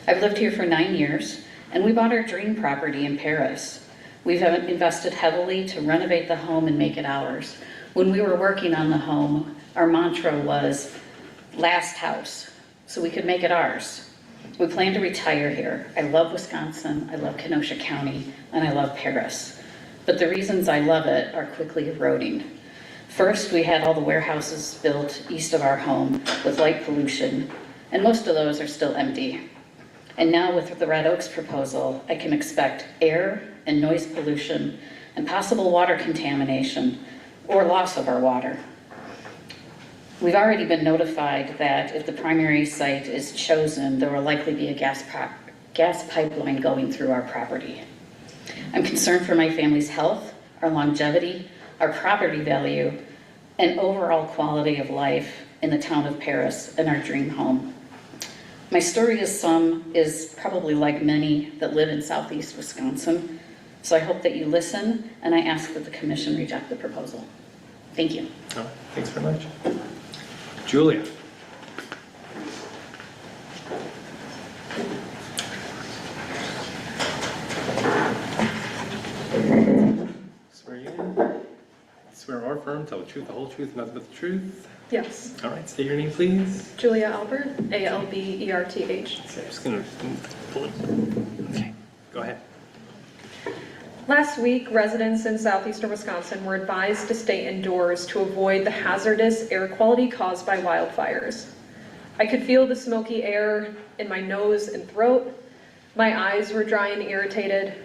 I've lived here for 9 years, and we bought our dream property in Paris. We've invested heavily to renovate the home and make it ours. When we were working on the home, our mantra was last house, so we could make it ours. We plan to retire here. I love Wisconsin, I love Kenosha County, and I love Paris. But the reasons I love it are quickly eroding. First, we had all the warehouses built east of our home with light pollution, and most of those are still empty. And now with the Red Oaks proposal, I can expect air and noise pollution and possible water contamination or loss of our water. We've already been notified that if the primary site is chosen, there will likely be a gas pipeline going through our property. I'm concerned for my family's health, our longevity, our property value, and overall quality of life in the town of Paris and our dream home. My story is probably like many that live in southeast Wisconsin, so I hope that you listen, and I ask that the commission reject the proposal. Thank you. All right, thanks very much. Julia. Swear you in. Swear or affirm, tell the truth, the whole truth, nothing but the truth. Yes. All right, state your name, please. Julia Albert, A-L-B-E-R-T-H. Okay, I'm just gonna pull it. Okay, go ahead. Last week, residents in southeastern Wisconsin were advised to stay indoors to avoid the hazardous air quality caused by wildfires. I could feel the smoky air in my nose and throat. My eyes were dry and irritated.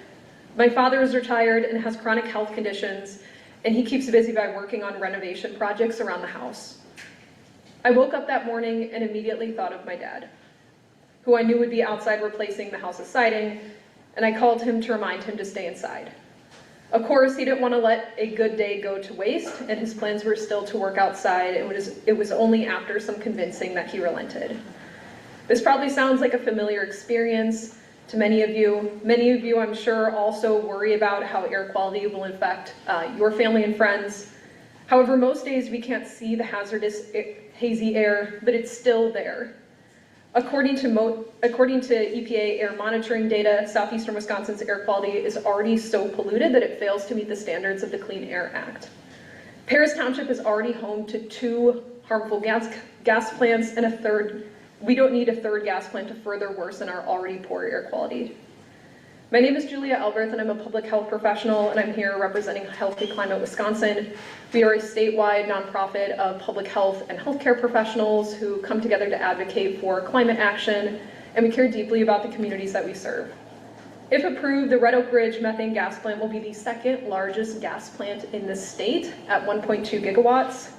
My father is retired and has chronic health conditions, and he keeps busy by working on renovation projects around the house. I woke up that morning and immediately thought of my dad, who I knew would be outside replacing the house's siding, and I called him to remind him to stay inside. Of course, he didn't want to let a good day go to waste, and his plans were still to work outside. It was only after some convincing that he relented. This probably sounds like a familiar experience to many of you. Many of you, I'm sure, also worry about how air quality will affect your family and friends. However, most days we can't see the hazardous hazy air, but it's still there. According to EPA air monitoring data, southeastern Wisconsin's air quality is already so polluted that it fails to meet the standards of the Clean Air Act. Paris Township is already home to 2 harmful gas plants and we don't need a third gas plant to further worsen our already poor air quality. My name is Julia Elberth, and I'm a public health professional, and I'm here representing Healthy Climate Wisconsin. We are a statewide nonprofit of public health and healthcare professionals who come together to advocate for climate action, and we care deeply about the communities that we serve. If approved, the Red Oak Ridge methane gas plant will be the 2nd largest gas plant in the state at 1.2 gigawatts.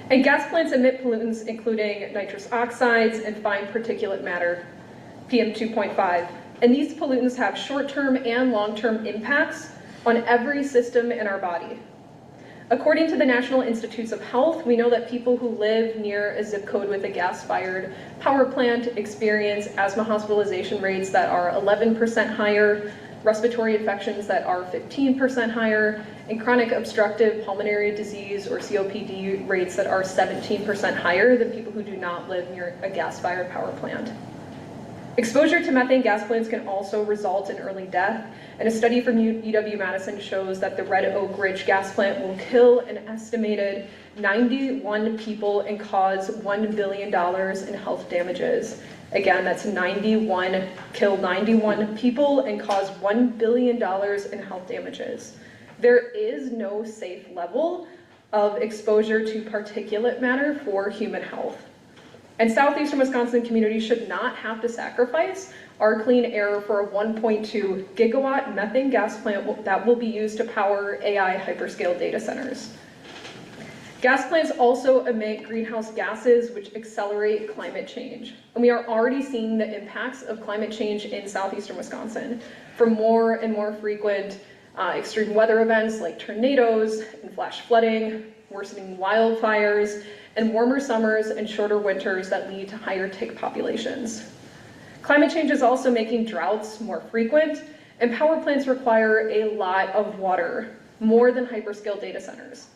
And gas plants emit pollutants including nitrous oxides and fine particulate matter, PM 2.5. And these pollutants have short-term and long-term impacts on every system in our body. According to the National Institutes of Health, we know that people who live near a zip code with a gas-fired power plant experience asthma hospitalization rates that are 11% higher, respiratory infections that are 15% higher, and chronic obstructive pulmonary disease or COPD rates that are 17% higher than people who do not live near a gas-fired power plant. Exposure to methane gas plants can also result in early death, and a study from UW-Madison shows that the Red Oak Ridge gas plant will kill an estimated 91 people and cause $1 billion in health damages. Again, that's kill 91 people and cause $1 billion in health damages. There is no safe level of exposure to particulate matter for human health. And southeastern Wisconsin communities should not have to sacrifice our clean air for a 1.2 gigawatt methane gas plant that will be used to power AI hyperscale data centers. Gas plants also emit greenhouse gases, which accelerate climate change. And we are already seeing the impacts of climate change in southeastern Wisconsin, from more and more frequent extreme weather events like tornadoes and flash flooding, worsening wildfires, and warmer summers and shorter winters that lead to higher tick populations. Climate change is also making droughts more frequent, and power plants require a lot of water, more than hyperscale data centers.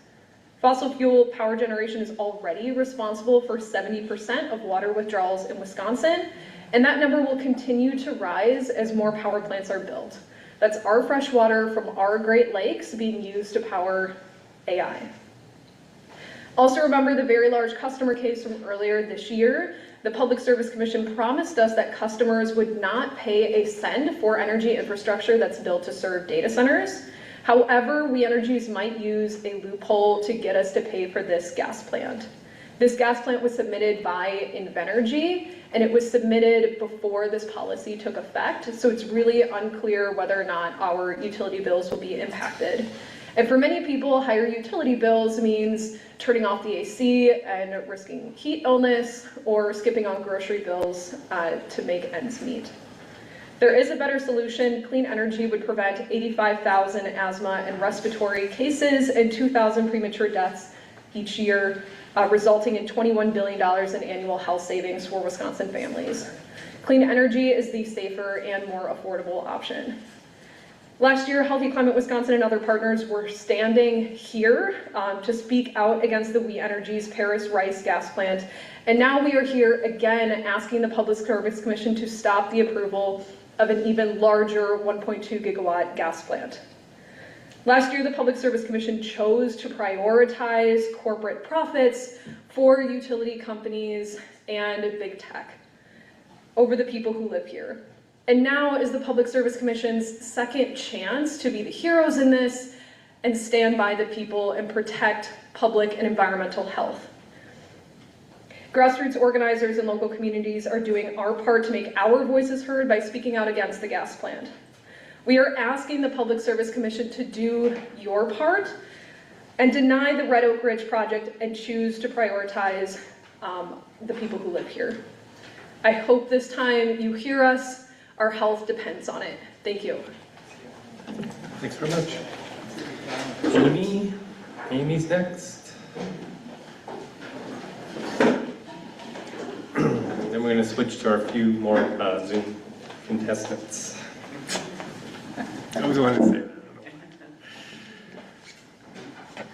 Fossil fuel power generation is already responsible for 70% of water withdrawals in Wisconsin, and that number will continue to rise as more power plants are built. That's our fresh water from our Great Lakes being used to power AI. Also remember the very large customer case from earlier this year. The Public Service Commission promised us that customers would not pay a cent for energy infrastructure that's built to serve data centers. However, We Energies might use a loophole to get us to pay for this gas plant. This gas plant was submitted by Invenergy, and it was submitted before this policy took effect, so it's really unclear whether or not our utility bills will be impacted. And for many people, higher utility bills means turning off the AC and risking heat illness or skipping on grocery bills to make ends meet. There is a better solution. Clean energy would prevent 85,000 asthma and respiratory cases and 2,000 premature deaths each year, resulting in $21 billion in annual health savings for Wisconsin families. Clean energy is the safer and more affordable option. Last year, Healthy Climate Wisconsin and other partners were standing here to speak out against the We Energies Paris Rice gas plant. And now we are here again asking the Public Service Commission to stop the approval of an even larger 1.2 gigawatt gas plant. Last year, the Public Service Commission chose to prioritize corporate profits for utility companies and big tech over the people who live here. And now is the Public Service Commission's second chance to be the heroes in this and stand by the people and protect public and environmental health. Grassroots organizers and local communities are doing our part to make our voices heard by speaking out against the gas plant. We are asking the Public Service Commission to do your part and deny the Red Oak Ridge project and choose to prioritize the people who live here. I hope this time you hear us. Our health depends on it. Thank you. Thanks very much. Amy's next. Then we're going to switch to our few more Zoom contestants. I always wanted to say that.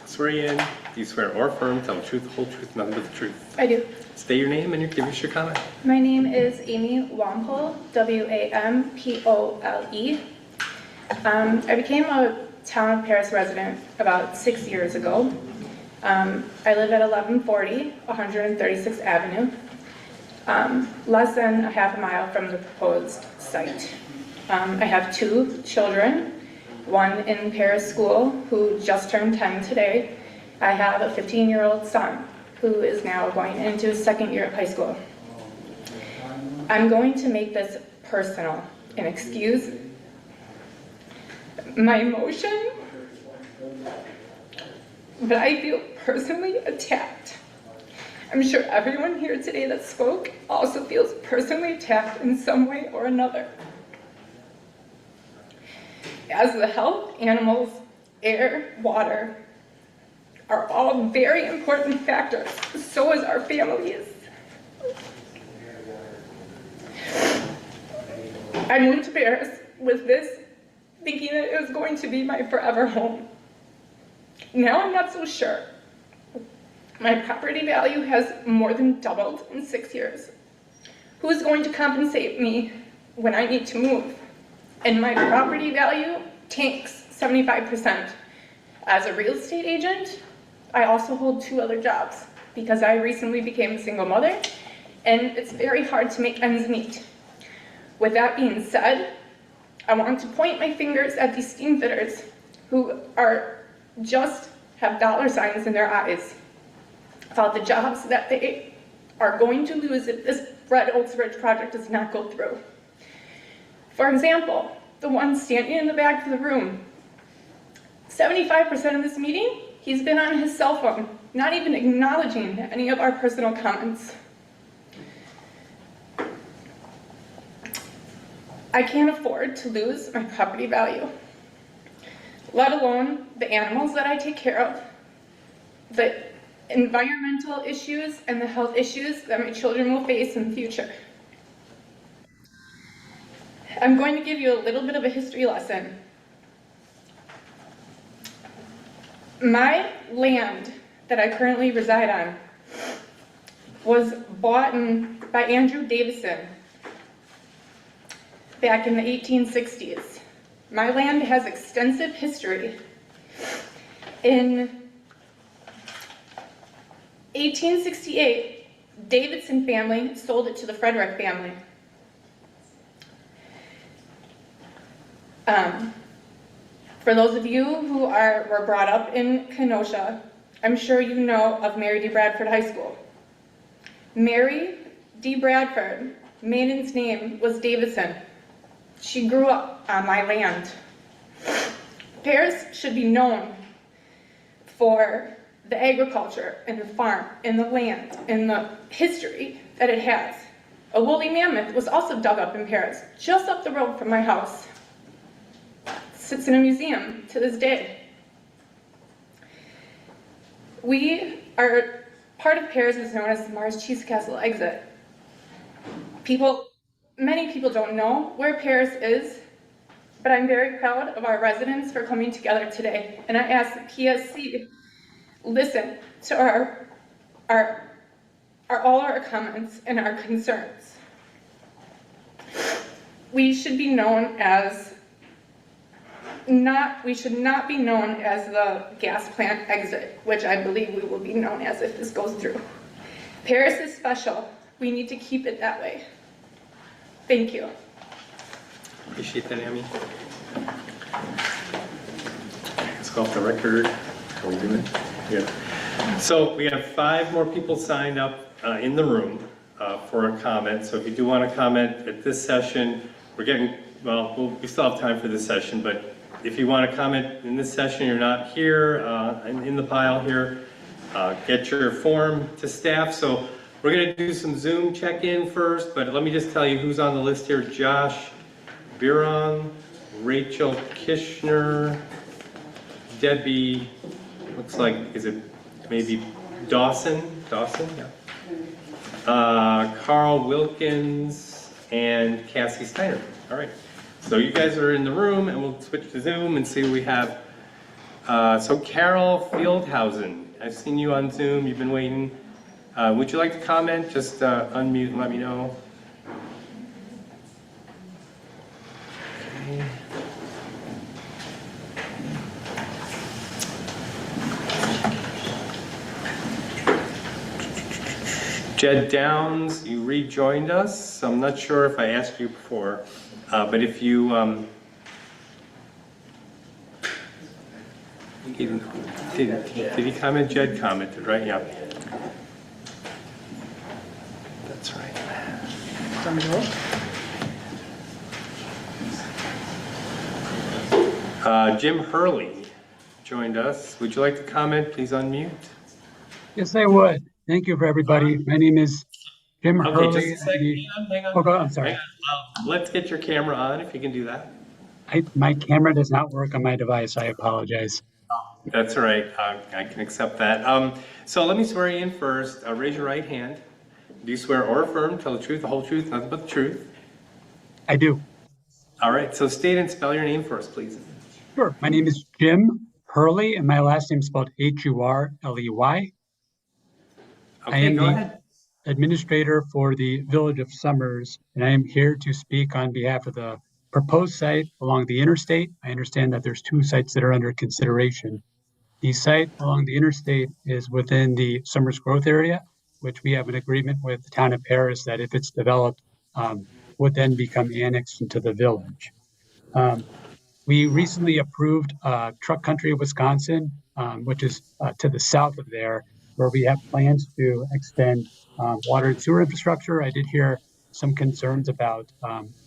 Swear you in. Do you swear or affirm, tell the truth, the whole truth, nothing but the truth? I do. State your name and give us your comment. My name is Amy Wampole, Wampole. I became a Town of Paris resident about 6 years ago. I live at 1140 136th Avenue, less than a half a mile from the proposed site. I have 2 children, one in Paris school who just turned 10 today. I have a 15-year-old son who is now going into his second year of high school. I'm going to make this personal and excuse my emotion, but I feel personally attacked. I'm sure everyone here today that spoke also feels personally attacked in some way or another. As the health, animals, air, water are all very important factors, so is our families. I moved to Paris with this, thinking that it was going to be my forever home. Now I'm not so sure. My property value has more than doubled in 6 years. Who is going to compensate me when I need to move? And my property value tanks 75%. As a real estate agent, I also hold 2 other jobs because I recently became a single mother and it's very hard to make ends meet. With that being said, I want to point my fingers at these steam fitters who just have dollar signs in their eyes about the jobs that they are going to lose if this Red Oak Ridge project does not go through. For example, the one standing in the back of the room, 75% of this meeting, he's been on his cell phone, not even acknowledging any of our personal comments. I can't afford to lose my property value, let alone the animals that I take care of, the environmental issues and the health issues that my children will face in the future. I'm going to give you a little bit of a history lesson. My land that I currently reside on was bought by Andrew Davison back in the 1860s. My land has extensive history. In 1868, Davidson family sold it to the Frederick family. For those of you who were brought up in Kenosha, I'm sure you know of Mary D. Bradford High School. Mary D. Bradford, maiden's name was Davison. She grew up on my land. Paris should be known for the agriculture and the farm and the land and the history that it has. A woolly mammoth was also dug up in Paris, just up the road from my house. Sits in a museum to this day. Part of Paris is known as the Mars Cheese Castle exit. Many people don't know where Paris is, but I'm very proud of our residents for coming together today. And I ask the PSC, listen to all our comments and our concerns. We should be known as we should not be known as the gas plant exit, which I believe we will be known as if this goes through. Paris is special. We need to keep it that way. Thank you. Appreciate that, Amy. Let's go off the record. How are we doing? Yeah. So we have 5 more people signed up in the room for a comment. So if you do want to comment at this session, we still have time for this session, but if you want to comment in this session, you're not here in the pile here, get your form to staff. So we're going to do some Zoom check-in first, but let me just tell you who's on the list here. Josh Biron, Rachel Kishner, Debbie, looks like, is it maybe Dawson? Yeah. Carl Wilkins and Cassie Steiner. All right. So you guys are in the room, and we'll switch to Zoom and see what we have. So Carol Fieldhausen, I've seen you on Zoom. You've been waiting. Would you like to comment? Just unmute and let me know. Okay. Jed Downs, you rejoined us. I'm not sure if I asked you before. But if you, did he comment? Jed commented, right? Yeah. That's right. Jim Hurley joined us. Would you like to comment? Please unmute. Yes, I would. Thank you for everybody. My name is Jim Hurley. Okay, just a second. Hang on. I'm sorry. Let's get your camera on if you can do that. My camera does not work on my device. I apologize. That's all right. I can accept that. So let me swear you in first. Raise your right hand. Do you swear or affirm, tell the truth, the whole truth, nothing but the truth? I do. All right. So state and spell your name first, please. Sure. My name is Jim Hurley, and my last name is spelled Hurley. I am the administrator for the Village of Summers, and I am here to speak on behalf of the proposed site along the interstate. I understand that there's 2 sites that are under consideration. The site along the interstate is within the Summers growth area, which we have an agreement with the town of Paris that if it's developed, would then become annexed into the village. We recently approved Truck Country of Wisconsin, which is to the south of there, where we have plans to extend water and sewer infrastructure. I did hear some concerns about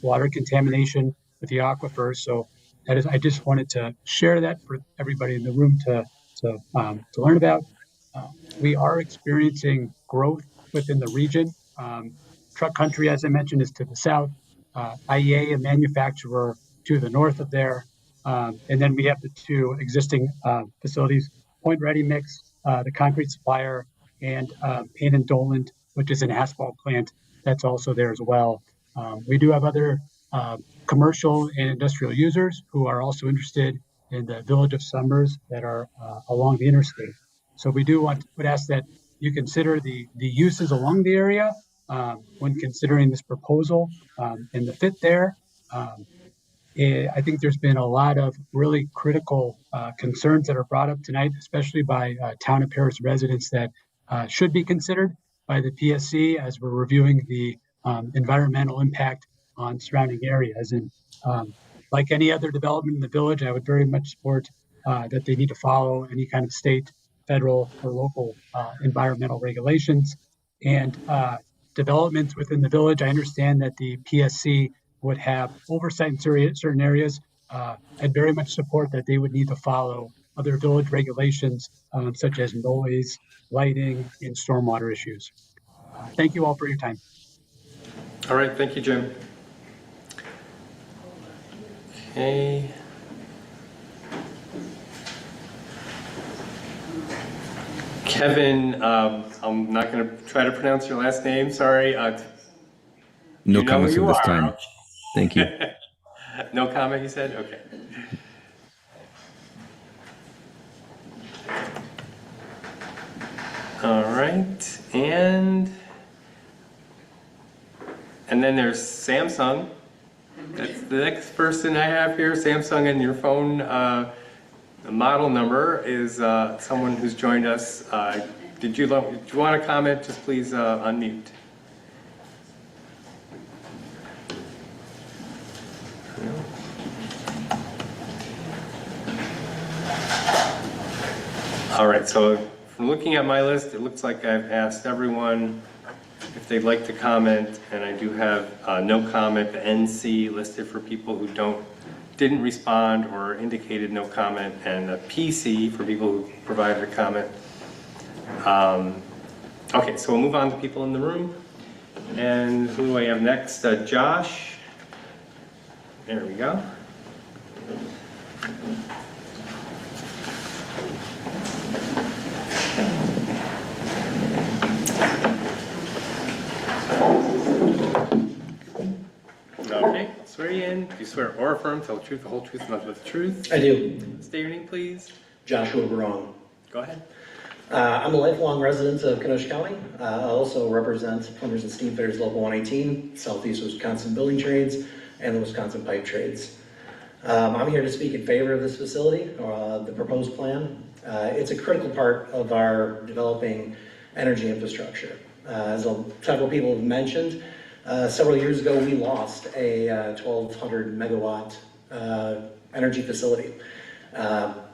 water contamination with the aquifers. So that is, I just wanted to share that for everybody in the room to learn about. We are experiencing growth within the region. Truck country, as I mentioned, is to the south. IEA, a manufacturer, to the north of there. And then we have the two existing facilities, Point Ready Mix, the concrete supplier, and Payne and Doland, which is an asphalt plant that's also there as well. We do have other commercial and industrial users who are also interested in the Village of Summers that are along the interstate. So we would ask that you consider the uses along the area when considering this proposal and the fit there. I think there's been a lot of really critical concerns that are brought up tonight, especially by Town of Paris residents that should be considered by the PSC as we're reviewing the environmental impact on surrounding areas. And like any other development in the village, I would very much support that they need to follow any kind of state, federal, or local environmental regulations. And developments within the village, I understand that the PSC would have oversight in certain areas. I'd very much support that they would need to follow other village regulations, such as noise, lighting, and stormwater issues. Thank you all for your time. All right, thank you, Jim. Okay. Kevin, I'm not going to try to pronounce your last name, sorry. No comments at this time. Thank you. No comment, he said? Okay. All right, and then there's Samsung. That's the next person I have here. Samsung, and your phone the model number is someone who's joined us. Do you want to comment? Just please unmute. All right, so from looking at my list, it looks like I've asked everyone if they'd like to comment, and I do have no comment, the NC listed for people who didn't respond or indicated no comment, and a PC for people who provided a comment. Okay, so we'll move on to people in the room. And who do I have next? Josh. There we go. Okay, swear you in. Do you swear or affirm, tell the truth, the whole truth, and nothing but the truth? I do. State your name, please. Joshua Barone. Go ahead. I'm a lifelong resident of Kenosha County. I also represent Plumbers and Steamfitters Local 118, Southeast Wisconsin Building Trades, and the Wisconsin Pipe Trades. I'm here to speak in favor of this facility, the proposed plan. It's a critical part of our developing energy infrastructure. As several people have mentioned, several years ago we lost a 1,200 megawatt energy facility. Over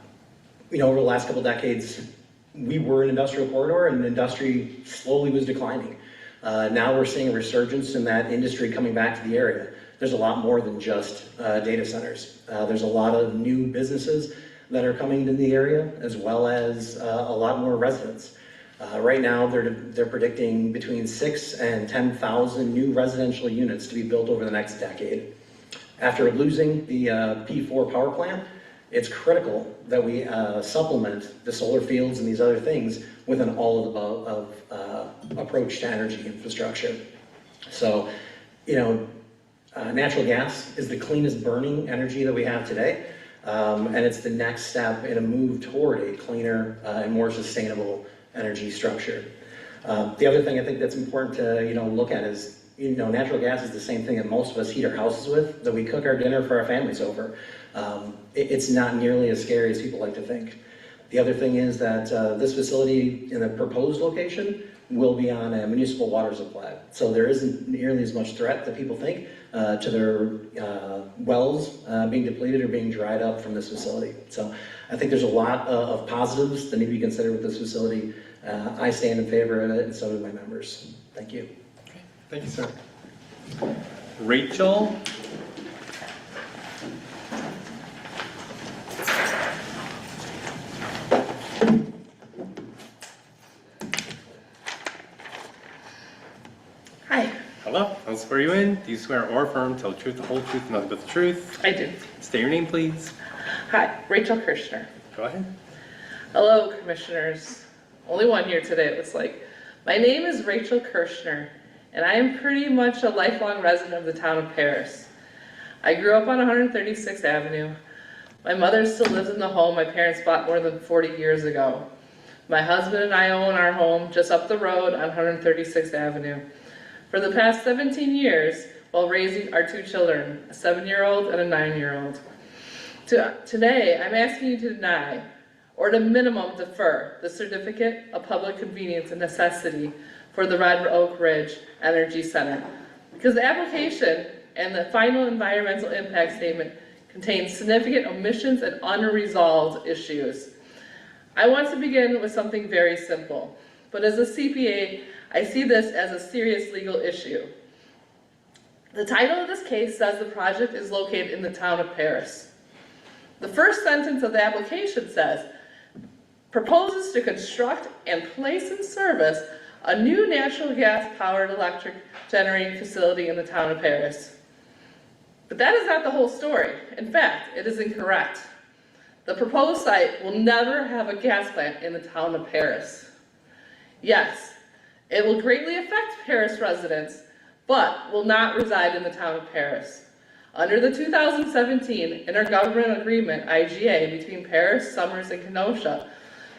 the last couple decades, we were an industrial corridor and the industry slowly was declining. Now we're seeing a resurgence in that industry coming back to the area. There's a lot more than just data centers. There's a lot of new businesses that are coming to the area, as well as a lot more residents. Right now, they're predicting between 6,000 and 10,000 new residential units to be built over the next decade. After losing the P4 power plant, it's critical that we supplement the solar fields and these other things with an all-of-the-above approach to energy infrastructure. So, natural gas is the cleanest burning energy that we have today, and it's the next step in a move toward a cleaner and more sustainable energy structure. The other thing I think that's important to look at is natural gas is the same thing that most of us heat our houses with, that we cook our dinner for our families over. It's not nearly as scary as people like to think. The other thing is that this facility in the proposed location will be on a municipal water supply. So there isn't nearly as much threat that people think to their wells being depleted or being dried up from this facility. So I think there's a lot of positives that need to be considered with this facility. I stand in favor of it, and so do my members. Thank you. Thank you, sir. Rachel. Hi. Hello, I'll swear you in. Do you swear or affirm to tell the truth, the whole truth, and nothing but the truth? I do. State your name, please. Hi, Rachel Kirshner. Go ahead. Hello, commissioners. Only one here today, it looks like. My name is Rachel Kirshner, and I am pretty much a lifelong resident of the town of Paris. I grew up on 136th Avenue. My mother still lives in the home my parents bought more than 40 years ago. My husband and I own our home just up the road on 136th Avenue. For the past 17 years, while raising our two children, a 7-year-old and a 9-year-old. Today, I'm asking you to deny, or at a minimum defer, the Certificate of Public Convenience and Necessity for the Red Oak Ridge Energy Center, because the application and the final environmental impact statement contain significant omissions and unresolved issues. I want to begin with something very simple, but as a CPA, I see this as a serious legal issue. The title of this case says the project is located in the town of Paris. The first sentence of the application says, proposes to construct and place in service a new natural gas-powered electric generating facility in the town of Paris. But that is not the whole story. In fact, it is incorrect. The proposed site will never have a gas plant in the town of Paris. Yes, it will greatly affect Paris residents, but will not reside in the town of Paris. Under the 2017 Intergovernmental Agreement, IGA, between Paris, Summers, and Kenosha,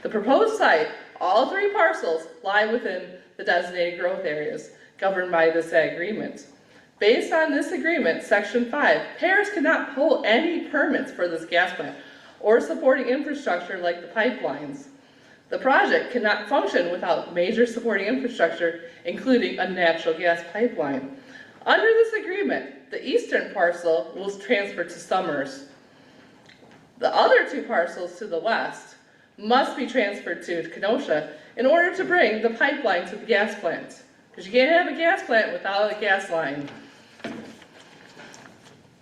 the proposed site, all three parcels, lie within the designated growth areas governed by this agreement. Based on this agreement, Section 5, Paris cannot pull any permits for this gas plant or supporting infrastructure like the pipelines. The project cannot function without major supporting infrastructure, including a natural gas pipeline. Under this agreement, the eastern parcel will transfer to Summers. The other two parcels to the west must be transferred to Kenosha in order to bring the pipeline to the gas plant. Because you can't have a gas plant without a gas line.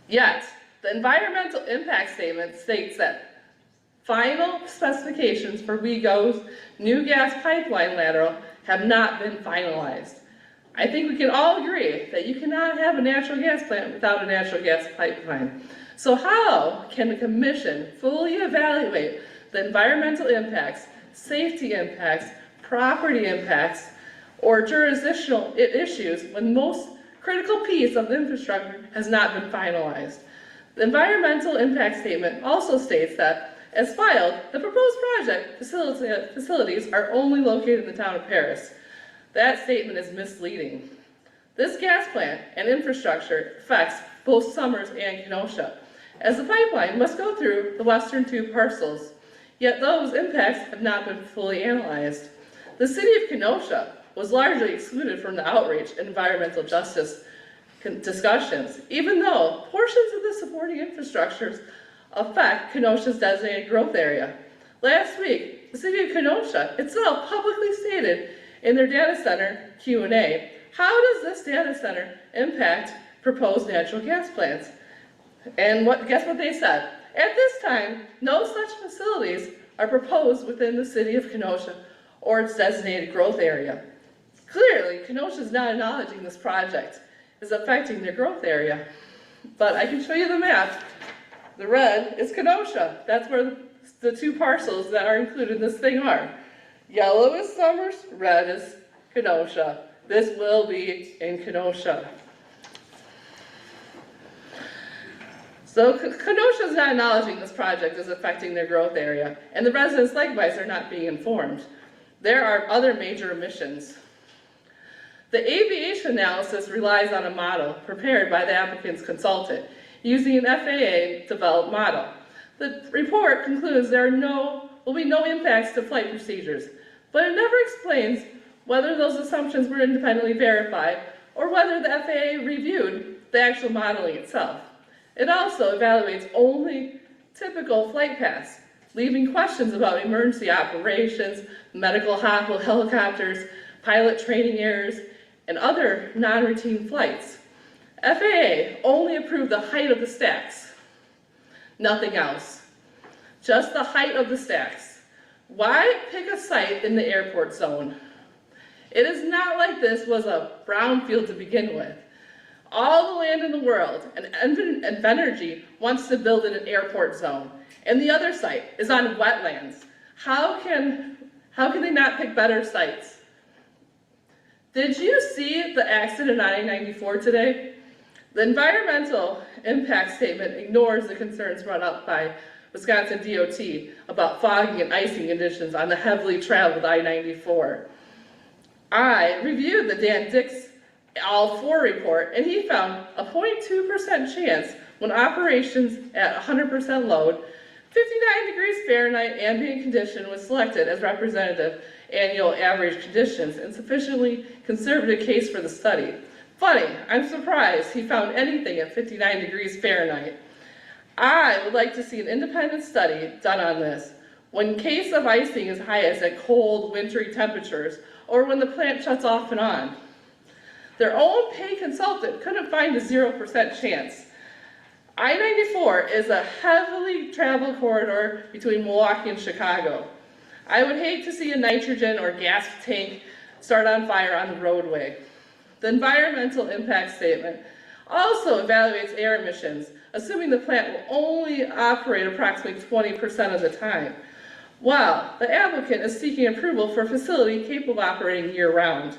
Yet, the environmental impact statement states that final specifications for WEGO's new gas pipeline lateral have not been finalized. I think we can all agree that you cannot have a natural gas plant without a natural gas pipeline. So how can the commission fully evaluate the environmental impacts, safety impacts, property impacts, or jurisdictional issues when most critical piece of the infrastructure has not been finalized? The environmental impact statement also states that, as filed, the proposed project facilities are only located in the town of Paris. That statement is misleading. This gas plant and infrastructure affects both Summers and Kenosha, as the pipeline must go through the western two parcels, yet those impacts have not been fully analyzed. The city of Kenosha was largely excluded from the outreach and environmental justice discussions, even though portions of the supporting infrastructures affect Kenosha's designated growth area. Last week, the city of Kenosha itself publicly stated in their data center Q&A, how does this data center impact proposed natural gas plants? And guess what they said? At this time, no such facilities are proposed within the city of Kenosha or its designated growth area. Clearly, Kenosha is not acknowledging this project is affecting their growth area. But I can show you the map. The red is Kenosha. That's where the two parcels that are included in this thing are. Yellow is Summers, red is Kenosha. This will be in Kenosha. So Kenosha is not acknowledging this project is affecting their growth area, and the residents likewise are not being informed. There are other major emissions. The aviation analysis relies on a model prepared by the applicant's consultant using an FAA-developed model. The report concludes there will be no impacts to flight procedures, but it never explains whether those assumptions were independently verified or whether the FAA reviewed the actual modeling itself. It also evaluates only typical flight paths, leaving questions about emergency operations, medical helicopters, pilot training errors, and other non-routine flights. FAA only approved the height of the stacks, nothing else, just the height of the stacks. Why pick a site in the airport zone? It is not like this was a brownfield to begin with. All the land in the world, and Energy wants to build in an airport zone, and the other site is on wetlands. How can they not pick better sites? Did you see the accident on I-94 today? The environmental impact statement ignores the concerns brought up by Wisconsin DOT about fogging and icing conditions on the heavily traveled I-94. I reviewed the Dan Dix All-4 report, and he found a 0.2% chance when operations at 100% load, 59 degrees Fahrenheit ambient condition was selected as representative annual average conditions and sufficiently conservative case for the study. Funny, I'm surprised he found anything at 59 degrees Fahrenheit. I would like to see an independent study done on this. When case of icing is highest at cold, wintry temperatures, or when the plant shuts off and on. Their own paid consultant couldn't find a 0% chance. I-94 is a heavily traveled corridor between Milwaukee and Chicago. I would hate to see a nitrogen or gas tank start on fire on the roadway. The environmental impact statement also evaluates air emissions, assuming the plant will only operate approximately 20% of the time, while the applicant is seeking approval for a facility capable of operating year-round.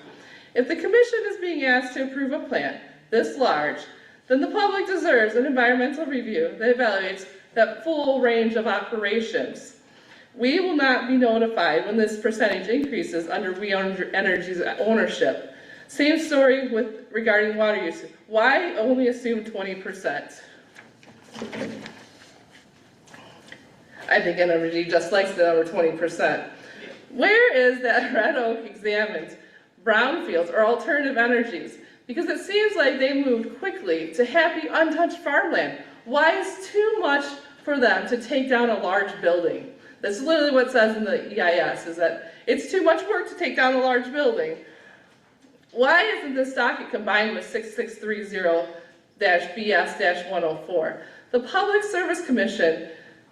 If the commission is being asked to approve a plant this large, then the public deserves an environmental review that evaluates that full range of operations. We will not be notified when this percentage increases under We Energy's ownership. Same story regarding water use. Why only assume 20%? I think Energy just likes the number 20%. Where is that Red Oak examined brownfields or alternative energies? Because it seems like they moved quickly to happy untouched farmland. Why is too much for them to take down a large building? That's literally what it says in the EIS, is that it's too much work to take down a large building. Why isn't this docket combined with 6630-BS-104? The Public Service Commission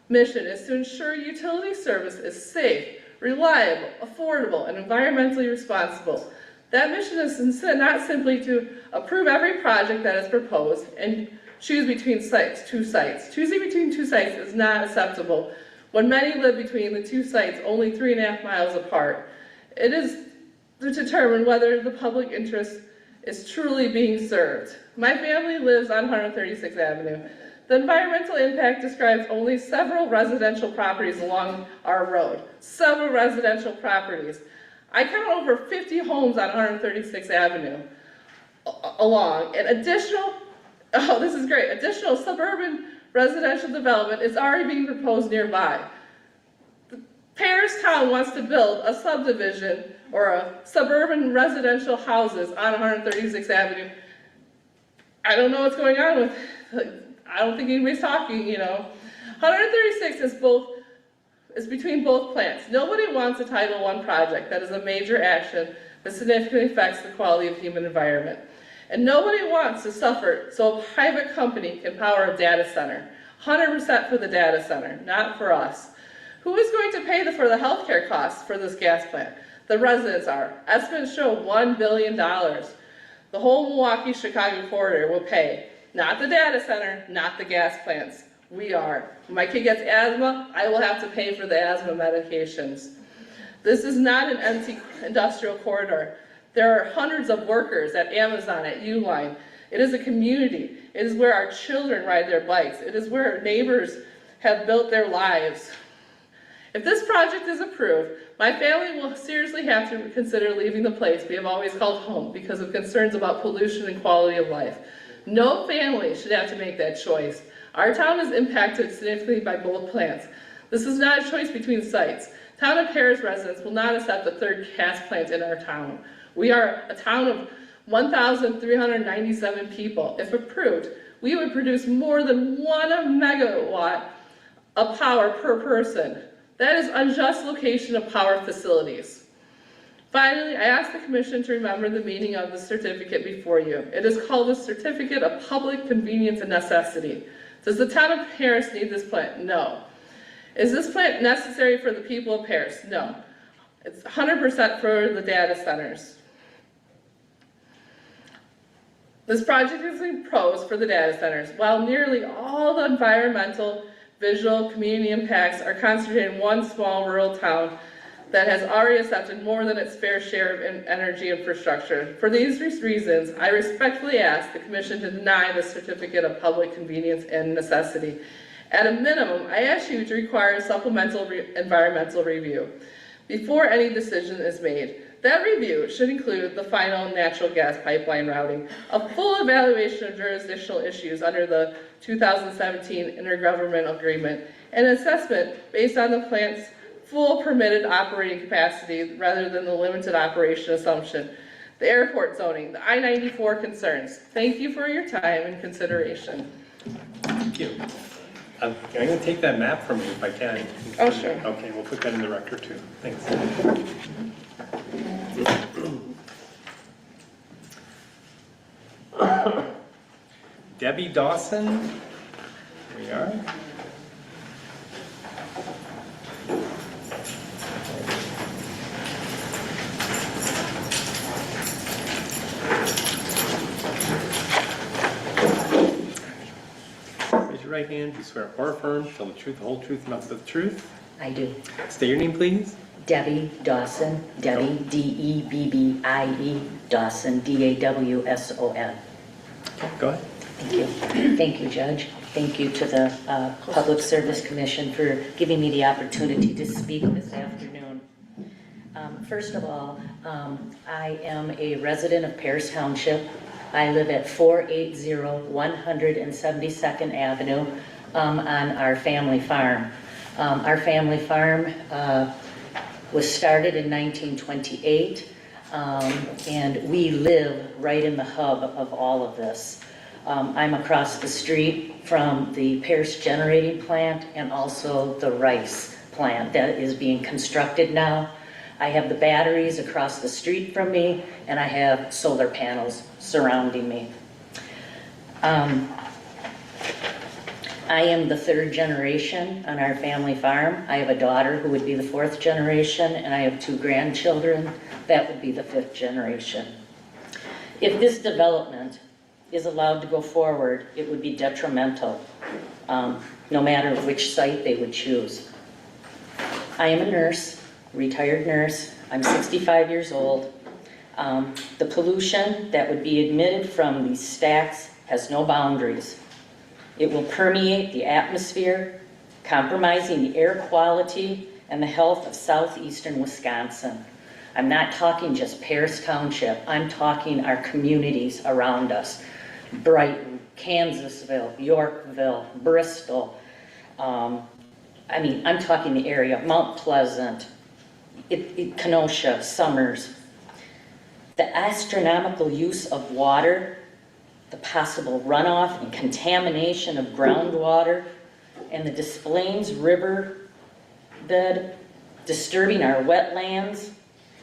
mission is to ensure utility service is safe, reliable, affordable, and environmentally responsible. That mission is not simply to approve every project that is proposed and choose between two sites. Choosing between two sites is not acceptable when many live between the two sites only 3.5 miles apart. It is to determine whether the public interest is truly being served. My family lives on 136th Avenue. The environmental impact describes only several residential properties along our road. Several residential properties. I count over 50 homes on 136th Avenue along. And additional suburban residential development is already being proposed nearby. Paris Town wants to build a subdivision or a suburban residential houses on 136th Avenue. I don't know what's going on with, I don't think anybody's talking, 136 is between both plants. Nobody wants a Title I project that is a major action that significantly affects the quality of human environment. And nobody wants to suffer so a private company can power a data center. 100% for the data center, not for us. Who is going to pay for the healthcare costs for this gas plant? The residents are. Estimates show $1 billion. The whole Milwaukee-Chicago corridor will pay. Not the data center, not the gas plants. We are. When my kid gets asthma, I will have to pay for the asthma medications. This is not an empty industrial corridor. There are hundreds of workers at Amazon, at Uline. It is a community. It is where our children ride their bikes. It is where our neighbors have built their lives. If this project is approved, my family will seriously have to consider leaving the place we have always called home because of concerns about pollution and quality of life. No family should have to make that choice. Our town is impacted significantly by both plants. This is not a choice between sites. Town of Paris residents will not accept a third gas plant in our town. We are a town of 1,397 people. If approved, we would produce more than 1 megawatt of power per person. That is unjust location of power facilities. Finally, I ask the Commission to remember the meaning of the certificate before you. It is called a Certificate of Public Convenience and Necessity. Does the town of Paris need this plant? No. Is this plant necessary for the people of Paris? No. It's 100% for the data centers. This project is in pros for the data centers. While nearly all the environmental, visual, community impacts are concentrated in one small rural town that has already accepted more than its fair share of energy infrastructure. For these reasons, I respectfully ask the Commission to deny the Certificate of Public Convenience and Necessity. At a minimum, I ask you to require a supplemental environmental review before any decision is made. That review should include the final natural gas pipeline routing, a full evaluation of jurisdictional issues under the 2017 Intergovernmental Agreement, and an assessment based on the plant's full permitted operating capacity rather than the limited operation assumption, the airport zoning, the I-94 concerns. Thank you for your time and consideration. Thank you. I'm going to take that map from you if I can. Oh, sure. Okay, we'll put that in the record too. Thanks. Debbie Dawson, here we are. Raise your right hand. Do you swear or affirm to tell the truth, the whole truth, and nothing but the truth? I do. State your name, please. Debbie Dawson, Debbie, D-E-B-B-I-E, Dawson, D-A-W-S-O-N. Okay, go ahead. Thank you. Thank you, Judge. Thank you to the Public Service Commission for giving me the opportunity to speak this afternoon. First of all, I am a resident of Paris Township. I live at 480 172nd Avenue on our family farm. Our family farm was started in 1928, and we live right in the hub of all of this. I'm across the street from the Paris generating plant and also the rice plant that is being constructed now. I have the batteries across the street from me, and I have solar panels surrounding me. I am the third generation on our family farm. I have a daughter who would be the fourth generation, and I have two grandchildren that would be the fifth generation. If this development is allowed to go forward, it would be detrimental, no matter which site they would choose. I am a nurse, retired nurse. I'm 65 years old. The pollution that would be emitted from these stacks has no boundaries. It will permeate the atmosphere, compromising the air quality and the health of southeastern Wisconsin. I'm not talking just Paris Township. I'm talking our communities around us. Brighton, Kansasville, Yorkville, Bristol. I'm talking the area, Mount Pleasant, Kenosha, Summers. The astronomical use of water, the possible runoff and contamination of groundwater, and the Des Plaines River bed disturbing our wetlands,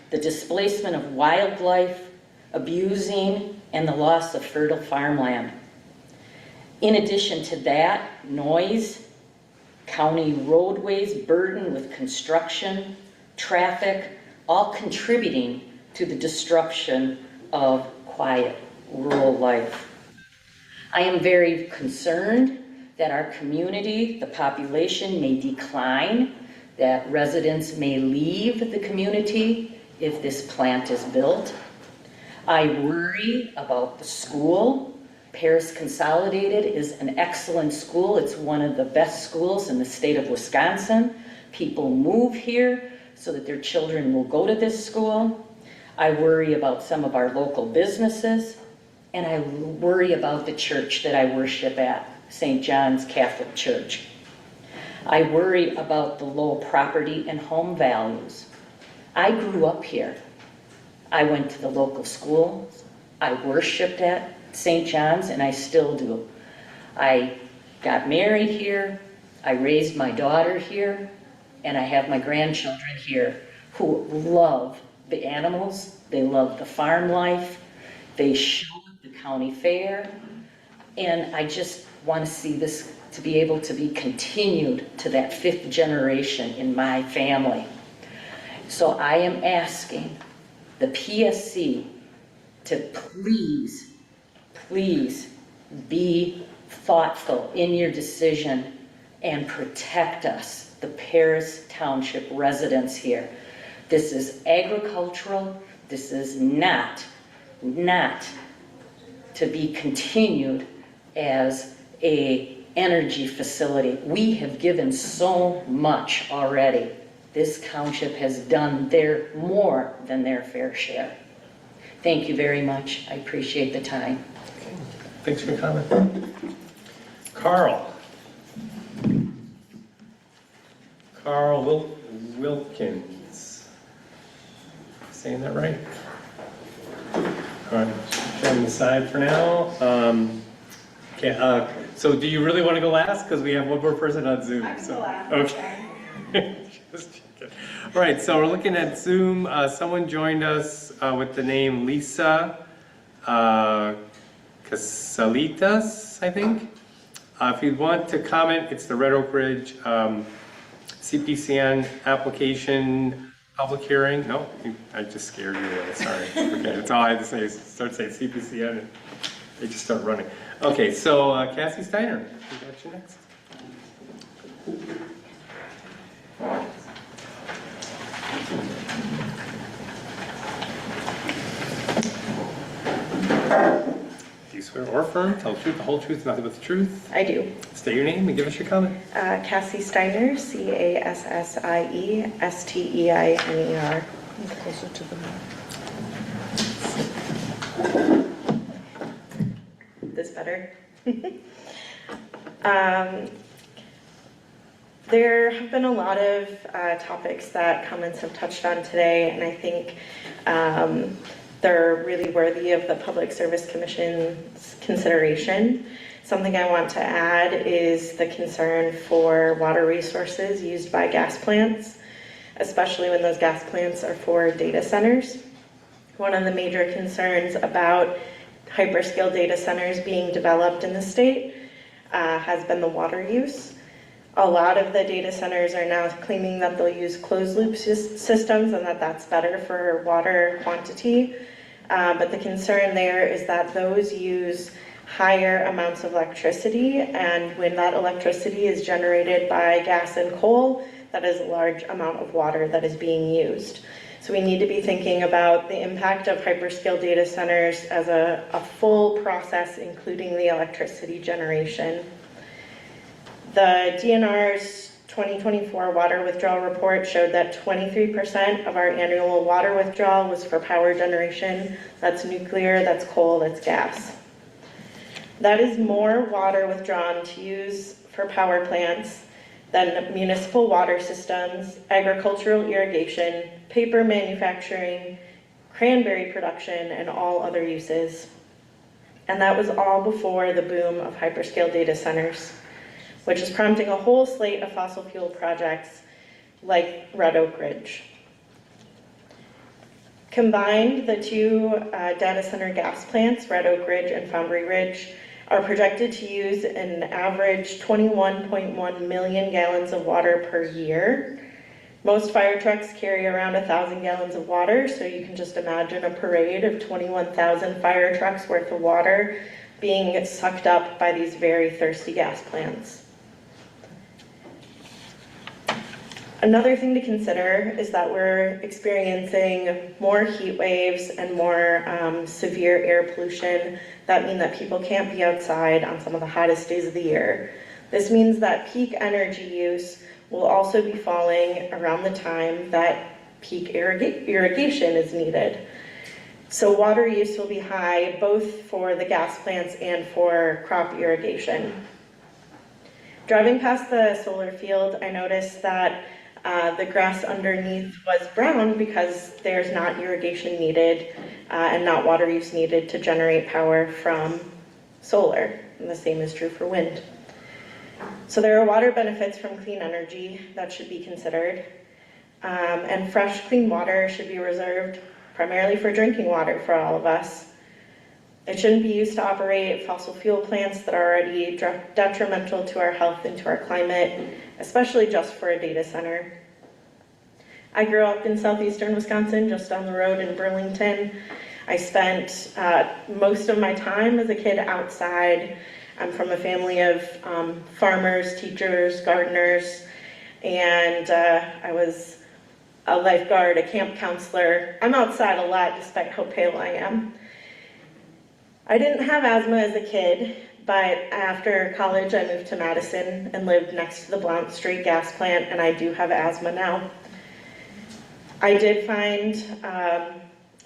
the displacement of wildlife, abusing, and the loss of fertile farmland. In addition to that, noise, county roadways burdened with construction, traffic, all contributing to the destruction of quiet rural life. I am very concerned that our community, the population may decline, that residents may leave the community if this plant is built. I worry about the school. Paris Consolidated is an excellent school. It's one of the best schools in the state of Wisconsin. People move here so that their children will go to this school. I worry about some of our local businesses, and I worry about the church that I worship at, St. John's Catholic Church. I worry about the low property and home values. I grew up here. I went to the local schools. I worshiped at St. John's, and I still do. I got married here. I raised my daughter here, and I have my grandchildren here who love the animals, they love the farm life, they show at the county fair, and I just want to see this to be able to be continued to that 5th generation in my family. So I am asking the PSC to please, please be thoughtful in your decision and protect us, the Paris Township residents here. This is agricultural. This is not to be continued as a energy facility. We have given so much already. This township has done more than their fair share. Thank you very much. I appreciate the time. Thanks for your comment. Carl Wilkins. Saying that right? All right, put him aside for now. Okay, so do you really want to go last? Because we have one more person on Zoom. I can go last. Okay. Just checking. All right, so we're looking at Zoom. Someone joined us with the name Lisa Casalitas, I think. If you want to comment, it's the Red Oak Ridge CPCN application public hearing. No, I just scared you away, sorry. Okay, that's all I had to say is start saying CPCN and they just start running. Okay, so Cassie Steiner, we got you next. Do you swear or affirm, tell the truth, the whole truth, nothing but the truth? I do. State your name and give us your comment. Cassie Steiner, CASSIE, Closer to the This better? There have been a lot of topics that comments have touched on today, and I think they're really worthy of the Public Service Commission's consideration. Something I want to add is the concern for water resources used by gas plants, especially when those gas plants are for data centers. One of the major concerns about hyperscale data centers being developed in the state has been the water use. A lot of the data centers are now claiming that they'll use closed loop systems and that that's better for water quantity. But the concern there is that those use higher amounts of electricity, and when that electricity is generated by gas and coal, that is a large amount of water that is being used. So we need to be thinking about the impact of hyperscale data centers as a full process, including the electricity generation. The DNR's 2024 water withdrawal report showed that 23% of our annual water withdrawal was for power generation. That's nuclear, that's coal, that's gas. That is more water withdrawn to use for power plants than municipal water systems, agricultural irrigation, paper manufacturing, cranberry production, and all other uses. And that was all before the boom of hyperscale data centers, which is prompting a whole slate of fossil fuel projects like Red Oak Ridge. Combined, the two data center gas plants, Red Oak Ridge and Foundry Ridge, are projected to use an average 21.1 million gallons of water per year. Most fire trucks carry around 1,000 gallons of water, so you can just imagine a parade of 21,000 fire trucks worth of water being sucked up by these very thirsty gas plants. Another thing to consider is that we're experiencing more heat waves and more severe air pollution that mean that people can't be outside on some of the hottest days of the year. This means that peak energy use will also be falling around the time that peak irrigation is needed. So water use will be high both for the gas plants and for crop irrigation. Driving past the solar field, I noticed that the grass underneath was brown because there's not irrigation needed and not water use needed to generate power from solar. And the same is true for wind. So there are water benefits from clean energy that should be considered. And fresh, clean water should be reserved primarily for drinking water for all of us. It shouldn't be used to operate fossil fuel plants that are already detrimental to our health and to our climate, especially just for a data center. I grew up in southeastern Wisconsin, just down the road in Burlington. I spent most of my time as a kid outside. I'm from a family of farmers, teachers, gardeners, and I was a lifeguard, a camp counselor. I'm outside a lot despite how pale I am. I didn't have asthma as a kid, but after college I moved to Madison and lived next to the Blount Street gas plant, and I do have asthma now. I did find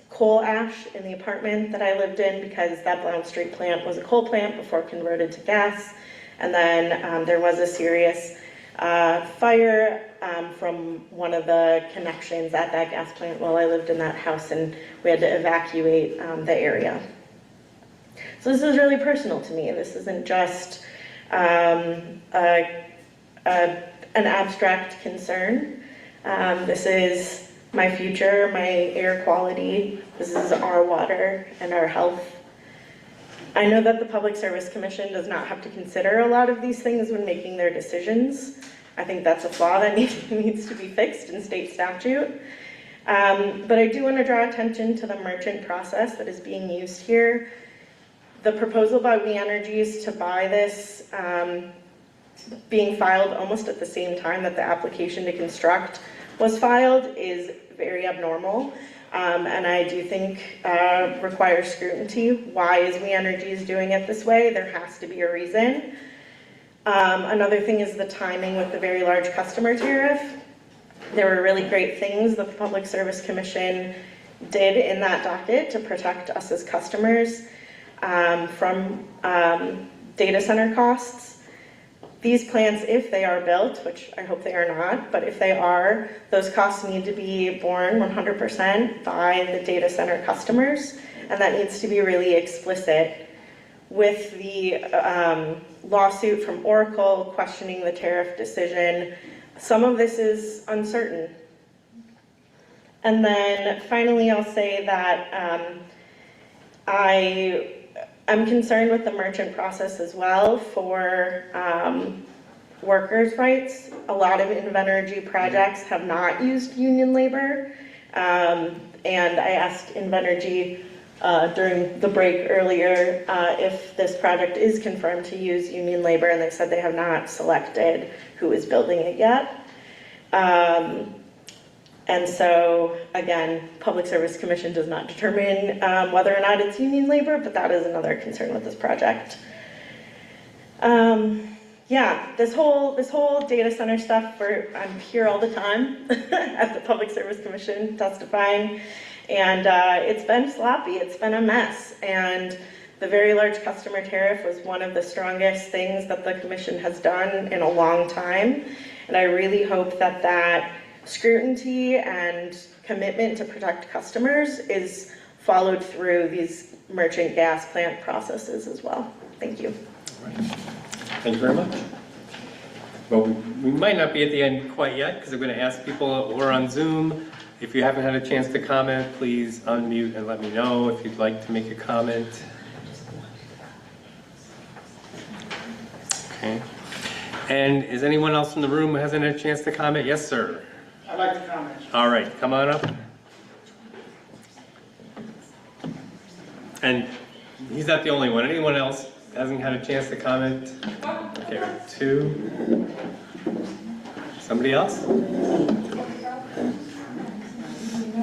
coal ash in the apartment that I lived in because that Blount Street plant was a coal plant before converted to gas. And then there was a serious fire from one of the connections at that gas plant while I lived in that house, and we had to evacuate the area. So this is really personal to me. This isn't just an abstract concern. This is my future, my air quality. This is our water and our health. I know that the Public Service Commission does not have to consider a lot of these things when making their decisions. I think that's a flaw that needs to be fixed in state statute. But I do want to draw attention to the merchant process that is being used here. The proposal by We Energies to buy this being filed almost at the same time that the application to construct was filed is very abnormal, and I do think requires scrutiny. Why is We Energies doing it this way? There has to be a reason. Another thing is the timing with the very large customer tariff. There were really great things that the Public Service Commission did in that docket to protect us as customers from data center costs. These plants, if they are built, which I hope they are not, but if they are, those costs need to be borne 100% by the data center customers, and that needs to be really explicit. With the lawsuit from Oracle questioning the tariff decision, some of this is uncertain. And then finally, I'll say that I'm concerned with the merchant process as well for workers' rights. A lot of Invenergy projects have not used union labor, and I asked Invenergy during the break earlier if this project is confirmed to use union labor, and they said they have not selected who is building it yet. And so, again, Public Service Commission does not determine whether or not it's union labor, but that is another concern with this project. Yeah, this whole data center stuff, I'm here all the time at the Public Service Commission testifying, and it's been sloppy, it's been a mess, and the very large customer tariff was one of the strongest things that the Commission has done in a long time, and I really hope that that scrutiny and commitment to protect customers is followed through these merchant gas plant processes as well. Thank you. Right. Thank you very much. Well, we might not be at the end quite yet because I'm going to ask people who are on Zoom, if you haven't had a chance to comment, please unmute and let me know if you'd like to make a comment. Okay. And is anyone else in the room who hasn't had a chance to comment? Yes, sir. I'd like to comment. All right, come on up. And he's not the only one. Anyone else hasn't had a chance to comment? Okay, two. Somebody else?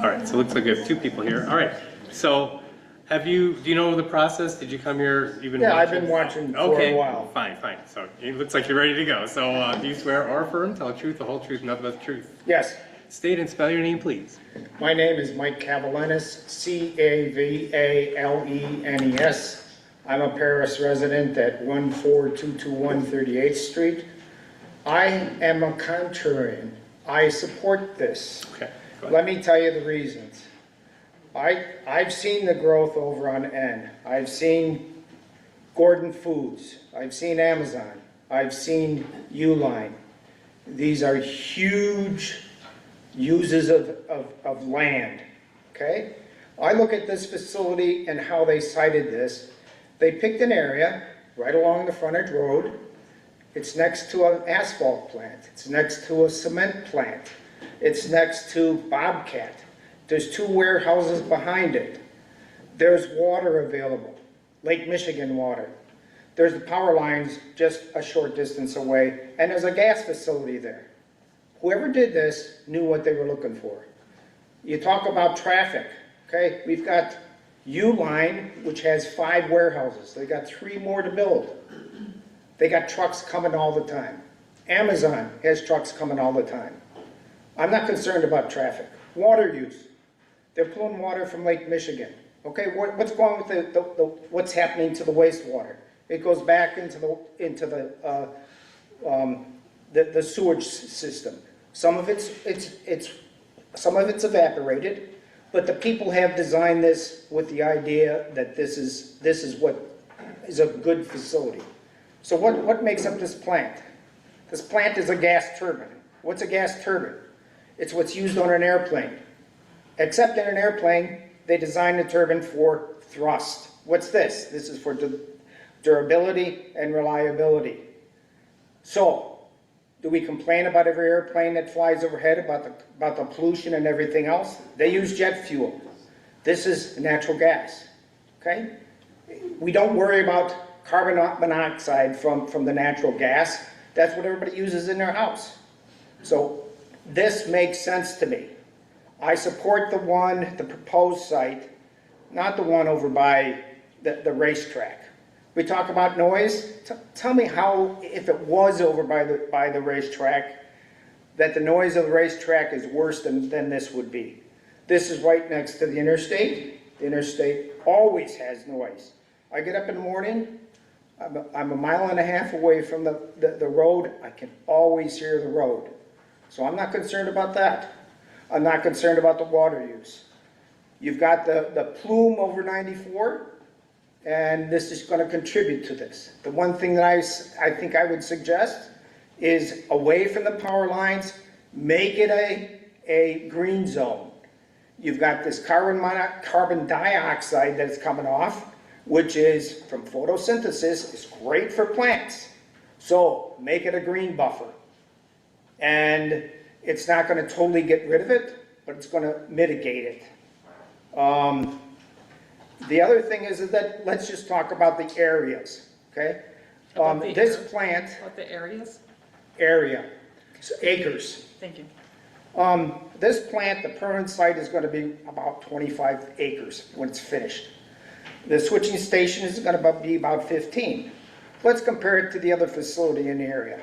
All right, so it looks like we have two people here. All right, so do you know the process? Did you come here? You've been watching? I've been watching for a while. Fine. So it looks like you're ready to go. So do you swear or affirm, tell the truth, the whole truth, nothing but the truth? Yes. State and spell your name, please. My name is Mike Cavalenis, C-A-V-A-L-E-N-E-S. I'm a Paris resident at 14221 38th Street. I am a contrarian. I support this. Okay. Let me tell you the reasons. I've seen the growth over on N. I've seen Gordon Foods. I've seen Amazon. I've seen Uline. These are huge uses of land, okay? I look at this facility and how they cited this. They picked an area right along the frontage road. It's next to an asphalt plant. It's next to a cement plant. It's next to Bobcat. There's 2 warehouses behind it. There's water available, Lake Michigan water. There's the power lines just a short distance away, and there's a gas facility there. Whoever did this knew what they were looking for. You talk about traffic, okay? We've got U-Line, which has 5 warehouses. They got 3 more to build. They got trucks coming all the time. Amazon has trucks coming all the time. I'm not concerned about traffic. Water use. They're pulling water from Lake Michigan. Okay, what's going with what's happening to the wastewater? It goes back into the sewage system. Some of it's evaporated, but the people have designed this with the idea that this is what is a good facility. So what makes up this plant? This plant is a gas turbine. What's a gas turbine? It's what's used on an airplane. Except in an airplane, they designed the turbine for thrust. What's this? This is for durability and reliability. So, do we complain about every airplane that flies overhead about the pollution and everything else? They use jet fuel. This is natural gas, okay? We don't worry about carbon monoxide from the natural gas. That's what everybody uses in their house. So this makes sense to me. I support the proposed site, not the one over by the racetrack. We talk about noise. Tell me how, if it was over by the racetrack, that the noise of the racetrack is worse than this would be. This is right next to the interstate. The interstate always has noise. I get up in the morning, I'm a mile and a half away from the road. I can always hear the road. So I'm not concerned about that. I'm not concerned about the water use. You've got the plume over 94, and this is going to contribute to this. The one thing that I think I would suggest is away from the power lines, make it a green zone. You've got this carbon dioxide that's coming off, which is from photosynthesis, is great for plants. So make it a green buffer. And it's not going to totally get rid of it, but it's going to mitigate it. The other thing is that let's just talk about the areas, okay? This plant... What the areas? Area, so acres. Thank you. This plant, the permanent site, is going to be about 25 acres when it's finished. The switching station is going to be about 15. Let's compare it to the other facility in the area.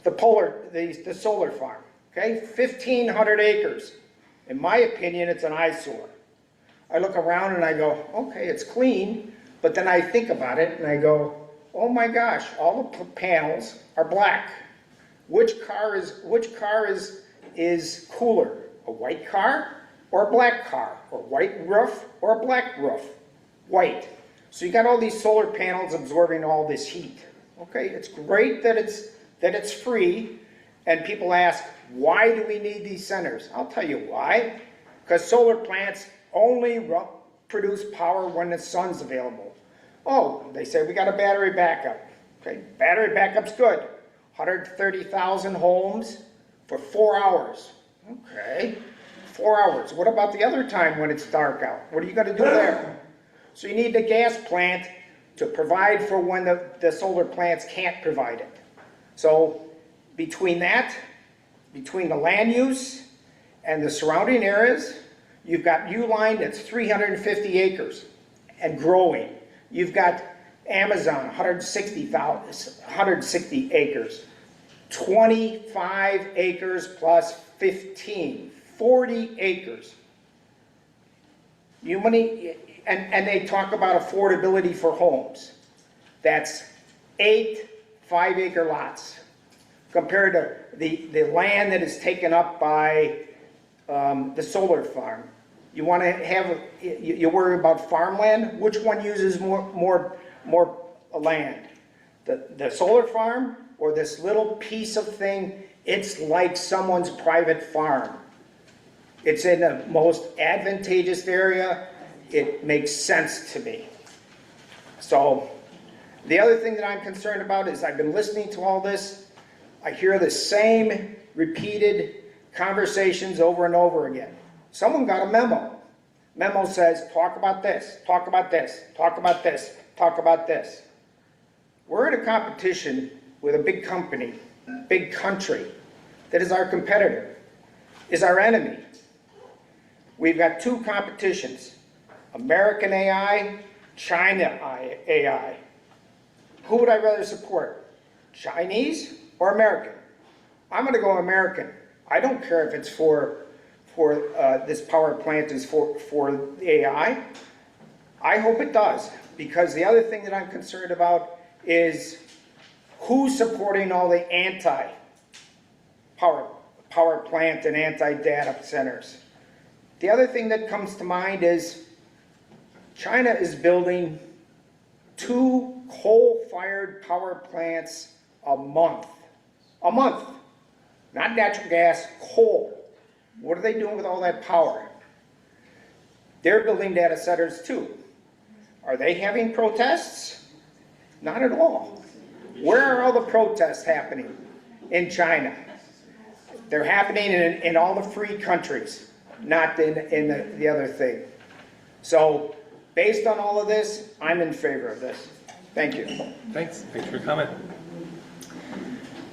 The solar farm, okay? 1,500 acres. In my opinion, it's an eyesore. I look around and I go, okay, it's clean, but then I think about it and I go, oh my gosh, all the panels are black. Which car is cooler? A white car or a black car? Or white roof or a black roof? White. So you got all these solar panels absorbing all this heat. Okay, it's great that it's free, and people ask, why do we need these centers? I'll tell you why. Because solar plants only produce power when the sun's available. Oh, they say we got a battery backup. Okay, battery backup's good. 130,000 homes for 4 hours. Okay, 4 hours. What about the other time when it's dark out? What are you going to do there? So you need the gas plant to provide for when the solar plants can't provide it. So between the land use and the surrounding areas, you've got U-Line that's 350 acres and growing. You've got Amazon, 160 acres. 25 acres plus 15, 40 acres. And they talk about affordability for homes. That's 8 5-acre lots compared to the land that is taken up by the solar farm. You want to have, you worry about farmland? Which one uses more land? The solar farm or this little piece of thing? It's like someone's private farm. It's in the most advantageous area. It makes sense to me. So the other thing that I'm concerned about is I've been listening to all this. I hear the same repeated conversations over and over again. Someone got a memo. Memo says, talk about this, talk about this, talk about this, talk about this. We're in a competition with a big company, big country, that is our competitor, is our enemy. We've got two competitions, American AI, China AI. Who would I rather support, Chinese or American? I'm gonna go American. I don't care if it's for this power plant is for AI. I hope it does, because the other thing that I'm concerned about is who's supporting all the anti-power plant and anti-data centers. The other thing that comes to mind is China is building 2 coal-fired power plants a month. A month. Not natural gas, coal. What are they doing with all that power? They're building data centers too. Are they having protests? Not at all. Where are all the protests happening in China? They're happening in all the free countries, not in the other thing. So based on all of this, I'm in favor of this. Thank you. Thanks for your comment.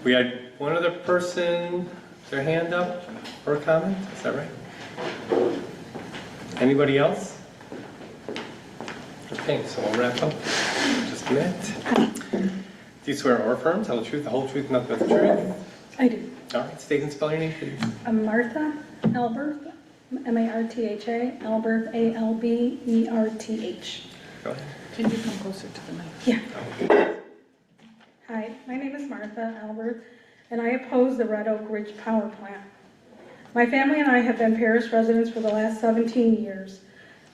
We had one other person, their hand up for a comment, is that right? Anybody else? Okay, so we'll wrap up. Just a minute. Do you swear or affirm, tell the truth, the whole truth, and nothing but the truth? I do. All right, state and spell your name, please. I'm Martha Alberth, M-A-R-T-H-A, Alberth, A-L-B-E-R-T-H. Go ahead. Can you come closer to the mic? Yeah. Hi, my name is Martha Alberth, and I oppose the Red Oak Ridge Power Plant. My family and I have been Paris residents for the last 17 years.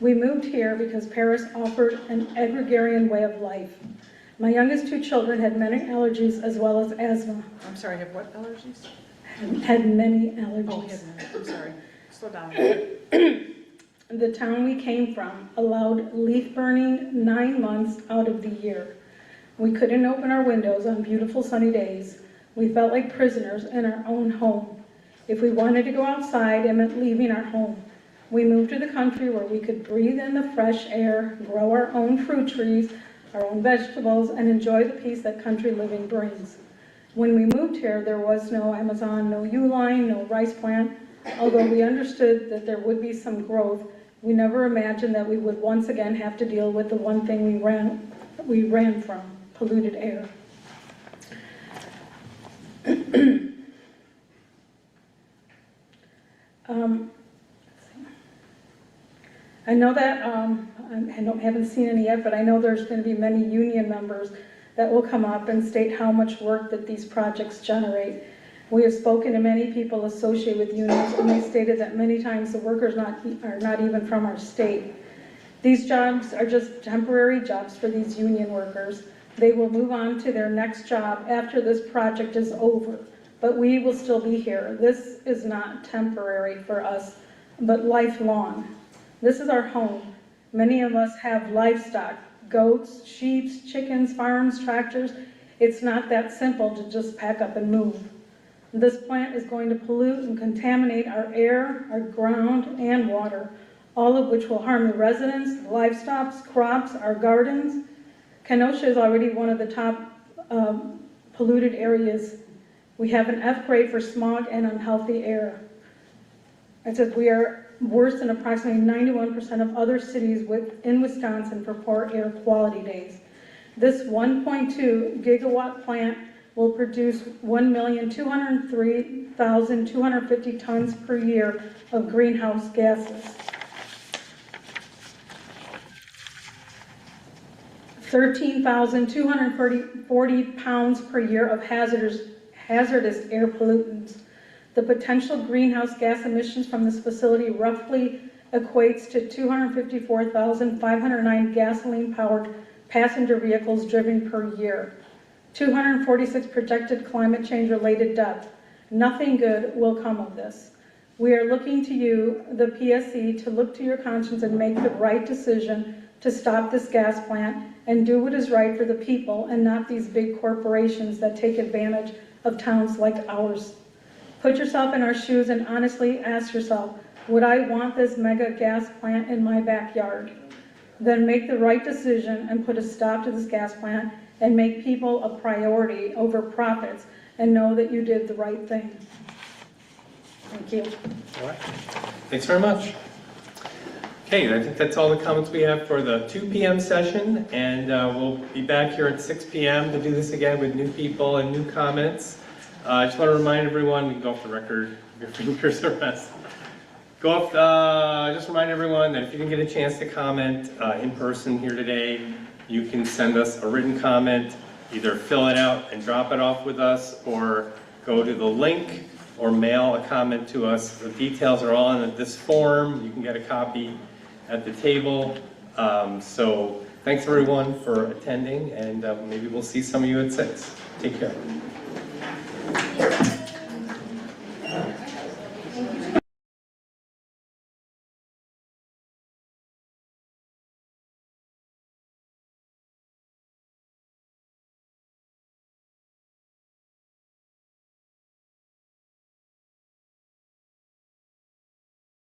We moved here because Paris offered an agrarian way of life. My youngest 2 children had many allergies as well as asthma. I'm sorry, have what allergies? Had many allergies. Oh, I'm sorry. Slow down. The town we came from allowed leaf burning 9 months out of the year. We couldn't open our windows on beautiful sunny days. We felt like prisoners in our own home. If we wanted to go outside, it meant leaving our home. We moved to the country where we could breathe in the fresh air, grow our own fruit trees, our own vegetables, and enjoy the peace that country living brings. When we moved here, there was no Amazon, no Uline, no rice plant. Although we understood that there would be some growth, we never imagined that we would once again have to deal with the one thing we ran from, polluted air. I know that, I haven't seen any yet, but I know there's going to be many union members that will come up and state how much work that these projects generate. We have spoken to many people associated with unions, and they stated that many times the workers are not even from our state. These jobs are just temporary jobs for these union workers. They will move on to their next job after this project is over, but we will still be here. This is not temporary for us, but lifelong. This is our home. Many of us have livestock, goats, sheep, chickens, farms, tractors. It's not that simple to just pack up and move. This plant is going to pollute and contaminate our air, our ground, and water, all of which will harm the residents, livestock, crops, our gardens. Kenosha is already one of the top polluted areas. We have an F grade for smog and unhealthy air. It says we are worse than approximately 91% of other cities in Wisconsin for poor air quality days. This 1.2 gigawatt plant will produce 1,203,250 tons per year of greenhouse gases. 13,240 pounds per year of hazardous air pollutants. The potential greenhouse gas emissions from this facility roughly equates to 254,509 gasoline-powered passenger vehicles driven per year. 246 projected climate change-related deaths. Nothing good will come of this. We are looking to you, the PSC, to look to your conscience and make the right decision to stop this gas plant and do what is right for the people and not these big corporations that take advantage of towns like ours. Put yourself in our shoes and honestly ask yourself, would I want this mega gas plant in my backyard? Then make the right decision and put a stop to this gas plant and make people a priority over profits and know that you did the right thing. Thank you. All right. Thanks very much. Okay, I think that's all the comments we have for the 2 p.m. session, and we'll be back here at 6 p.m. to do this again with new people and new comments. I just want to remind everyone, we can go off the record, your fingers are messed. Go off, just remind everyone that if you didn't get a chance to comment in person here today, you can send us a written comment, either fill it out and drop it off with us, or go to the link or mail a comment to us. The details are all in this form. You can get a copy at the table. So thanks everyone for attending, and maybe we'll see some of you at 6. Take care.